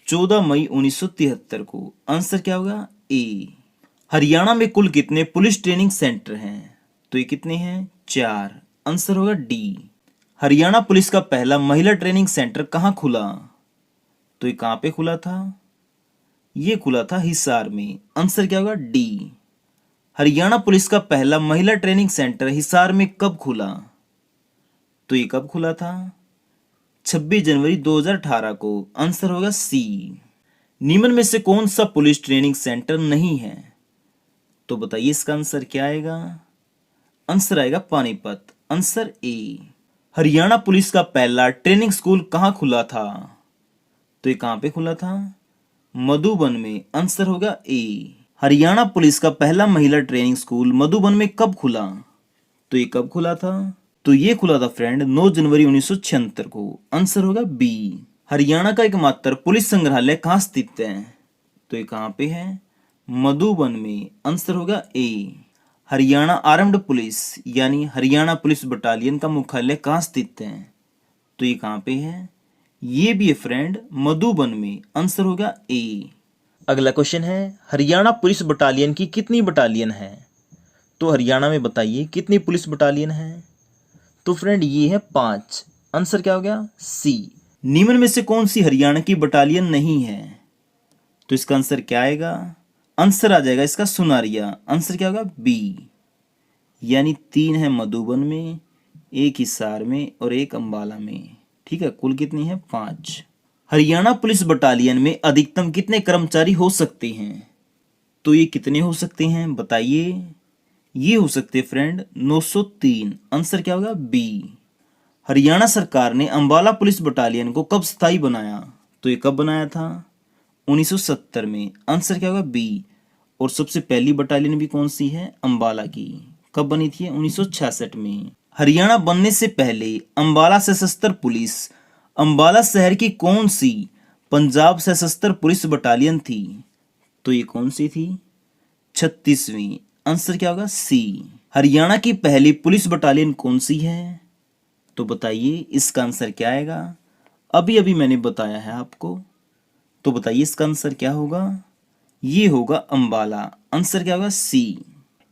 14 मई 1973 को। आंसर क्या होगा? ए। हरियाणा में कुल कितने पुलिस ट्रेनिंग सेंटर हैं? तो ये कितने हैं? 4। आंसर होगा डी। हरियाणा पुलिस का पहला महिला ट्रेनिंग सेंटर कहाँ खुला? तो ये कहाँ पे खुला था? ये खुला था हिसार में। आंसर क्या होगा? डी। हरियाणा पुलिस का पहला महिला ट्रेनिंग सेंटर हिसार में कब खुला? तो ये कब खुला था? 26 जनवरी 2018 को। आंसर होगा सी। निम्न में से कौन सा पुलिस ट्रेनिंग सेंटर नहीं है? तो बताइए इसका आंसर क्या आएगा? आंसर आएगा Panipat. Answer A. Haryana police का पहला ट्रेनिंग स्कूल कहाँ खुला था? तो ये कहाँ पे खुला था? मधुबन में। आंसर होगा ए। हरियाणा पुलिस का पहला महिला ट्रेनिंग स्कूल मधुबन में कब खुला? तो ये कब खुला था? तो ये खुला था फ्रेंड 9 जनवरी 1976 को। आंसर होगा बी। हरियाणा का एकमात्र पुलिस संग्रहालय कहाँ स्थित है? तो ये कहाँ पे है? मधुबन में। आंसर होगा ए। हरियाणा आर्म्ड पुलिस यानी हरियाणा पुलिस बटालियन का मुख्यालय कहाँ स्थित है? तो ये कहाँ पे है? ये भी है फ्रेंड मधुबन में। आंसर होगा ए। अगला क्वेश्चन है, हरियाणा पुलिस बटालियन की कितनी बटालियन है? तो हरियाणा में बताइए कितनी पुलिस बटालियन है? तो फ्रेंड ये है 5। आंसर क्या हो गया? सी। निम्न में से कौन सी हरियाणा की बटालियन नहीं है? तो इसका आंसर क्या आएगा? आंसर आ जाएगा इसका सुनारिया। आंसर क्या होगा? बी। यानी 3 है मधुबन में, 1 हिसार में और 1 अंबाला में। ठीक है, कुल कितनी है? 5। हरियाणा पुलिस बटालियन में अधिकतम कितने कर्मचारी हो सकते हैं? तो ये कितने हो सकते हैं बताइए? ये हो सकते हैं फ्रेंड 903। आंसर क्या होगा? बी। हरियाणा सरकार ने अंबाला पुलिस बटालियन को कब स्थायी बनाया? तो ये कब बनाया था? 1970 में। आंसर क्या होगा? बी। और सबसे पहली बटालियन भी कौन सी है? अंबाला की। कब बनी थी? 1966 में। हरियाणा बनने से पहले अंबाला सशस्त्र पुलिस अंबाला शहर की कौन सी पंजाब सशस्त्र पुलिस बटालियन थी? तो ये कौन सी थी? 36वीं। आंसर क्या होगा? सी। हरियाणा की पहली पुलिस बटालियन कौन सी है? तो बताइए इसका आंसर क्या आएगा? अभी अभी मैंने बताया है आपको, तो बताइए इसका आंसर क्या होगा? ये होगा अंबाला। आंसर क्या होगा? सी।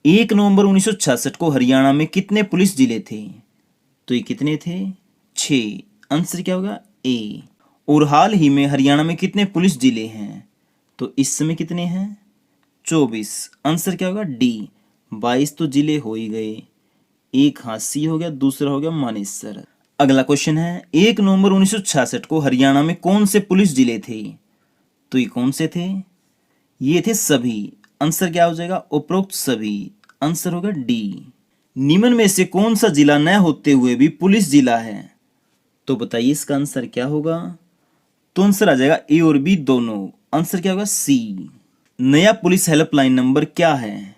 1 नवंबर 1966 को हरियाणा में कितने पुलिस जिले थे? तो ये कितने थे? 6। आंसर क्या होगा? ए। और हाल ही में हरियाणा में कितने पुलिस जिले हैं? तो इस समय कितने हैं? 24। आंसर क्या होगा? डी। 22 तो जिले हो ही गए, एक हांसी हो गया, दूसरा हो गया मानेसर। अगला क्वेश्चन है, 1 नवंबर 1966 को हरियाणा में कौन से पुलिस जिले थे? तो ये कौन से थे? ये थे सभी। आंसर क्या हो जाएगा? उपरोक्त सभी। आंसर होगा डी। निम्न में से कौन सा जिला न होते हुए भी पुलिस जिला है? तो बताइए इसका आंसर क्या होगा? तो आंसर आ जाएगा ए और बी दोनों। आंसर क्या होगा? सी। नया पुलिस हेल्पलाइन नंबर क्या है?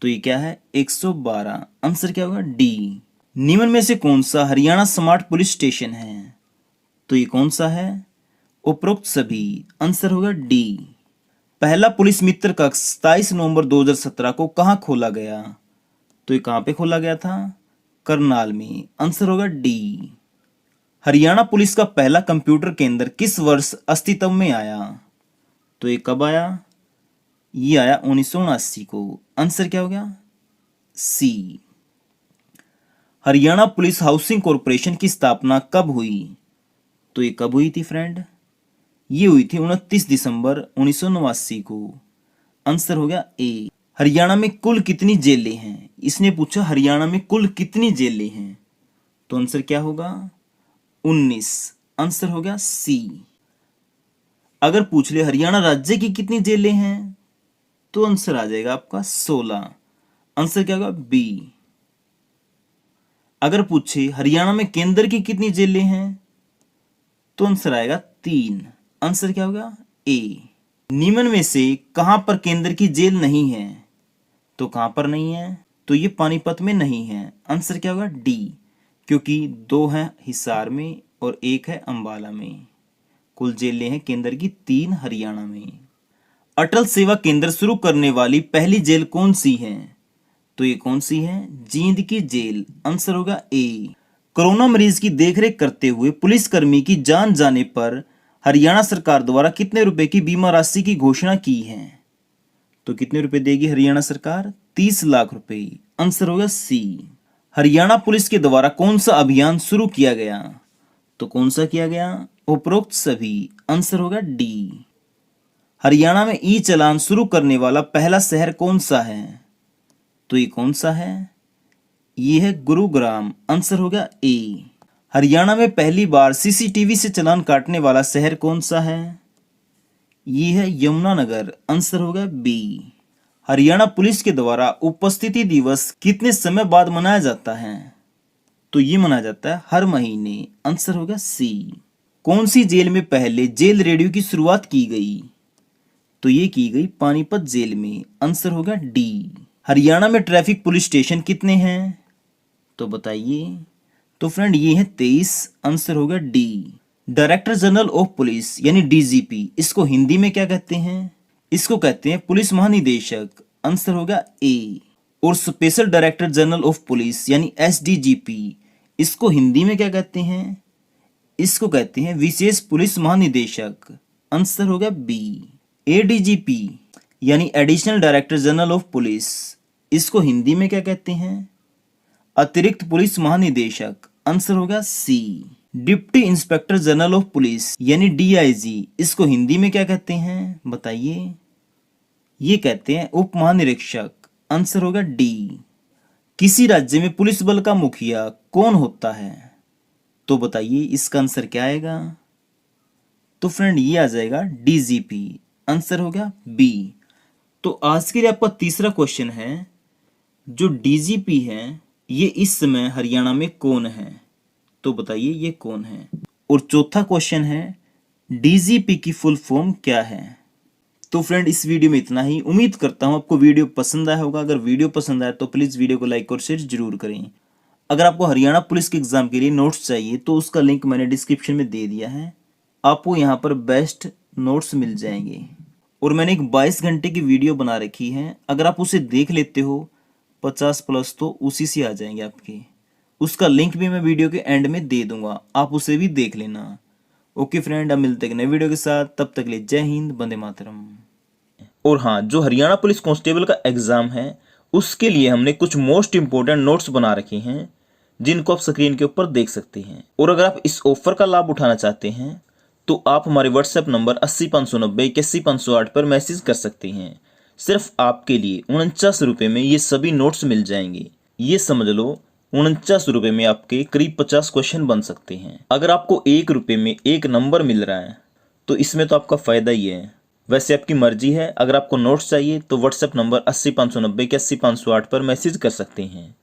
तो ये क्या है? 112। आंसर क्या होगा? डी। निम्न में से कौन सा हरियाणा स्मार्ट पुलिस स्टेशन है? तो ये कौन सा है? उपरोक्त सभी। आंसर होगा डी। पहला पुलिस मित्र कक्ष 27 नवंबर 2017 को कहां खोला गया? तो ये कहां पे खोला गया था? करनाल में। आंसर होगा डी। हरियाणा पुलिस का पहला कंप्यूटर केंद्र किस वर्ष अस्तित्व में आया? तो ये कब आया? ये आया 1979 को। आंसर क्या हो गया? सी। हरियाणा पुलिस हाउसिंग कॉरपोरेशन की स्थापना कब हुई? तो ये कब हुई थी फ्रेंड? ये हुई थी 29 दिसंबर 1989 को। आंसर हो गया ए। हरियाणा में कुल कितनी जेलें हैं? इसने पूछा हरियाणा में कुल कितनी जेलें हैं, तो आंसर क्या होगा? 19। आंसर हो गया सी। अगर पूछ ले हरियाणा राज्य की कितनी जेलें हैं, तो आंसर आ जाएगा आपका 16। आंसर क्या होगा? बी। अगर पूछे हरियाणा में केंद्र की कितनी जेलें हैं, तो आंसर आएगा 3। आंसर क्या होगा? ए। निम्न में से कहां पर केंद्र की जेल नहीं है? तो कहां पर नहीं है? तो ये पानीपत में नहीं है। आंसर क्या होगा? डी। क्योंकि 2 हैं हिसार में और 1 है अंबाला में। कुल जेलें हैं केंद्र की 3 हरियाणा में। अटल सेवा केंद्र शुरू करने वाली पहली जेल कौन सी है? तो ये कौन सी है? जींद की जेल। आंसर होगा ए। कोरोना मरीज की देखरेख करते हुए पुलिसकर्मी की जान जाने पर हरियाणा सरकार द्वारा कितने रुपए की बीमा राशि की घोषणा की है? तो कितने रुपए देगी हरियाणा सरकार? 30 लाख रुपए। आंसर होगा सी। हरियाणा पुलिस के द्वारा कौन सा अभियान शुरू किया गया? तो कौन सा किया गया? उपरोक्त सभी। आंसर होगा डी। हरियाणा में ई चालान शुरू करने वाला पहला शहर कौन सा है? तो ये कौन सा है? ये है गुरुग्राम। आंसर होगा ए। हरियाणा में पहली बार सीसीटीवी से चालान काटने वाला शहर कौन सा है? ये है यमुनानगर। आंसर होगा बी। हरियाणा पुलिस के द्वारा उपस्थिति दिवस कितने समय बाद मनाया जाता है? तो ये मनाया जाता है हर महीने। आंसर होगा सी। कौन सी जेल में पहले जेल रेडियो की शुरुआत की गई? तो ये की गई पानीपत जेल में। आंसर होगा डी। हरियाणा में ट्रैफिक पुलिस स्टेशन कितने हैं? तो बताइए। तो फ्रेंड ये है 23। आंसर होगा D. Director general of police यानी डीजीपी, इसको हिंदी में क्या कहते हैं? इसको कहते हैं पुलिस महानिदेशक। आंसर होगा ए। और special director general of police यानी एसडीजीपी, इसको हिंदी में क्या कहते हैं? इसको कहते हैं विशेष पुलिस महानिदेशक। आंसर होगा बी। एडीजीपी यानी additional director general of police, इसको हिंदी में क्या कहते हैं? अतिरिक्त पुलिस महानिदेशक। आंसर होगा C. Deputy inspector general of police यानी डीआईजी, इसको हिंदी में क्या कहते हैं? बताइए। ये कहते हैं उप महानिरीक्षक। आंसर होगा डी। किसी राज्य में पुलिस बल का मुखिया कौन होता है? तो बताइए इसका आंसर क्या आएगा? तो फ्रेंड ये आ जाएगा डीजीपी। आंसर होगा बी। तो आज के लिए आपका तीसरा क्वेश्चन है, जो डीजीपी है ये इस समय हरियाणा में कौन है? तो बताइए ये कौन है। और चौथा क्वेश्चन है डीजीपी की फुल फॉर्म क्या है। तो फ्रेंड इस वीडियो में इतना ही। उम्मीद करता हूँ आपको वीडियो पसंद आया होगा। अगर वीडियो पसंद आया तो प्लीज़ वीडियो को लाइक और शेयर जरूर करें। अगर आपको हरियाणा पुलिस के एग्जाम के लिए नोट्स चाहिए तो उसका लिंक मैंने डिस्क्रिप्शन में दे दिया है। आपको यहाँ पर बेस्ट नोट्स मिल जाएंगे। और मैंने एक 22 घंटे की वीडियो बना रखी है, अगर आप उसे देख लेते हो 50+ तो उसी से आ जाएंगे आपके। उसका लिंक भी मैं वीडियो के एंड में दे दूंगा, आप उसे भी देख लेना। ओके फ्रेंड, अब मिलते हैं नए वीडियो के साथ। तब तक के लिए जय हिंद, वंदे मातरम। और हाँ, जो हरियाणा पुलिस कांस्टेबल का एग्जाम है उसके लिए हमने कुछ मोस्ट इंपोर्टेंट नोट्स बना रखे हैं जिनको आप स्क्रीन के ऊपर देख सकते हैं। और अगर आप इस ऑफर का लाभ उठाना चाहते हैं तो आप हमारे व्हाट्सएप नंबर 80 590 81 508 पर मैसेज कर सकते हैं। सिर्फ आपके लिए 49 रुपये में ये सभी नोट्स मिल जाएंगे। ये समझ लो 49 रुपये में आपके करीब 50 क्वेश्चन बन सकते हैं। अगर आपको 1 रुपये में 1 नंबर मिल रहा है तो इसमें तो आपका फायदा ही है। वैसे आपकी मर्जी है, अगर आपको नोट्स चाहिए तो व्हाट्सएप नंबर 80 590 81 508 पर मैसेज कर सकते हैं।